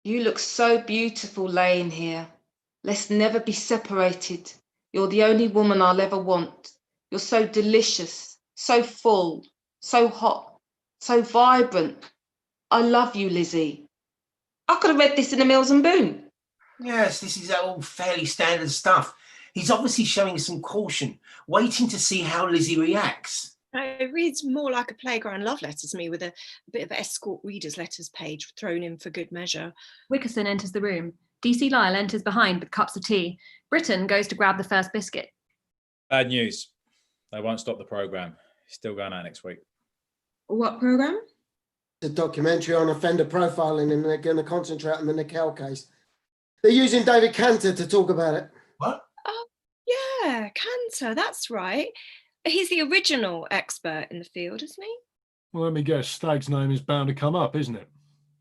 [SPEAKER 20] You look so beautiful laying here. Let's never be separated. You're the only woman I'll ever want. You're so delicious, so full, so hot, so vibrant. I love you, Lizzie. I could have read this in a Mills and Boon.
[SPEAKER 3] Yes, this is all fairly standard stuff. He's obviously showing some caution, waiting to see how Lizzie reacts.
[SPEAKER 17] It reads more like a playground love letter to me, with a bit of escort readers' letters page thrown in for good measure.
[SPEAKER 10] Wickerson enters the room. DC Lyle enters behind with cups of tea. Brixton goes to grab the first biscuit.
[SPEAKER 16] Bad news. They won't stop the programme. It's still going out next week.
[SPEAKER 12] What programme?
[SPEAKER 19] It's a documentary on offender profiling and they're going to concentrate on the Nickell case. They're using David Cantor to talk about it.
[SPEAKER 3] What?
[SPEAKER 17] Oh, yeah, Cantor, that's right. He's the original expert in the field, isn't he?
[SPEAKER 21] Well, let me guess, Stagg's name is bound to come up, isn't it?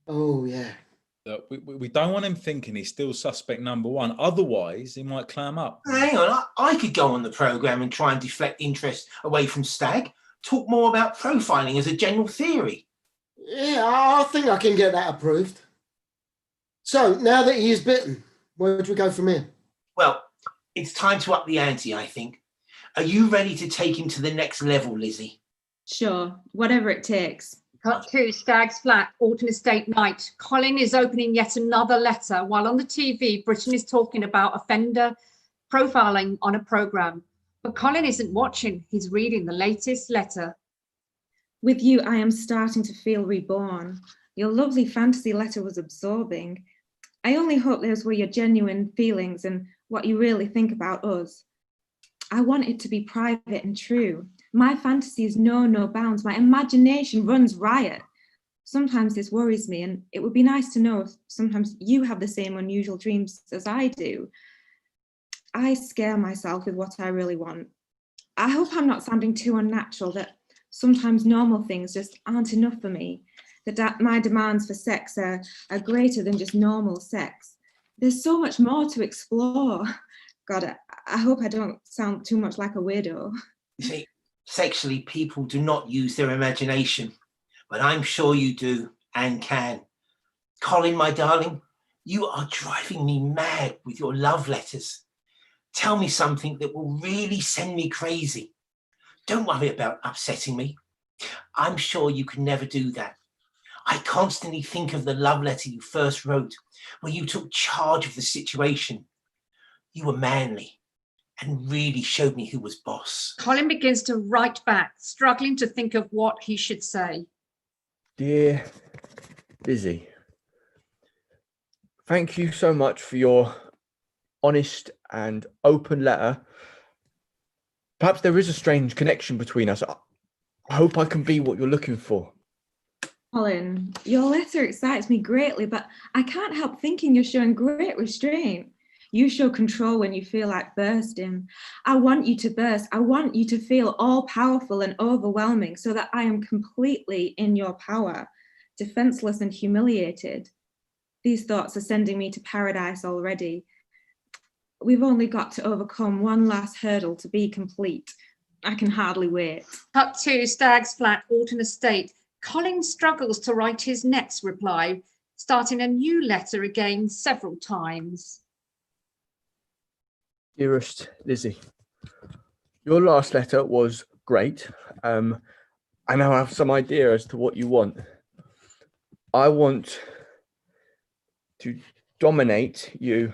[SPEAKER 19] Oh, yeah.
[SPEAKER 16] Look, we don't want him thinking he's still suspect number one. Otherwise, he might clam up.
[SPEAKER 3] Hang on, I could go on the programme and try and deflect interest away from Stagg. Talk more about profiling as a general theory.
[SPEAKER 19] Yeah, I think I can get that approved. So, now that he is bitten, where do we go from here?
[SPEAKER 3] Well, it's time to up the ante, I think. Are you ready to take him to the next level, Lizzie?
[SPEAKER 12] Sure, whatever it takes.
[SPEAKER 6] Cut 2, Stagg's flat, Alton Estate night. Colin is opening yet another letter while on the TV, Britain is talking about offender profiling on a programme. But Colin isn't watching, he's reading the latest letter.
[SPEAKER 12] With you, I am starting to feel reborn. Your lovely fantasy letter was absorbing. I only hope those were your genuine feelings and what you really think about us. I want it to be private and true. My fantasies know no bounds. My imagination runs riot. Sometimes this worries me, and it would be nice to know if sometimes you have the same unusual dreams as I do. I scare myself with what I really want. I hope I'm not sounding too unnatural, that sometimes normal things just aren't enough for me, that my demands for sex are greater than just normal sex. There's so much more to explore. God, I hope I don't sound too much like a weirdo.
[SPEAKER 3] You see, sexually, people do not use their imagination, but I'm sure you do and can. Colin, my darling, you are driving me mad with your love letters. Tell me something that will really send me crazy. Don't worry about upsetting me. I'm sure you can never do that. I constantly think of the love letter you first wrote, where you took charge of the situation. You were manly and really showed me who was boss.
[SPEAKER 6] Colin begins to write back, struggling to think of what he should say.
[SPEAKER 15] Dear Lizzie, thank you so much for your honest and open letter. Perhaps there is a strange connection between us. I hope I can be what you're looking for.
[SPEAKER 12] Colin, your letter excites me greatly, but I can't help thinking you're showing great restraint. You show control when you feel like bursting. I want you to burst. I want you to feel all powerful and overwhelming so that I am completely in your power, defenseless and humiliated. These thoughts are sending me to paradise already. We've only got to overcome one last hurdle to be complete. I can hardly wait.
[SPEAKER 6] Cut 2, Stagg's flat, Alton Estate. Colin struggles to write his next reply, starting a new letter again several times.
[SPEAKER 15] Dearest Lizzie, your last letter was great. I now have some idea as to what you want. I want to dominate you.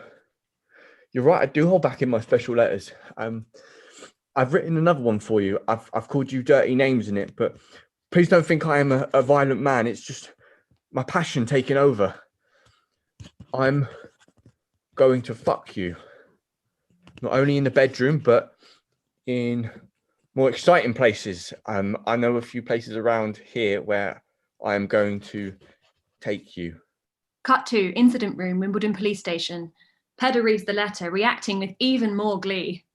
[SPEAKER 15] You're right, I do hold back in my special letters. I've written another one for you. I've called you dirty names in it, but please don't think I am a violent man. It's just my passion taking over. I'm going to fuck you. Not only in the bedroom, but in more exciting places. I know a few places around here where I am going to take you.
[SPEAKER 10] Cut 2, incident room, Wimbledon Police Station. Pedder reads the letter, reacting with even more glee.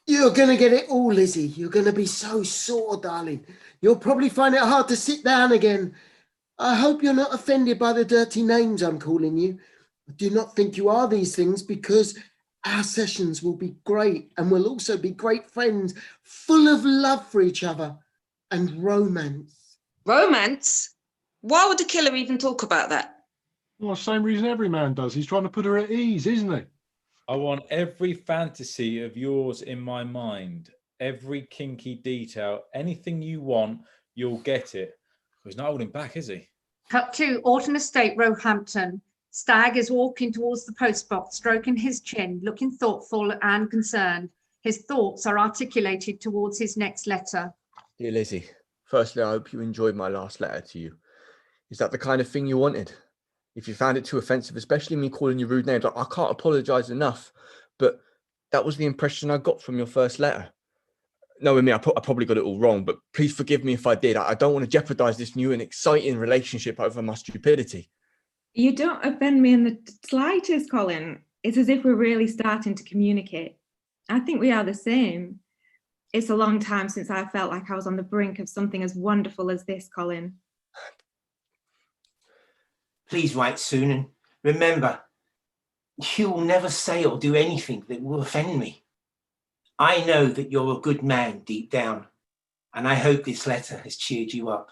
[SPEAKER 19] You're going to get it all, Lizzie. You're going to be so sore, darling. You'll probably find it hard to sit down again. I hope you're not offended by the dirty names I'm calling you. I do not think you are these things, because our sessions will be great, and we'll also be great friends, full of love for each other and romance.
[SPEAKER 20] Romance? Why would the killer even talk about that?
[SPEAKER 21] Well, same reason every man does. He's trying to put her at ease, isn't he?
[SPEAKER 16] I want every fantasy of yours in my mind, every kinky detail, anything you want, you'll get it. He's not holding back, is he?
[SPEAKER 6] Cut 2, Alton Estate, Roehampton. Stagg is walking towards the postbox, stroking his chin, looking thoughtful and concerned. His thoughts are articulated towards his next letter.
[SPEAKER 15] Dear Lizzie, firstly, I hope you enjoyed my last letter to you. Is that the kind of thing you wanted? If you found it too offensive, especially me calling you rude names, I can't apologise enough, but that was the impression I got from your first letter. Knowing me, I probably got it all wrong, but please forgive me if I did. I don't want to jeopardise this new and exciting relationship over my stupidity.
[SPEAKER 12] You don't offend me in the slightest, Colin. It's as if we're really starting to communicate. I think we are the same. It's a long time since I felt like I was on the brink of something as wonderful as this, Colin.
[SPEAKER 3] Please write soon, and remember, you will never say or do anything that will offend me. I know that you're a good man deep down, and I hope this letter has cheered you up.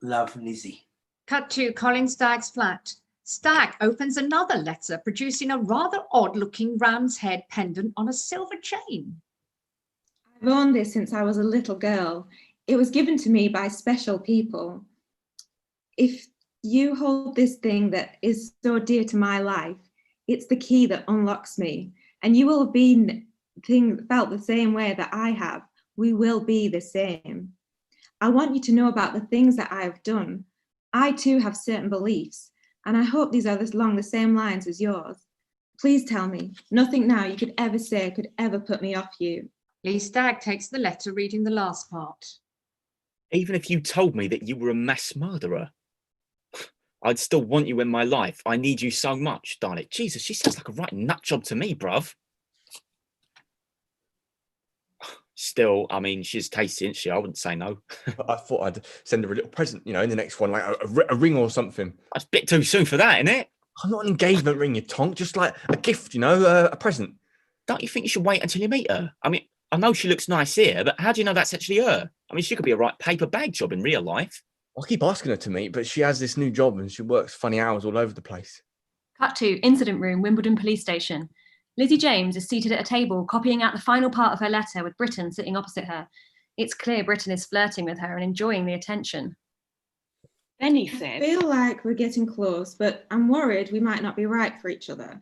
[SPEAKER 3] Love, Lizzie.
[SPEAKER 6] Cut to Colin Stagg's flat. Stagg opens another letter, producing a rather odd-looking ram's head pendant on a silver chain.
[SPEAKER 12] I've owned this since I was a little girl. It was given to me by special people. If you hold this thing that is so dear to my life, it's the key that unlocks me, and you will have felt the same way that I have. We will be the same. I want you to know about the things that I have done. I too have certain beliefs, and I hope these are along the same lines as yours. Please tell me, nothing now you could ever say could ever put me off you.
[SPEAKER 6] Lee Stagg takes the letter, reading the last part.
[SPEAKER 5] Even if you told me that you were a mass murderer, I'd still want you in my life. I need you so much, darling. Jesus, she sounds like a right nut job to me, bruv. Still, I mean, she's tasty, isn't she? I wouldn't say no.
[SPEAKER 15] I thought I'd send her a little present, you know, in the next one, like a ring or something.
[SPEAKER 5] That's a bit too soon for that, isn't it?
[SPEAKER 15] I'm not an engagement ring, you tonk. Just like a gift, you know, a present.
[SPEAKER 5] Don't you think you should wait until you meet her? I mean, I know she looks nice here, but how do you know that's actually her? I mean, she could be a right paper bag job in real life.
[SPEAKER 15] I keep asking her to meet, but she has this new job and she works funny hours all over the place.
[SPEAKER 10] Cut to incident room, Wimbledon Police Station. Lizzie James is seated at a table, copying out the final part of her letter with Brixton sitting opposite her. It's clear Brixton is flirting with her and enjoying the attention.
[SPEAKER 8] Benny
[SPEAKER 12] I
[SPEAKER 8] said,
[SPEAKER 12] feel like we're getting close, but I'm worried we might not be right for each other.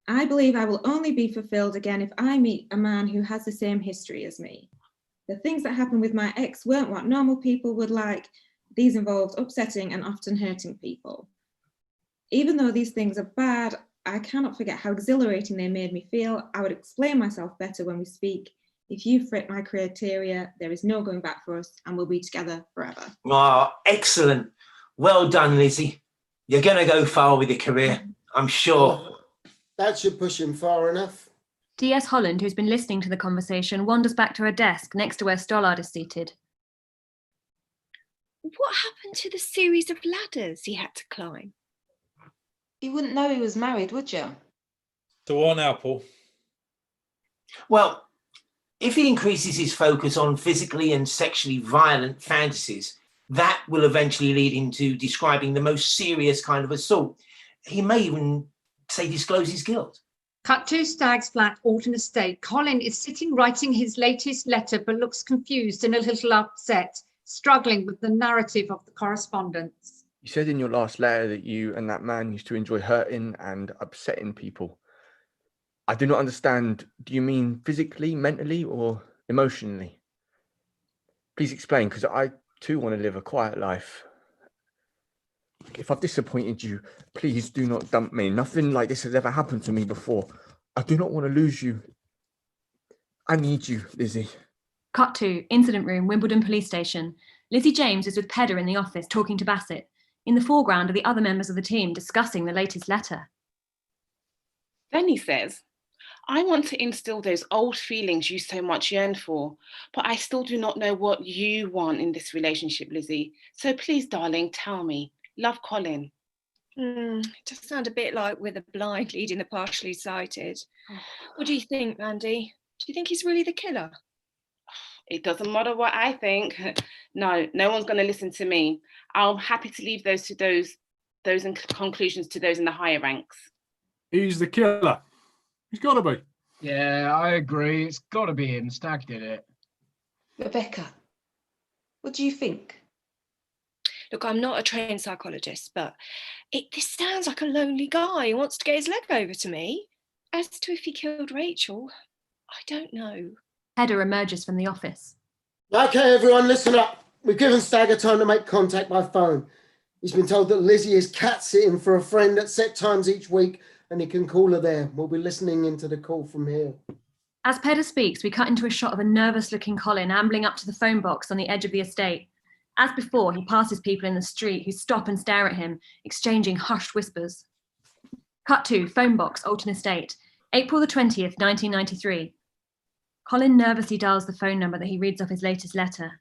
[SPEAKER 12] I believe I will only be fulfilled again if I meet a man who has the same history as me. The things that happened with my ex weren't what normal people would like. These involved upsetting and often hurting people. Even though these things are bad, I cannot forget how exhilarating they made me feel. I would explain myself better when we speak. If you fit my criteria, there is no going back for us and we'll be together forever.
[SPEAKER 3] Oh, excellent. Well done, Lizzie. You're going to go far with your career, I'm sure.
[SPEAKER 19] That should push him far enough.
[SPEAKER 10] DS Holland, who's been listening to the conversation, wanders back to her desk next to where Stollard is seated.
[SPEAKER 17] What happened to the series of ladders he had to climb?
[SPEAKER 20] You wouldn't know he was married, would you?
[SPEAKER 16] So what now, Paul?
[SPEAKER 3] Well, if he increases his focus on physically and sexually violent fantasies, that will eventually lead him to describing the most serious kind of assault. He may even, say, disclose his guilt.
[SPEAKER 6] Cut to Stagg's flat, Alton Estate. Colin is sitting writing his latest letter, but looks confused and a little upset, struggling with the narrative of the correspondence.
[SPEAKER 15] You said in your last letter that you and that man used to enjoy hurting and upsetting people. I do not understand. Do you mean physically, mentally, or emotionally? Please explain, because I too want to live a quiet life. If I've disappointed you, please do not dump me. Nothing like this has ever happened to me before. I do not want to lose you. I need you, Lizzie.
[SPEAKER 10] Cut to incident room, Wimbledon Police Station. Lizzie James is with Pedder in the office talking to Bassett. In the foreground are the other members of the team discussing the latest letter.
[SPEAKER 8] Benny says, I want to instill those old feelings you so much yearn for, but I still do not know what you want in this relationship, Lizzie. So please, darling, tell me. Love, Colin.
[SPEAKER 17] It does sound a bit like With the Blind leading the partially sighted. What do you think, Mandy? Do you think he's really the killer?
[SPEAKER 8] It doesn't matter what I think. No one's going to listen to me. I'm happy to leave those conclusions to those in the higher ranks.
[SPEAKER 21] He's the killer. He's got to be.
[SPEAKER 2] Yeah, I agree. It's got to be him. Stagg did it.
[SPEAKER 20] Rebecca, what do you think?
[SPEAKER 17] Look, I'm not a trained psychologist, but this sounds like a lonely guy who wants to get his leg over to me. As to if he killed Rachel, I don't know.
[SPEAKER 10] Pedder emerges from the office.
[SPEAKER 19] Okay, everyone, listen up. We've given Stagg a time to make contact by phone. He's been told that Lizzie is cat-sitting for a friend at set times each week, and he can call her there. We'll be listening into the call from here.
[SPEAKER 10] As Pedder speaks, we cut into a shot of a nervous-looking Colin ambling up to the phone box on the edge of the estate. As before, he passes people in the street who stop and stare at him, exchanging hushed whispers. Cut to phone box, Alton Estate, April the 20th, 1993. Colin nervously dials the phone number that he reads off his latest letter.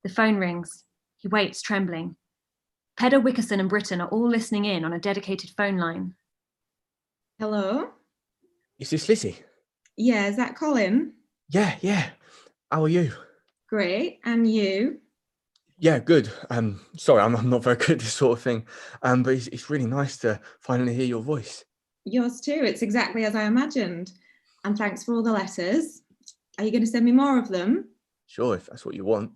[SPEAKER 10] The phone rings. He waits, trembling. Pedder, Wickerson and Britton are all listening in on a dedicated phone line.
[SPEAKER 12] Hello?
[SPEAKER 15] Is this Lizzie?
[SPEAKER 12] Yeah, is that Colin?
[SPEAKER 15] Yeah. How are you?
[SPEAKER 12] Great. And you?
[SPEAKER 15] Yeah, good. Sorry, I'm not very good at this sort of thing. But it's really nice to finally hear your voice.
[SPEAKER 12] Yours too. It's exactly as I imagined. And thanks for all the letters. Are you going to send me more of them?
[SPEAKER 15] Sure, if that's what you want.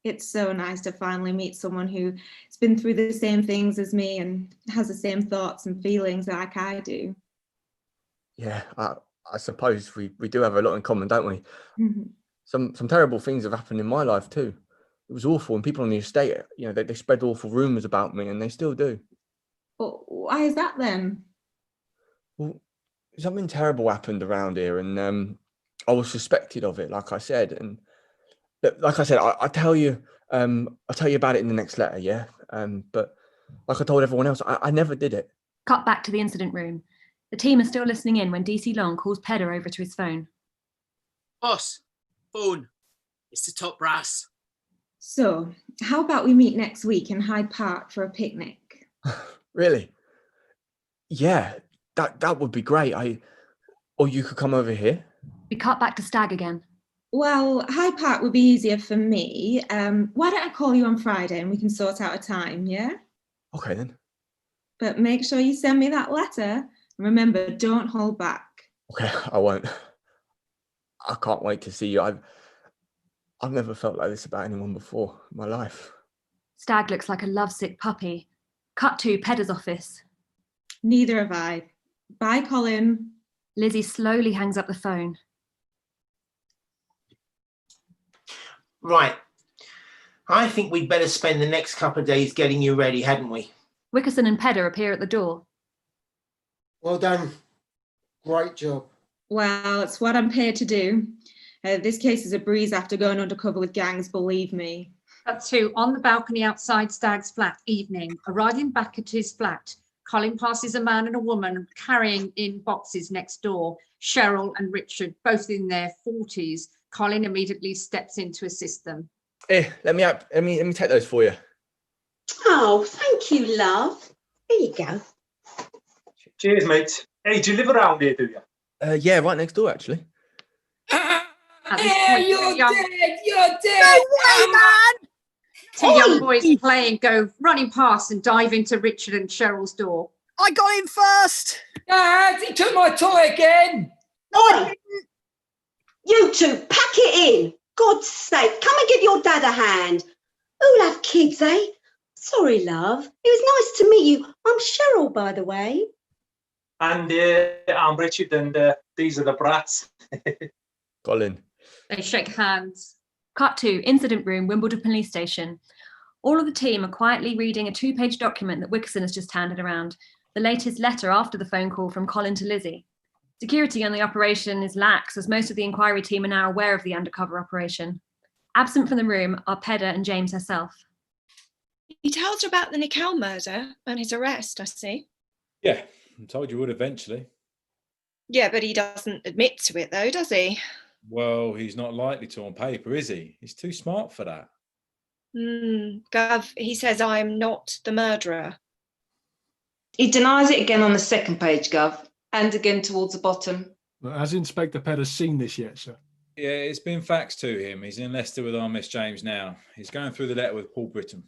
[SPEAKER 12] It's so nice to finally meet someone who's been through the same things as me and has the same thoughts and feelings like I do.
[SPEAKER 15] Yeah, I suppose we do have a lot in common, don't we?
[SPEAKER 12] Mm-hmm.
[SPEAKER 15] Some terrible things have happened in my life too. It was awful, and people on the estate, they spread awful rumours about me, and they still do.
[SPEAKER 12] But why is that then?
[SPEAKER 15] Well, something terrible happened around here, and I was suspected of it, like I said. And like I said, I'll tell you about it in the next letter, yeah? But like I told everyone else, I never did it.
[SPEAKER 10] Cut back to the incident room. The team are still listening in when DC Long calls Pedder over to his phone.
[SPEAKER 22] Boss, phone. It's the top brass.
[SPEAKER 12] So, how about we meet next week in Hyde Park for a picnic?
[SPEAKER 15] Really? Yeah, that would be great. Or you could come over here.
[SPEAKER 10] We cut back to Stagg again.
[SPEAKER 12] Well, Hyde Park would be easier for me. Why don't I call you on Friday and we can sort out a time, yeah?
[SPEAKER 15] Okay then.
[SPEAKER 12] But make sure you send me that letter. Remember, don't hold back.
[SPEAKER 15] Okay, I won't. I can't wait to see you. I've never felt like this about anyone before in my life.
[SPEAKER 10] Stagg looks like a lovesick puppy. Cut to Pedder's office.
[SPEAKER 12] Neither have I. Bye, Colin.
[SPEAKER 10] Lizzie slowly hangs up the phone.
[SPEAKER 3] Right. I think we'd better spend the next couple of days getting you ready, hadn't we?
[SPEAKER 10] Wickerson and Pedder appear at the door.
[SPEAKER 19] Well done. Great job.
[SPEAKER 12] Well, it's what I'm paid to do. This case is a breeze after going undercover with gangs, believe me.
[SPEAKER 6] Cut to on the balcony outside Stagg's flat, evening. Arriving back at his flat, Colin passes a man and a woman carrying in boxes next door. Cheryl and Richard, both in their 40s. Colin immediately steps in to assist them.
[SPEAKER 15] Here, let me take those for you.
[SPEAKER 1] Oh, thank you, love. Here you go.
[SPEAKER 13] Cheers, mate. Hey, do you live around here, do you?
[SPEAKER 15] Yeah, right next door, actually.
[SPEAKER 6] You're
[SPEAKER 1] dead! You're dead!
[SPEAKER 6] No way, man! Two young boys playing go running past and dive into Richard and Cheryl's door.
[SPEAKER 7] I got in first.
[SPEAKER 1] Dad, he took my toy again. Oi! You two, pack it in. God's sake, come and give your dad a hand. Who'll have kids, eh? Sorry, love. It was nice to meet you. I'm Cheryl, by the way.
[SPEAKER 13] And I'm Richard, and these are the brats.
[SPEAKER 15] Colin.
[SPEAKER 6] They shake hands.
[SPEAKER 10] Cut to incident room, Wimbledon Police Station. All of the team are quietly reading a 2-page document that Wickerson has just handed around, the latest letter after the phone call from Colin to Lizzie. Security on the operation is lax, as most of the inquiry team are now aware of the undercover operation. Absent from the room are Pedder and James herself.
[SPEAKER 17] He tells her about the Nickell murder and his arrest, I see.
[SPEAKER 16] Yeah, I told you would eventually.
[SPEAKER 17] Yeah, but he doesn't admit to it though, does he?
[SPEAKER 16] Well, he's not likely to on paper, is he? He's too smart for that.
[SPEAKER 17] Gov, he says I am not the murderer.
[SPEAKER 20] He denies it again on the second page, Gov, and again towards the bottom.
[SPEAKER 21] Has Inspector Pedder seen this yet, sir?
[SPEAKER 16] Yeah, it's been faxed to him. He's in Leicester with our Miss James now. He's going through the letter with Paul Britton.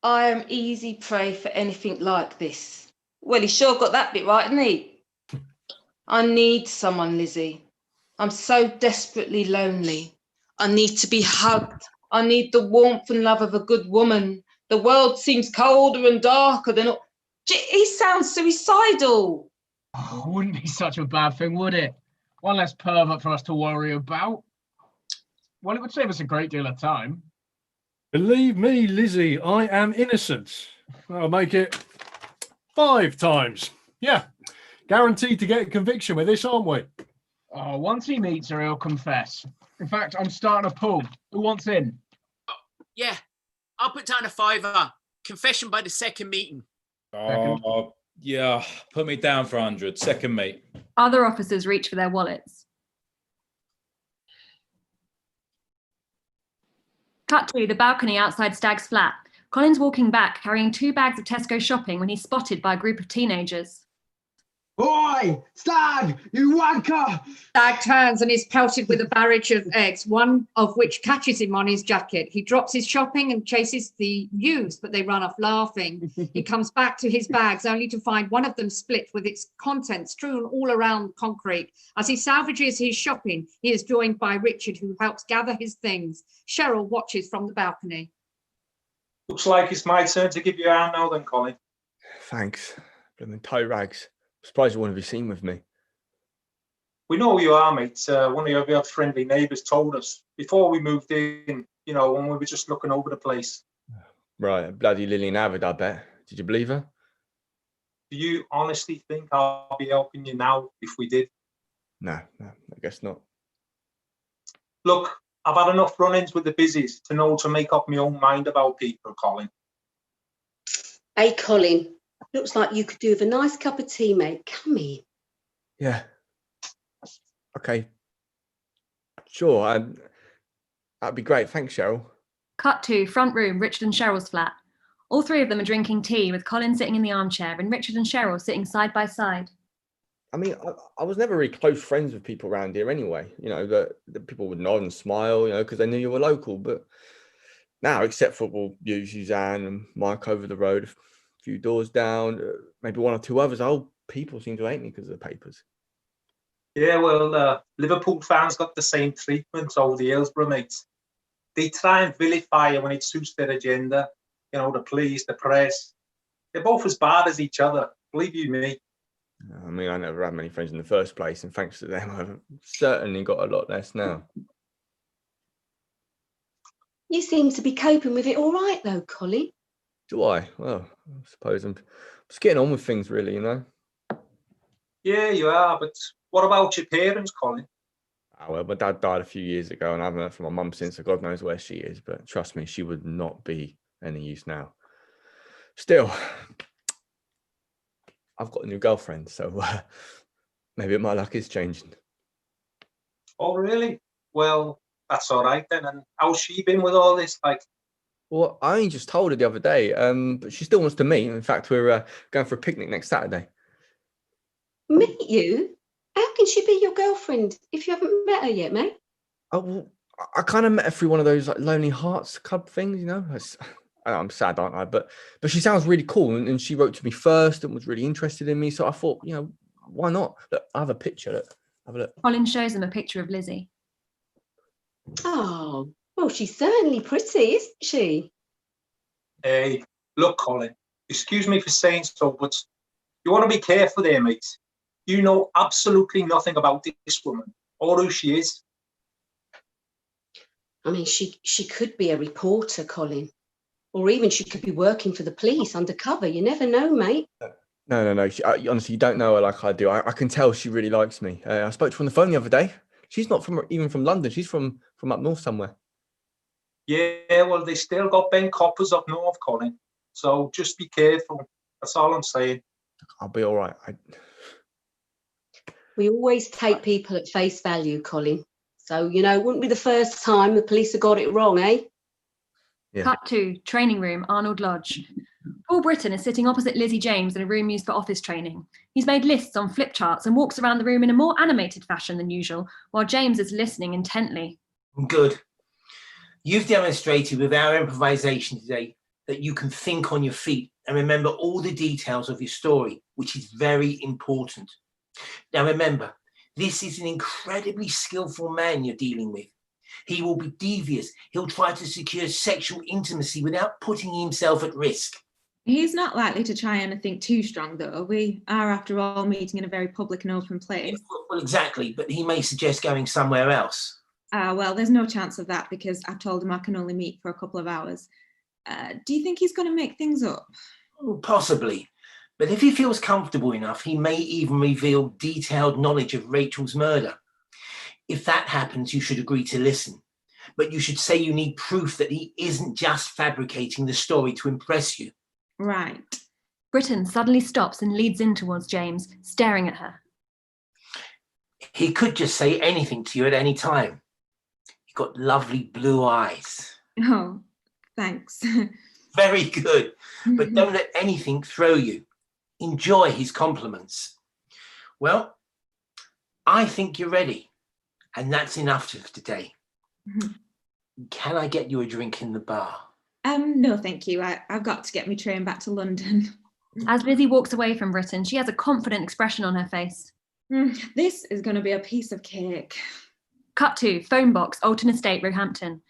[SPEAKER 20] I am easy prey for anything like this. Well, he sure got that bit right, hasn't he? I need someone, Lizzie. I'm so desperately lonely. I need to be hugged. I need the warmth and love of a good woman. The world seems colder and darker than... He sounds suicidal.
[SPEAKER 2] Oh, wouldn't be such a bad thing, would it? One less pervert for us to worry about. Well, it would save us a great deal of time.
[SPEAKER 21] Believe me, Lizzie, I am innocent. I'll make it 5 times. Yeah, guaranteed to get a conviction with this, aren't we?
[SPEAKER 2] Oh, once he meets her, he'll confess. In fact, I'm starting a pool. Who wants in?
[SPEAKER 22] Yeah, I'll put down a £5. Confession by the second meeting.
[SPEAKER 16] Oh, yeah, put me down for 100. Second meet.
[SPEAKER 10] Other officers reach for their wallets. Cut to the balcony outside Stagg's flat. Colin's walking back, carrying 2 bags of Tesco shopping when he's spotted by a group of teenagers.
[SPEAKER 4] Oi, Stag, you wanker!
[SPEAKER 6] Stag turns and is pelted with a barrage of eggs, one of which catches him on his jacket. He drops his shopping and chases the youths, but they run off laughing. He comes back to his bags only to find one of them split with its contents strewn all around concrete. As he salvages his shopping, he is joined by Richard, who helps gather his things. Cheryl watches from the balcony.
[SPEAKER 13] Looks like it's my turn to give you a hand now then, Colin.
[SPEAKER 15] Thanks. Blooming toe rags. Surprised you want to be seen with me.
[SPEAKER 13] We know who you are, mate. One of your friendly neighbours told us before we moved in, you know, when we were just looking over the place.
[SPEAKER 15] Right, bloody Lillian Avid, I bet. Did you believe her?
[SPEAKER 13] Do you honestly think I'll be helping you now if we did?
[SPEAKER 15] No, I guess not.
[SPEAKER 13] Look, I've had enough run-ins with the busies to know to make up my own mind about people, Colin.
[SPEAKER 1] Hey, Colin. Looks like you could do with a nice cup of tea, mate. Come in.
[SPEAKER 15] Yeah. Okay. Sure. That'd be great. Thanks, Cheryl.
[SPEAKER 10] Cut to front room, Richard and Cheryl's flat. All 3 of them are drinking tea, with Colin sitting in the armchair and Richard and Cheryl sitting side by side.
[SPEAKER 15] I mean, I was never really close friends with people around here anyway. You know, the people would nod and smile, you know, because they knew you were local. But now, except for you, Suzanne, and Mike over the road, a few doors down, maybe 1 or 2 others, people seem to hate me because of the papers.
[SPEAKER 13] Yeah, well, Liverpool fans got the same treatment over the Hillsborough, mates. They try and vilify you when it suits their agenda. You know, the police, the press. They're both as bad as each other, believe you me.
[SPEAKER 15] I mean, I never had many friends in the first place, and thanks to them, I've certainly got a lot less now.
[SPEAKER 1] You seem to be coping with it all right, though, Colin.
[SPEAKER 15] Do I? Well, I suppose I'm just getting on with things, really, you know?
[SPEAKER 13] Yeah, you are, but what about your parents, Colin?
[SPEAKER 15] Oh, well, my dad died a few years ago, and I haven't heard from my mum since, so God knows where she is. But trust me, she would not be any use now. Still, I've got a new girlfriend, so maybe my luck is changing.
[SPEAKER 13] Oh, really? Well, that's all right then. And how's she been with all this? Like,
[SPEAKER 15] well, I only just told her the other day, but she still wants to meet. In fact, we're going for a picnic next Saturday.
[SPEAKER 1] Meet you? How can she be your girlfriend if you haven't met her yet, mate?
[SPEAKER 15] Oh, well, I kind of met her through one of those like Lonely Hearts Club things, you know. I'm sad, aren't I? But she sounds really cool, and she wrote to me first and was really interested in me. So I thought, you know, why not? Look, I have a picture. Look, have a look.
[SPEAKER 10] Colin shows him a picture of Lizzie.
[SPEAKER 1] Oh, well, she's certainly pretty, isn't she?
[SPEAKER 13] hey, look, Colin, excuse me for saying so, but you want to be careful there, mate. You know absolutely nothing about this woman or who she is.
[SPEAKER 1] I mean, she could be a reporter, Colin. Or even she could be working for the police undercover. You never know, mate.
[SPEAKER 15] No. Honestly, you don't know her like I do. I can tell she really likes me. I spoke to her on the phone the other day. She's not even from London. She's from up north somewhere.
[SPEAKER 13] Yeah, well, they still got Ben Coppers up north, Colin. So just be careful. That's all I'm saying.
[SPEAKER 15] I'll be all right.
[SPEAKER 1] We always take people at face value, Colin. So, you know, it wouldn't be the first time the police have got it wrong, eh?
[SPEAKER 15] Yeah.
[SPEAKER 10] Cut to training room, Arnold Lodge. Paul Britton is sitting opposite Lizzie James in a room used for office training. He's made lists on flip charts and walks around the room in a more animated fashion than usual, while James is listening intently.
[SPEAKER 3] Good. You've demonstrated with our improvisation today that you can think on your feet and remember all the details of your story, which is very important. Now remember, this is an incredibly skillful man you're dealing with. He will be devious. He'll try to secure sexual intimacy without putting himself at risk.
[SPEAKER 12] He's not likely to try anything too strong, though. We are, after all, meeting in a very public and open place.
[SPEAKER 3] Well, exactly, but he may suggest going somewhere else.
[SPEAKER 12] Well, there's no chance of that because I've told him I can only meet for a couple of hours. Do you think he's going to make things up?
[SPEAKER 3] Possibly, but if he feels comfortable enough, he may even reveal detailed knowledge of Rachel's murder. If that happens, you should agree to listen, but you should say you need proof that he isn't just fabricating the story to impress you.
[SPEAKER 12] Right.
[SPEAKER 10] Britton suddenly stops and leads in towards James, staring at her.
[SPEAKER 3] He could just say anything to you at any time. You've got lovely blue eyes.
[SPEAKER 12] Oh, thanks.
[SPEAKER 3] Very good. But don't let anything throw you. Enjoy his compliments. Well, I think you're ready. And that's enough for today. Can I get you a drink in the bar?
[SPEAKER 12] No, thank you. I've got to get my train back to London.
[SPEAKER 10] As Lizzie walks away from Britain, she has a confident expression on her face.
[SPEAKER 12] This is going to be a piece of cake.
[SPEAKER 10] Cut to phone box, Alton Estate, Roehampton.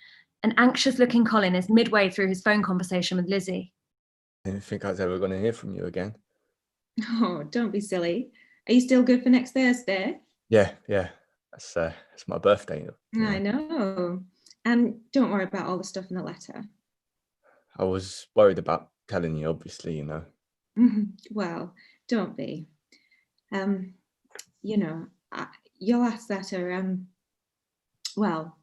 [SPEAKER 10] An anxious-looking Colin is midway through his phone conversation with Lizzie.
[SPEAKER 15] I didn't think I was ever going to hear from you again.
[SPEAKER 12] Oh, don't be silly. Are you still good for next Thursday?
[SPEAKER 15] Yeah. That's my birthday.
[SPEAKER 12] I know. And don't worry about all the stuff in the letter.
[SPEAKER 15] I was worried about telling you, obviously, you know.
[SPEAKER 12] Well, don't be. You know, your last letter, well,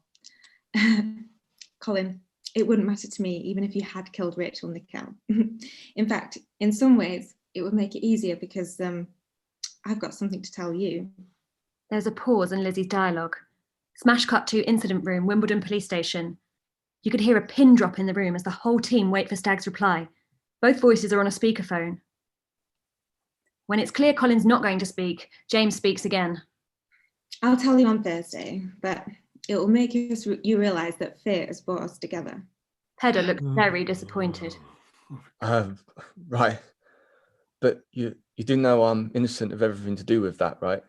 [SPEAKER 12] Colin, it wouldn't matter to me even if you had killed Rachel Nickell. In fact, in some ways, it would make it easier because I've got something to tell you.
[SPEAKER 10] There's a pause in Lizzie's dialogue. Smash cut to incident room, Wimbledon Police Station. You could hear a pin drop in the room as the whole team wait for Stagg's reply. Both voices are on a speakerphone. When it's clear Colin's not going to speak, James speaks again.
[SPEAKER 12] I'll tell you on Thursday, but it will make you realise that fate has brought us together.
[SPEAKER 10] Pedder looks very disappointed.
[SPEAKER 15] Right. But you do know I'm innocent of everything to do with that, right?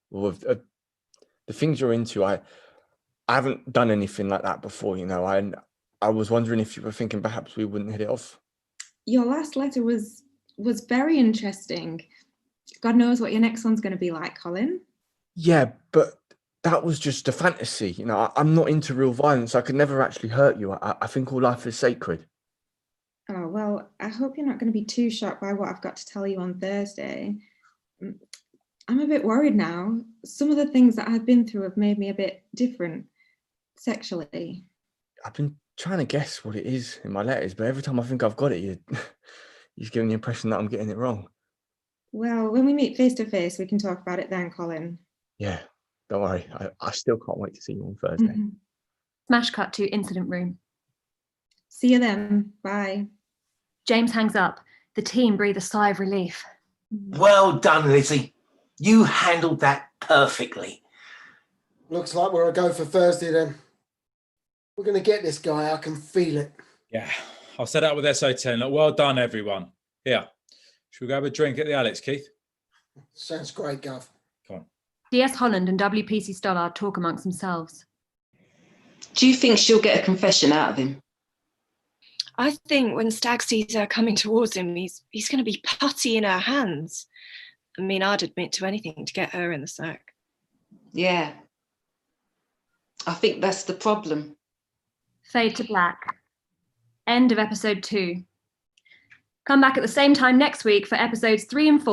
[SPEAKER 15] Well, the things you're into, I haven't done anything like that before, you know. I was wondering if you were thinking perhaps we wouldn't hit it off.
[SPEAKER 12] Your last letter was very interesting. God knows what your next one's going to be like, Colin.
[SPEAKER 15] Yeah, but that was just a fantasy. You know, I'm not into real violence. I could never actually hurt you. I think all life is sacred.
[SPEAKER 12] Oh, well, I hope you're not going to be too shocked by what I've got to tell you on Thursday. I'm a bit worried now. Some of the things that I've been through have made me a bit different sexually.
[SPEAKER 15] I've been trying to guess what it is in my letters, but every time I think I've got it, you're giving the impression that I'm getting it wrong.
[SPEAKER 12] Well, when we meet face to face, we can talk about it then, Colin.
[SPEAKER 15] Yeah, don't worry. I still can't wait to see you on Thursday.
[SPEAKER 10] Smash cut to incident room.
[SPEAKER 12] See you then. Bye.
[SPEAKER 10] James hangs up. The team breathe a sigh of relief.
[SPEAKER 3] Well done, Lizzie. You handled that perfectly.
[SPEAKER 19] Looks like we're a go for Thursday then. We're going to get this guy. I can feel it.
[SPEAKER 16] Yeah, I'll set out with SO10. Look, well done, everyone. Here, should we go have a drink at the Alex, Keith?
[SPEAKER 19] Sounds great, Gov.
[SPEAKER 16] Come on.
[SPEAKER 10] DS Holland and WPC Stollard talk amongst themselves.
[SPEAKER 20] Do you think she'll get a confession out of him?
[SPEAKER 17] I think when Stagg sees her coming towards him, he's going to be putty in her hands. I mean, I'd admit to anything to get her in the sack.
[SPEAKER 20] Yeah. I think that's the problem.
[SPEAKER 10] Fade to black. End of episode 2. Come back at the same time next week for episodes 3 and 4.